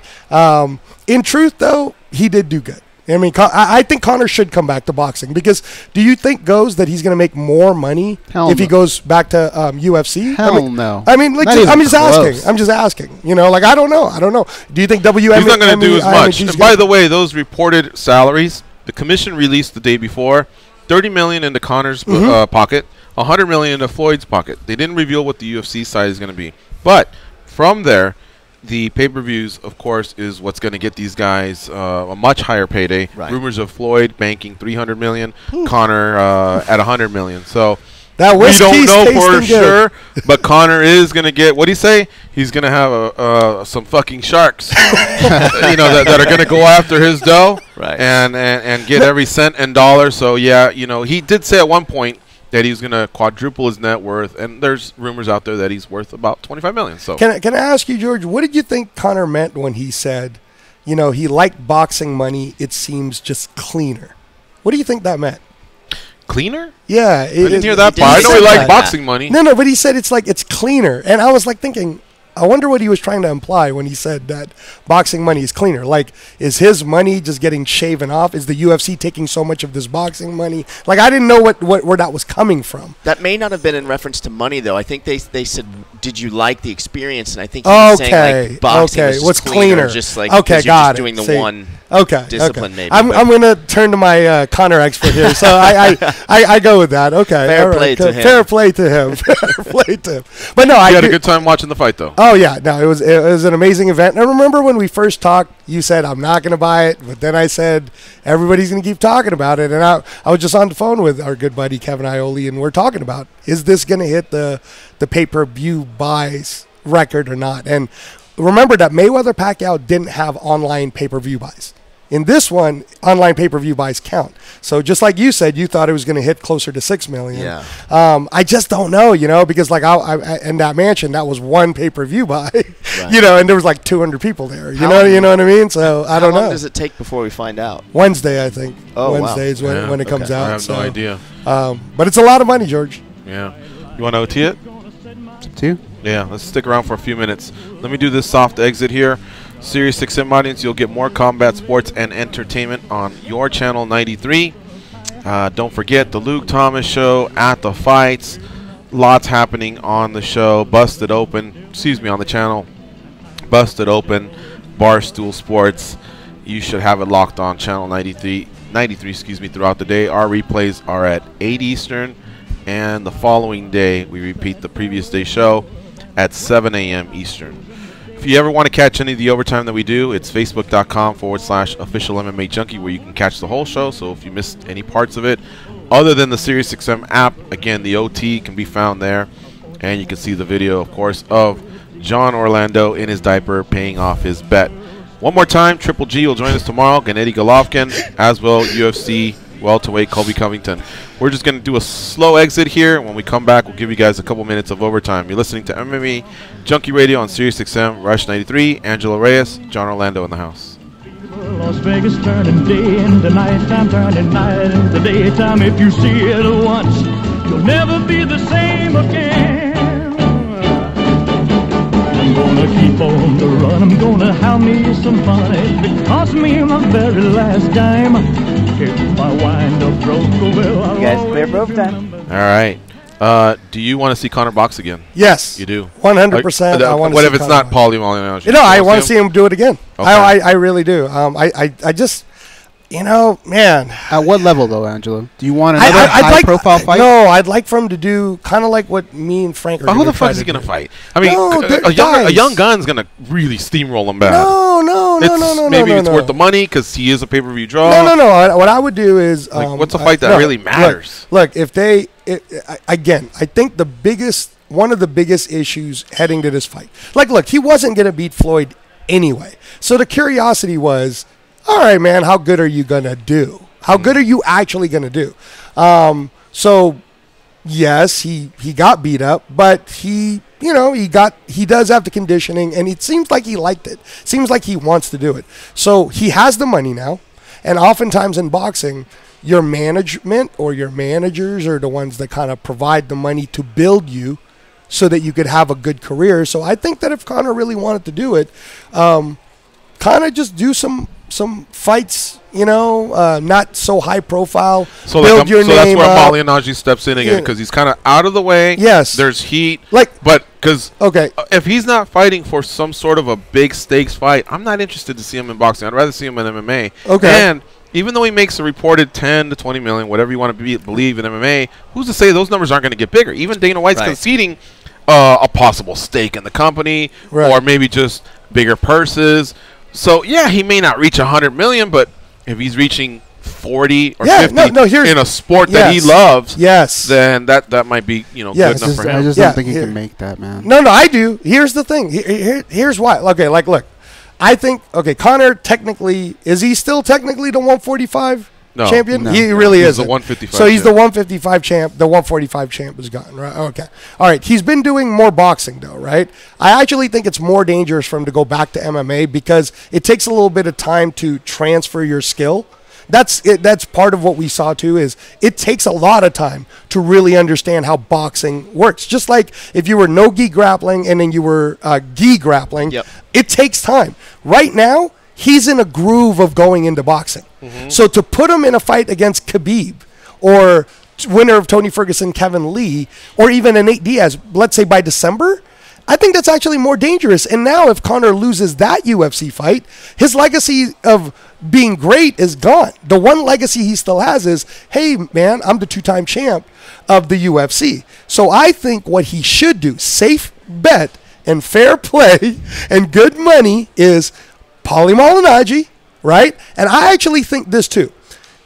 Speaker 20: In truth, though, he did do good. I mean, I think Conor should come back to boxing, because do you think Goze that he's going to make more money if he goes back to UFC?
Speaker 1: Hell no.
Speaker 20: I mean, like, I'm just asking. I'm just asking. You know, like, I don't know. Do you think WM?
Speaker 3: He's not going to do as much. And by the way, those reported salaries, the commission released the day before, $30 million into Conor's pocket, $100 million into Floyd's pocket. They didn't reveal what the UFC side is going to be, but from there, the pay-per-views, of course, is what's going to get these guys a much higher payday.
Speaker 9: Right.
Speaker 3: Rumors of Floyd banking $300 million, Conor at $100 million. So
Speaker 20: that
Speaker 3: we don't know for
Speaker 20: good.
Speaker 3: sure, but Conor is going to get, what do you say? He's going to have some fucking sharks, you know, that are going to go after his dough,
Speaker 9: right,
Speaker 3: and get every cent and dollar. So yeah, you know, he did say at one point that he's going to quadruple his net worth, and there's rumors out there that he's worth about $25 million. So
Speaker 20: can I ask you, George, what did you think Conor meant when he said, you know, he liked boxing money, it seems just cleaner? What do you think that meant?
Speaker 3: Cleaner?
Speaker 20: Yeah.
Speaker 3: I didn't hear that part. I know he liked boxing money.
Speaker 20: No, but he said it's like it's cleaner. And I was like thinking, I wonder what he was trying to imply when he said that boxing money is cleaner. Like, is his money just getting shaven off? Is the UFC taking so much of this boxing money? Like, I didn't know where that was coming from.
Speaker 9: That may not have been in reference to money, though. I think they said, did you like the experience? And I think he was saying, like, boxing was
Speaker 20: what's
Speaker 9: cleaner. Just like,
Speaker 20: okay, got
Speaker 9: you're just doing
Speaker 20: it.
Speaker 9: the one discipline, maybe.
Speaker 20: I'm going to turn to my Conor expert here. So I go with that. Okay.
Speaker 9: Fair play to him.
Speaker 20: Fair play to him. Fair play to him. But no,
Speaker 3: you had a good time watching the fight, though.
Speaker 20: Oh, yeah. No, it was an amazing event. And I remember when we first talked, you said, I'm not going to buy it. But then I said, everybody's going to keep talking about it. And I was just on the phone with our good buddy Kevin Iole, and we're talking about, is this going to hit the pay-per-view buys record or not? And remember that Mayweather Pacquiao didn't have online pay-per-view buys. In this one, online pay-per-view buys count. So just like you said, you thought it was going to hit closer to $6 million.
Speaker 9: Yeah.
Speaker 20: I just don't know, you know, because like I in that mansion, that was one pay-per-view buy, you know, and there was like 200 people there. You know what I mean? So I don't know.
Speaker 9: How long does it take before we find out?
Speaker 20: Wednesday, I think.
Speaker 9: Oh,
Speaker 20: Wednesday is when it comes out.
Speaker 3: I have no idea.
Speaker 20: But it's a lot of money, George.
Speaker 3: Yeah. You want to OT it?
Speaker 1: Too?
Speaker 3: Yeah. Let's stick around for a few minutes. Let me do this soft exit here. Sirius XM audience, you'll get more combat sports and entertainment on your channel 93. Don't forget the Luke Thomas show at the fights. Lots happening on the show. Busted Open, on the channel. Busted Open, Barstool Sports. You should have it locked on channel 93, throughout the day. Our replays are at 8 Eastern, and the following day we repeat the previous day show at 7 a.m. Eastern. If you ever want to catch any of the overtime that we do, it's facebook.com/official MMA Junkie, where you can catch the whole show. So if you missed any parts of it, other than the SiriusXM app, again, the OT can be found there. And you can see the video, of course, of John Orlando in his diaper paying off his bet. One more time, Triple G will join us tomorrow, Gennady Golovkin, as well UFC welterweight Colby Covington. We're just going to do a slow exit here. When we come back, we'll give you guys a couple minutes of overtime. You're listening to MMA Junkie Radio on SiriusXM, Rush 93, Angelo Reyes, John Orlando in the house.
Speaker 13: Las Vegas turning day into nighttime, turning night into daytime. If you see it once, you'll never be the same again. I'm gonna keep on the run, I'm gonna have me some fun. It cost me my very last dime. If my wind up broke, well,
Speaker 2: you guys clear for overtime.
Speaker 3: All right. Do you want to see Conor box again?
Speaker 20: Yes.
Speaker 3: You do?
Speaker 20: 100%. I want to
Speaker 3: What
Speaker 20: see
Speaker 3: if it's
Speaker 20: Conor
Speaker 3: not Paulie Malignaggi?
Speaker 20: I want to see him do it again.
Speaker 3: Okay.
Speaker 20: I really do. I just, you know, man.
Speaker 1: At what level, though, Angelo? Do you want another
Speaker 20: I'd
Speaker 1: high-profile fight?
Speaker 20: No, I'd like for him to do kind of like what me and Frank are
Speaker 3: But
Speaker 20: going
Speaker 3: who
Speaker 20: to
Speaker 3: the fuck is he going to fight? I mean, a young gun's going to really steamroll him back.
Speaker 20: No.
Speaker 3: Maybe it's worth the money because he is a pay-per-view draw.
Speaker 20: No. What I would do is...
Speaker 3: what's a fight that really matters?
Speaker 20: Look, if they... again, I think one of the biggest issues heading to this fight... look, he wasn't going to beat Floyd anyway. So the curiosity was... all right, man, how good are you going to do? How good are you actually going to do? So, yes, he got beat up, but he does have the conditioning, and it seems like he liked it. Seems like he wants to do it. So he has the money now, and oftentimes in boxing, your management or your managers are the ones that kind of provide the money to build you so that you could have a good career. So I think that if Conor really wanted to do it, kind of just do some fights, not so high profile.
Speaker 3: So
Speaker 20: build your name
Speaker 3: that's where
Speaker 20: up.
Speaker 3: Malignaggi steps in again because he's kind of out of the way.
Speaker 20: Yes,
Speaker 3: there's heat.
Speaker 20: But
Speaker 3: okay, if he's not fighting for some sort of a big stakes fight, I'm not interested to see him in boxing. I'd rather see him in MMA.
Speaker 20: Okay,
Speaker 3: and even though he makes a reported 10 to 20 million, whatever you want to believe in MMA, who's to say those numbers aren't going to get bigger? Even Dana White's conceding a possible stake in the company, or maybe just bigger purses. So yeah, he may not reach 100 million, but if he's reaching 40 or 50 in a sport that he loves, then that might be good enough for him.
Speaker 1: I just don't think he can make that, man.
Speaker 20: No, I do. Here's the thing. Here's why. Okay, look, I think Conor technically is he still technically the 145 champion? He really is.
Speaker 3: He's the 155.
Speaker 20: So he's the 155 champ. The 145 champ is gone, right? Okay. All right. He's been doing more boxing, though, right? I actually think it's more dangerous for him to go back to MMA because it takes a little bit of time to transfer your skill. That's part of what we saw, too, is it takes a lot of time to really understand how boxing works. Just like if you were no-gi grappling and then you were gi grappling, it takes time. Right now, he's in a groove of going into boxing. So to put him in a fight against Khabib or winner of Tony Ferguson, Kevin Lee, or even a Nate Diaz, let's say by December, I think that's actually more dangerous. And now if Conor loses that UFC fight, his legacy of being great is gone. The one legacy he still has is, hey, man, I'm the two-time champ of the UFC. So I think what he should do, safe bet and fair play and good money, is Paulie Malignaggi, right? And I actually think this too.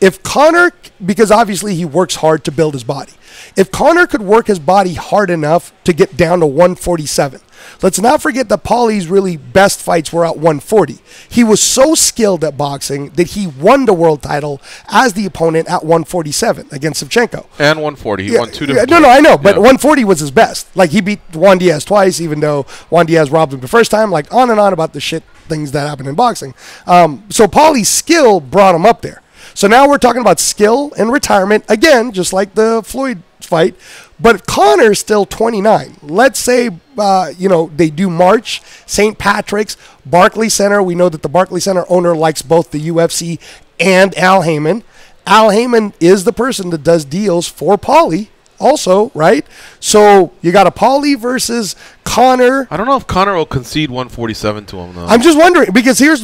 Speaker 20: If Conor, because obviously he works hard to build his body, if Conor could work his body hard enough to get down to 147, let's not forget that Paulie's really best fights were at 140. He was so skilled at boxing that he won the world title as the opponent at 147 against Shevchenko.
Speaker 3: And 140. He won two different
Speaker 20: No, I know, but 140 was his best. Like, he beat Juan Diaz twice, even though Juan Diaz robbed him the first time. Like, on and on about the shit things that happen in boxing. So Paulie's skill brought him up there. So now we're talking about skill and retirement, again, just like the Floyd fight. But Conor's still 29. Let's say, they do March, St. Patrick's, Barclays Center. We know that the Barclays Center owner likes both the UFC and Al Heyman. Al Heyman is the person that does deals for Paulie also, right? So you got a Paulie versus Conor.
Speaker 3: I don't know if Conor will concede 147 to him, though.
Speaker 20: I'm just wondering, because here's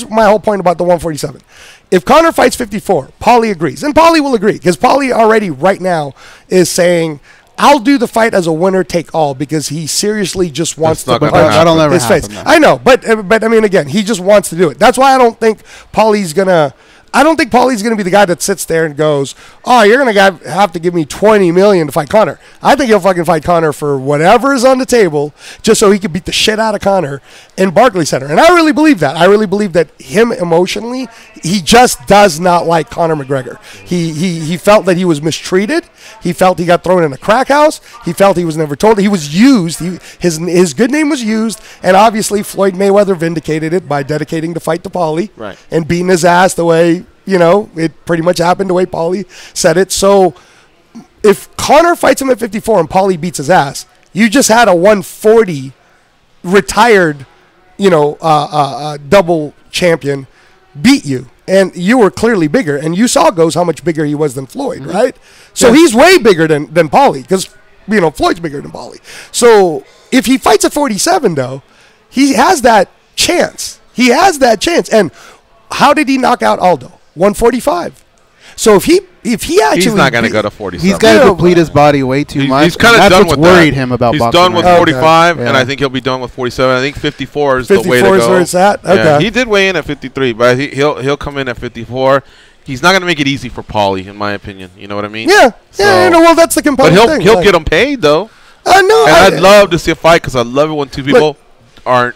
Speaker 20: my whole point about the 147. If Conor fights 54, Paulie agrees. And Paulie will agree, because Paulie already right now is saying, I'll do the fight as a winner take all, because he seriously just wants to punch
Speaker 1: that'll never
Speaker 20: his face.
Speaker 1: happen,
Speaker 20: I know, but I mean, again, he just wants to do it. That's why I don't think Paulie's going to be the guy that sits there and goes, oh, you're going to have to give me $20 million to fight Conor. I think he'll fucking fight Conor for whatever is on the table just so he can beat the shit out of Conor in Barclays Center. And I really believe that. I really believe that him emotionally, he just does not like Conor McGregor. He felt that he was mistreated. He felt he got thrown in a crack house. He felt he was never told. He was used. His good name was used. And obviously Floyd Mayweather vindicated it by dedicating the fight to Paulie and beating his ass the way, it pretty much happened the way Paulie said it. So if Conor fights him at 54 and Paulie beats his ass, you just had a 140 retired, double champion beat you. And you were clearly bigger. And you saw Goze how much bigger he was than Floyd, right? So he's way bigger than Paulie because, Floyd's bigger than Paulie. So if he fights at 47, though, he has that chance. He has that chance. And how did he knock out Aldo? 145. So if he actually,
Speaker 3: he's not going to go to 47.
Speaker 1: He's got to deplete his body way too much.
Speaker 3: He's kind of done with
Speaker 1: worried
Speaker 3: that.
Speaker 1: him about
Speaker 3: he's
Speaker 1: boxing.
Speaker 3: Done with
Speaker 1: right
Speaker 3: 45,
Speaker 1: now.
Speaker 3: and I think he'll be done with 47. I think 54 is the way to go.
Speaker 20: 54 is where it's at? Okay.
Speaker 3: Yeah, he did weigh in at 53, but he'll come in at 54. He's not going to make it easy for Paulie, in my opinion. You know what I mean?
Speaker 20: Yeah.
Speaker 3: So,
Speaker 20: yeah. Well, that's the compelling
Speaker 3: thing.
Speaker 20: thing.
Speaker 3: But he'll get him paid, though.
Speaker 20: I know.
Speaker 3: And I'd love to see a fight because I love it when two people aren't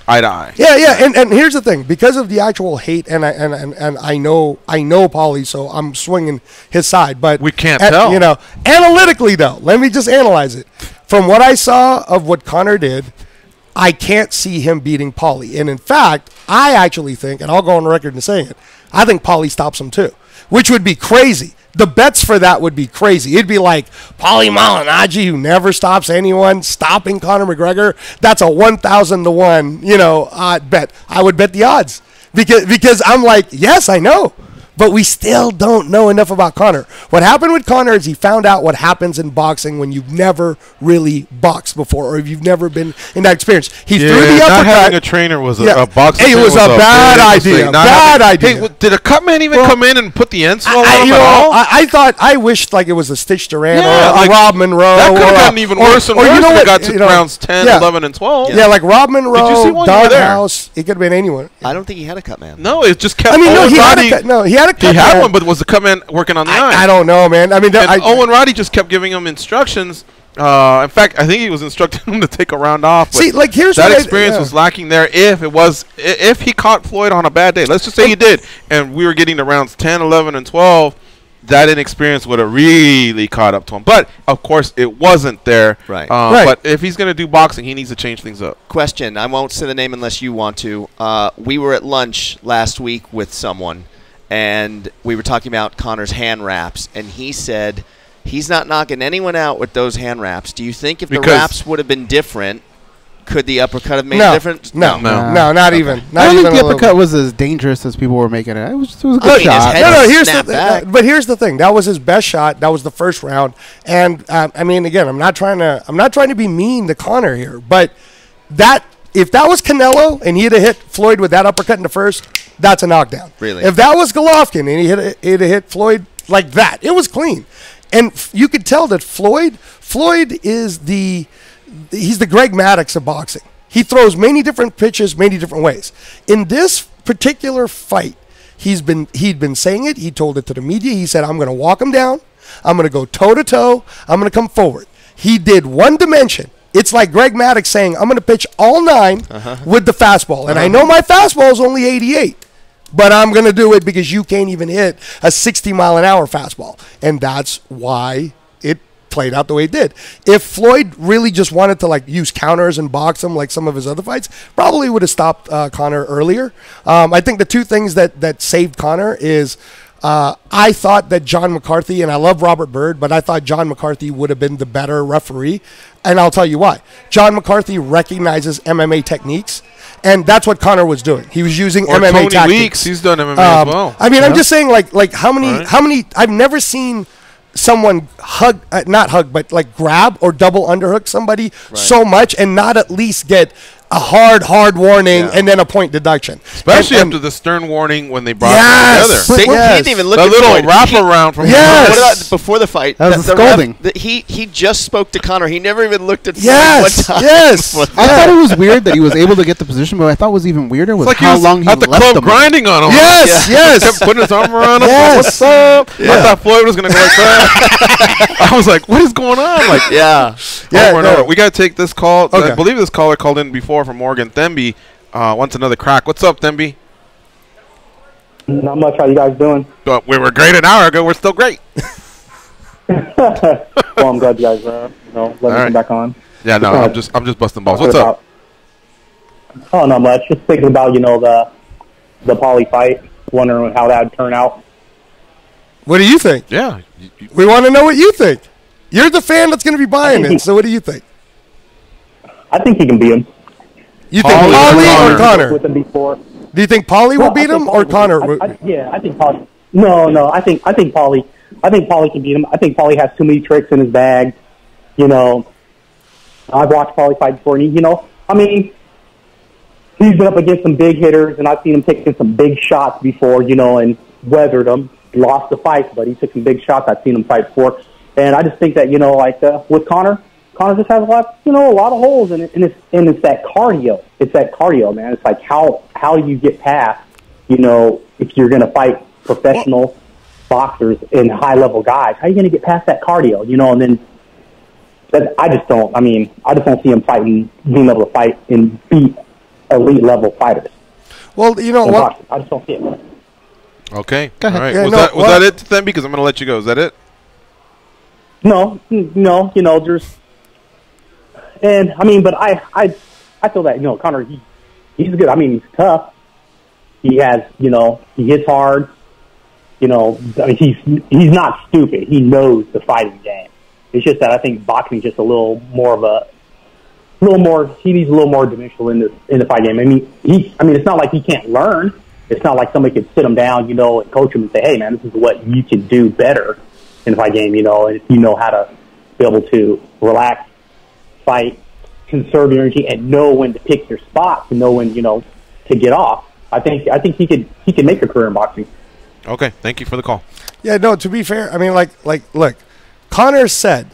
Speaker 3: eye to eye.
Speaker 20: Yeah. And here's the thing: because of the actual hate, and I know Paulie, so I'm swinging his side. But
Speaker 3: we can't tell.
Speaker 20: You know, analytically though, let me just analyze it. From what I saw of what Conor did, I can't see him beating Paulie. And in fact, I actually think, and I'll go on record and saying it, I think Paulie stops him too, which would be crazy. The bets for that would be crazy. It'd be like Paulie Malignaggi, who never stops anyone, stopping Conor McGregor. That's a 1,000 to 1, bet. I would bet the odds because I'm like, yes, I know. But we still don't know enough about Conor. What happened with Conor is he found out what happens in boxing when you've never really boxed before, or if you've never been in that experience. He threw the uppercut.
Speaker 3: Not having a trainer was a boxing.
Speaker 20: It was a bad idea. Bad idea.
Speaker 3: Hey, did a cut man even come in and put the insole on him at all?
Speaker 20: I wished like it was a Stitch Duran or a Rob Monroe.
Speaker 3: That could have gotten even worse and worse when it got to rounds 10, 11, and 12.
Speaker 20: Yeah, like Rob Monroe,
Speaker 3: Did you see one
Speaker 20: Doghouse. It could have been anyone.
Speaker 9: I don't think he had a cut man.
Speaker 3: No, it just kept.
Speaker 20: I mean, he had a cut.
Speaker 3: He had one, but was the cut man working on the eye?
Speaker 20: I don't know, man. I mean,
Speaker 3: Owen Roddy just kept giving him instructions. In fact, I think he was instructing him to take a round off.
Speaker 20: See, like here's
Speaker 3: that experience was lacking there. If he caught Floyd on a bad day, let's just say he did, and we were getting to rounds 10, 11, and 12. That inexperience would have really caught up to him. But, of course, it wasn't there.
Speaker 9: Right.
Speaker 3: But if he's going to do boxing, he needs to change things up.
Speaker 9: Question. I won't say the name unless you want to. We were at lunch last week with someone, and we were talking about Conor's hand wraps, and he said he's not knocking anyone out with those hand wraps. Do you think if the wraps would have been different, could the uppercut have made a difference?
Speaker 20: No, not even.
Speaker 1: I don't think the uppercut was as dangerous as people were making it. It was a good shot.
Speaker 20: Here's the thing. That was his best shot. That was the first round. And I mean, again, I'm not trying to be mean to Conor here, but if that was Canelo and he'd have hit Floyd with that uppercut in the first, that's a knockdown.
Speaker 9: Really?
Speaker 20: If that was Golovkin and he'd have hit Floyd like that, it was clean. And you could tell that Floyd is he's the Greg Maddux of boxing. He throws many different pitches, many different ways. In this particular fight, he'd been saying it. He told it to the media. He said, I'm going to walk him down. I'm going to go toe-to-toe. I'm going to come forward. He did one dimension. It's like Greg Maddux saying, I'm going to pitch all 9 with the fastball. And I know my fastball is only 88. But I'm going to do it because you can't even hit a 60-mile-an-hour fastball. And that's why it played out the way it did. If Floyd really just wanted to use counters and box him like some of his other fights, probably would have stopped Conor earlier. I think the two things that saved Conor is I thought that John McCarthy, and I love Robert Byrd, but I thought John McCarthy would have been the better referee. And I'll tell you why. John McCarthy recognizes MMA techniques. And that's what Conor was doing. He was using MMA
Speaker 3: Tony
Speaker 20: tactics.
Speaker 3: Weeks, he's done MMA as well.
Speaker 20: I mean, I'm just saying, like how many? I've never seen someone but grab or double underhook somebody so much and not at least get a hard warning and then a point deduction.
Speaker 3: Especially after the stern warning when they brought them together.
Speaker 9: He didn't even look
Speaker 3: a
Speaker 9: at
Speaker 3: little
Speaker 9: Floyd.
Speaker 3: wraparound from
Speaker 9: What about before the fight?
Speaker 1: That was a scolding.
Speaker 9: He just spoke to Conor. He never even looked at
Speaker 20: Yes,
Speaker 9: Floyd one time.
Speaker 20: yes.
Speaker 1: I thought it was weird that he was able to get the position, but I thought was even weirder was how long he
Speaker 3: at the
Speaker 1: left
Speaker 3: club
Speaker 1: him.
Speaker 3: grinding on him.
Speaker 20: Yes, yes.
Speaker 3: Kept putting his arm around him.
Speaker 20: Yes.
Speaker 3: What's up? I thought Floyd was going to go like that. I was like, what is going on? We got to take this call.
Speaker 20: Okay.
Speaker 3: I believe this caller called in before from Morgan Themby. Wants another crack. What's up, Themby?
Speaker 10: Not much. How you guys doing?
Speaker 3: We were great an hour ago. We're still great.
Speaker 10: Well, I'm glad you guys let me come back on.
Speaker 3: Yeah, no, I'm just busting balls. What's up?
Speaker 10: Oh, not much. Just thinking about the Paulie fight. Wondering how that would turn out.
Speaker 20: What do you think?
Speaker 3: Yeah,
Speaker 20: we want to know what you think. You're the fan that's going to be buying it. So what do you think?
Speaker 10: I think he can beat him.
Speaker 20: You think Paulie or Conor?
Speaker 10: With him before.
Speaker 20: Do you think Paulie will beat him or Conor?
Speaker 10: I think Paulie. No. I think Paulie. I think Paulie can beat him. I think Paulie has too many tricks in his bag. I've watched Paulie fight before, and he's been up against some big hitters, and I've seen him taking some big shots before, and weathered them. Lost the fight, but he took some big shots. I've seen him fight before. And I just think that, with Conor just has a lot of holes in it, and it's that cardio. It's that cardio, man. It's like how do you get past, if you're going to fight professional boxers and high-level guys, how are you going to get past that cardio, and then I just don't see him being able to fight and beat elite-level fighters.
Speaker 20: Well, you know what?
Speaker 10: I just don't see it.
Speaker 3: Okay.
Speaker 1: Go ahead.
Speaker 3: All right.
Speaker 20: Yeah,
Speaker 3: was that it then? Because I'm going to let you go. Is that it?
Speaker 10: No, there's, and but I feel that, Conor, he's good. He's tough. He has, he hits hard. He's not stupid. He knows the fighting game. It's just that I think boxing is just he needs a little more dimensional in the fight game. It's not like he can't learn. It's not like somebody could sit him down, and coach him and say, hey, man, this is what you can do better in the fight game, and if you know how to be able to relax, fight, conserve your energy, and know when to pick your spots and know when, to get off. I think he could make a career in boxing.
Speaker 3: Okay, thank you for the call.
Speaker 20: Yeah, no, to be fair, look, Conor said,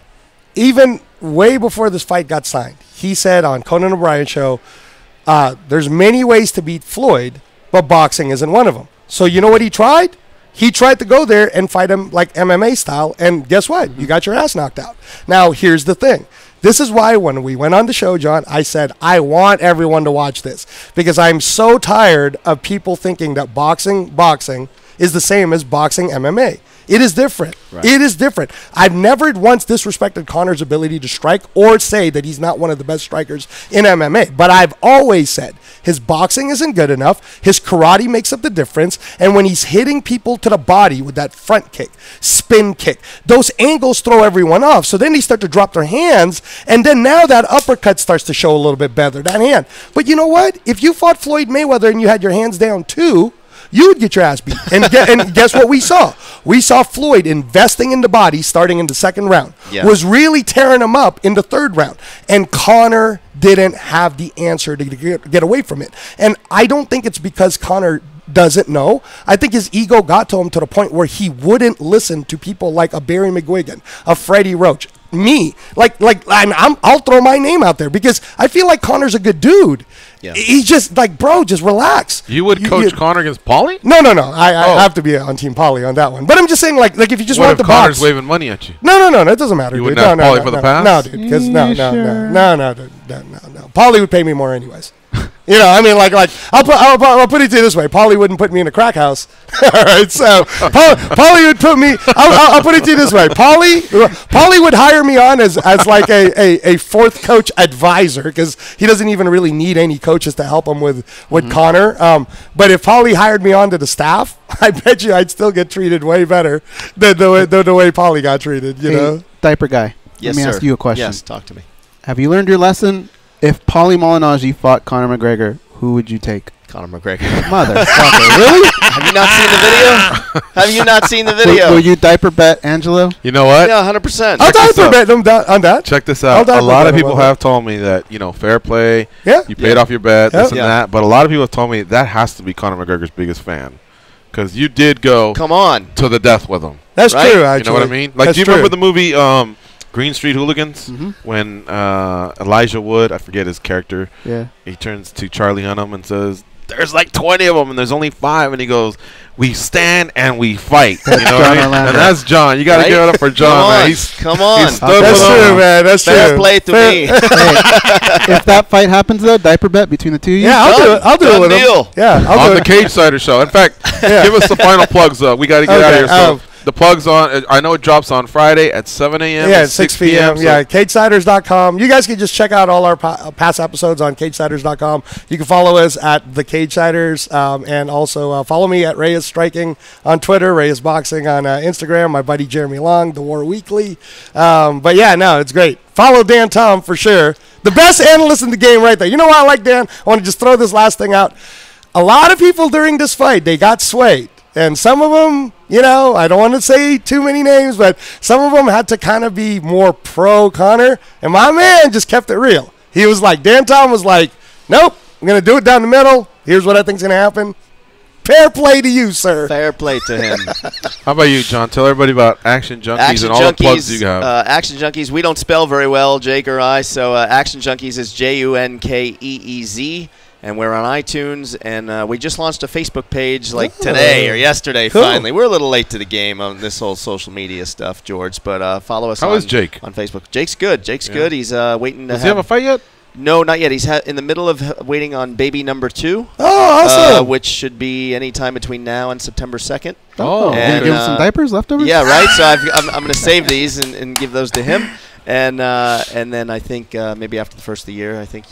Speaker 20: even way before this fight got signed, he said on Conan O'Brien show, there's many ways to beat Floyd, but boxing isn't one of them. So you know what he tried? He tried to go there and fight him like MMA style, and guess what? You got your ass knocked out. Now, here's the thing. This is why when we went on the show, John, I said, I want everyone to watch this because I'm so tired of people thinking that boxing is the same as boxing MMA. It is different. Right. It is different. I've never once disrespected Conor's ability to strike or say that he's not one of the best strikers in MMA. But I've always said his boxing isn't good enough. His karate makes up the difference. And when he's hitting people to the body with that front kick, spin kick, those angles throw everyone off. So then they start to drop their hands. And then now that uppercut starts to show a little bit better, that hand. But you know what? If you fought Floyd Mayweather and you had your hands down too, you would get your ass beat. And guess what we saw? We saw Floyd investing in the body starting in the second round. Yeah. Was really tearing him up in the third round. And Conor didn't have the answer to get away from it. And I don't think it's because Conor doesn't know. I think his ego got to him to the point where he wouldn't listen to people like a Barry McGuigan, a Freddie Roach, me. I'll throw my name out there because I feel like Conor's a good dude. Yeah. He's just bro, just relax.
Speaker 3: You would coach Conor against Paulie?
Speaker 20: No. I have to be on Team Paulie on that one. But I'm just saying, like if you just want the box.
Speaker 3: What if Conor's waving money at you?
Speaker 20: No, it doesn't matter.
Speaker 3: You
Speaker 20: dude.
Speaker 3: wouldn't have Paulie for the pass?
Speaker 20: No, dude. Because no. Paulie would pay me more anyways. I'll put it to you this way. Paulie wouldn't put me in a crack house. All right, so Paulie would put me. I'll put it to you this way. Paulie would hire me on as like a fourth coach advisor because he doesn't even really need any coaches to help him with Conor. But if Paulie hired me onto the staff, I bet you I'd still get treated way better than the way Paulie got treated. Hey,
Speaker 1: Diaper guy.
Speaker 9: Yes,
Speaker 1: let me ask you a question.
Speaker 9: Yes, talk to me.
Speaker 1: Have you learned your lesson? If Paulie Malignaggi fought Conor McGregor, who would you take?
Speaker 9: Conor McGregor.
Speaker 1: Motherfucker, really?
Speaker 9: Have you not seen the video? Have you not seen the video?
Speaker 1: Will you diaper bet Angelo?
Speaker 3: You know what?
Speaker 9: Yeah, 100%.
Speaker 20: I'll diaper bet him on that.
Speaker 3: Check this out. A lot of people have told me that, fair play. Yeah. You paid off your bet, this and that. But a lot of people have told me that has to be Conor McGregor's biggest fan. Because you did go to the death with him.
Speaker 20: That's true, actually.
Speaker 3: You know what I mean? Like, do you remember the movie Green Street Hooligans? When Elijah Wood, I forget his character, he turns to Charlie Hunnam and says, there's like 20 of them and there's only 5, and he goes, we stand and we fight. You know what I mean? And that's John. You got to give it up for John, man.
Speaker 9: Come on.
Speaker 20: That's true, man. That's true.
Speaker 9: Fair play to me.
Speaker 1: If that fight happens, though, diaper bet between the two of you?
Speaker 20: Yeah, I'll do it with him. Yeah,
Speaker 3: I'll do it. On the Cage Sider Show. In fact, give us the final plugs. We got to get out of here. So the plug's on. I know it drops on Friday at 7 a.m.
Speaker 20: Yeah, 6 p.m. So yeah, cagesiders.com. You guys can just check out all our past episodes on cagesiders.com. You can follow us at the Cagesiders, and also follow me at Reyes Striking on Twitter, Reyes Boxing on Instagram, my buddy Jeremy Long, The War Weekly. But yeah, no, it's great. Follow Dan Tom for sure. The best analyst in the game right there. You know why I like Dan? I want to just throw this last thing out. A lot of people during this fight, they got swayed. And some of them, I don't want to say too many names, but some of them had to kind of be more pro Conor. And my man just kept it real. He was like, Dan Tom was like, nope, I'm going to do it down the middle. Here's what I think's going to happen. Fair play to you, sir.
Speaker 9: Fair play to him.
Speaker 3: How about you, John? Tell everybody about Action Junkies and all the plugs you have.
Speaker 9: Action Junkies, we don't spell very well, Jake or I, so Action Junkies is Junkeez, and we're on iTunes, and we just launched a Facebook page like today or yesterday, finally. We're a little late to the game on this whole social media stuff, George, but follow us
Speaker 3: How is Jake?
Speaker 9: on Facebook. Jake's good. Jake's good. He's waiting to
Speaker 3: Does he have a fight yet?
Speaker 9: No, not yet. He's in the middle of waiting on baby number 2.
Speaker 20: Oh, awesome.
Speaker 9: Which should be any time between now and September 2nd.
Speaker 1: Oh,
Speaker 9: and,
Speaker 1: give him some diapers leftovers?
Speaker 9: Yeah, right. So I'm going to save these and give those to him. And then I think maybe after the first of the year, I think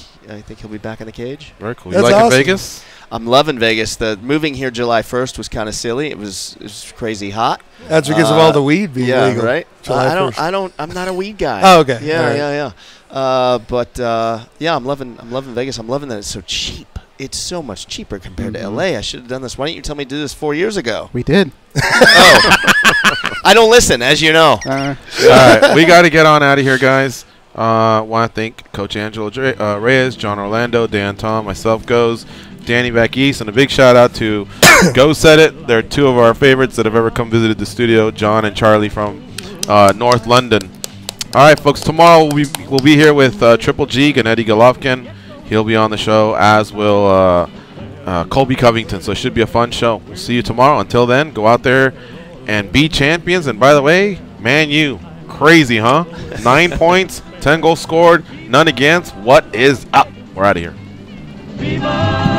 Speaker 9: he'll be back in the cage.
Speaker 3: Very cool. You like Vegas?
Speaker 9: I'm loving Vegas. The moving here July 1st was kind of silly. It was crazy hot.
Speaker 20: That's because of all the weed being legal.
Speaker 9: Yeah, right.
Speaker 20: July 1st.
Speaker 9: I'm not a weed guy.
Speaker 20: Oh, okay.
Speaker 9: Yeah. I'm loving Vegas. I'm loving that it's so cheap. It's so much cheaper compared to LA. I should have done this. Why didn't you tell me to do this 4 years ago?
Speaker 1: We did.
Speaker 9: I don't listen, as you know.
Speaker 3: All right, we got to get on out of here, guys. Want to thank Coach Angelo Reyes, John Orlando, Dan Tom, myself, Goze, Danny back east, and a big shout out to Goze Said It. They're two of our favorites that have ever come visited the studio, John and Charlie from North London. All right, folks, tomorrow we'll be here with Triple G and Eddie Golovkin. He'll be on the show, as will Colby Covington, so it should be a fun show. We'll see you tomorrow. Until then, go out there and be champions. And by the way, Man U, crazy, huh? 9 points, 10 goals scored, none against. What is up? We're out of here.
Speaker 13: Viva!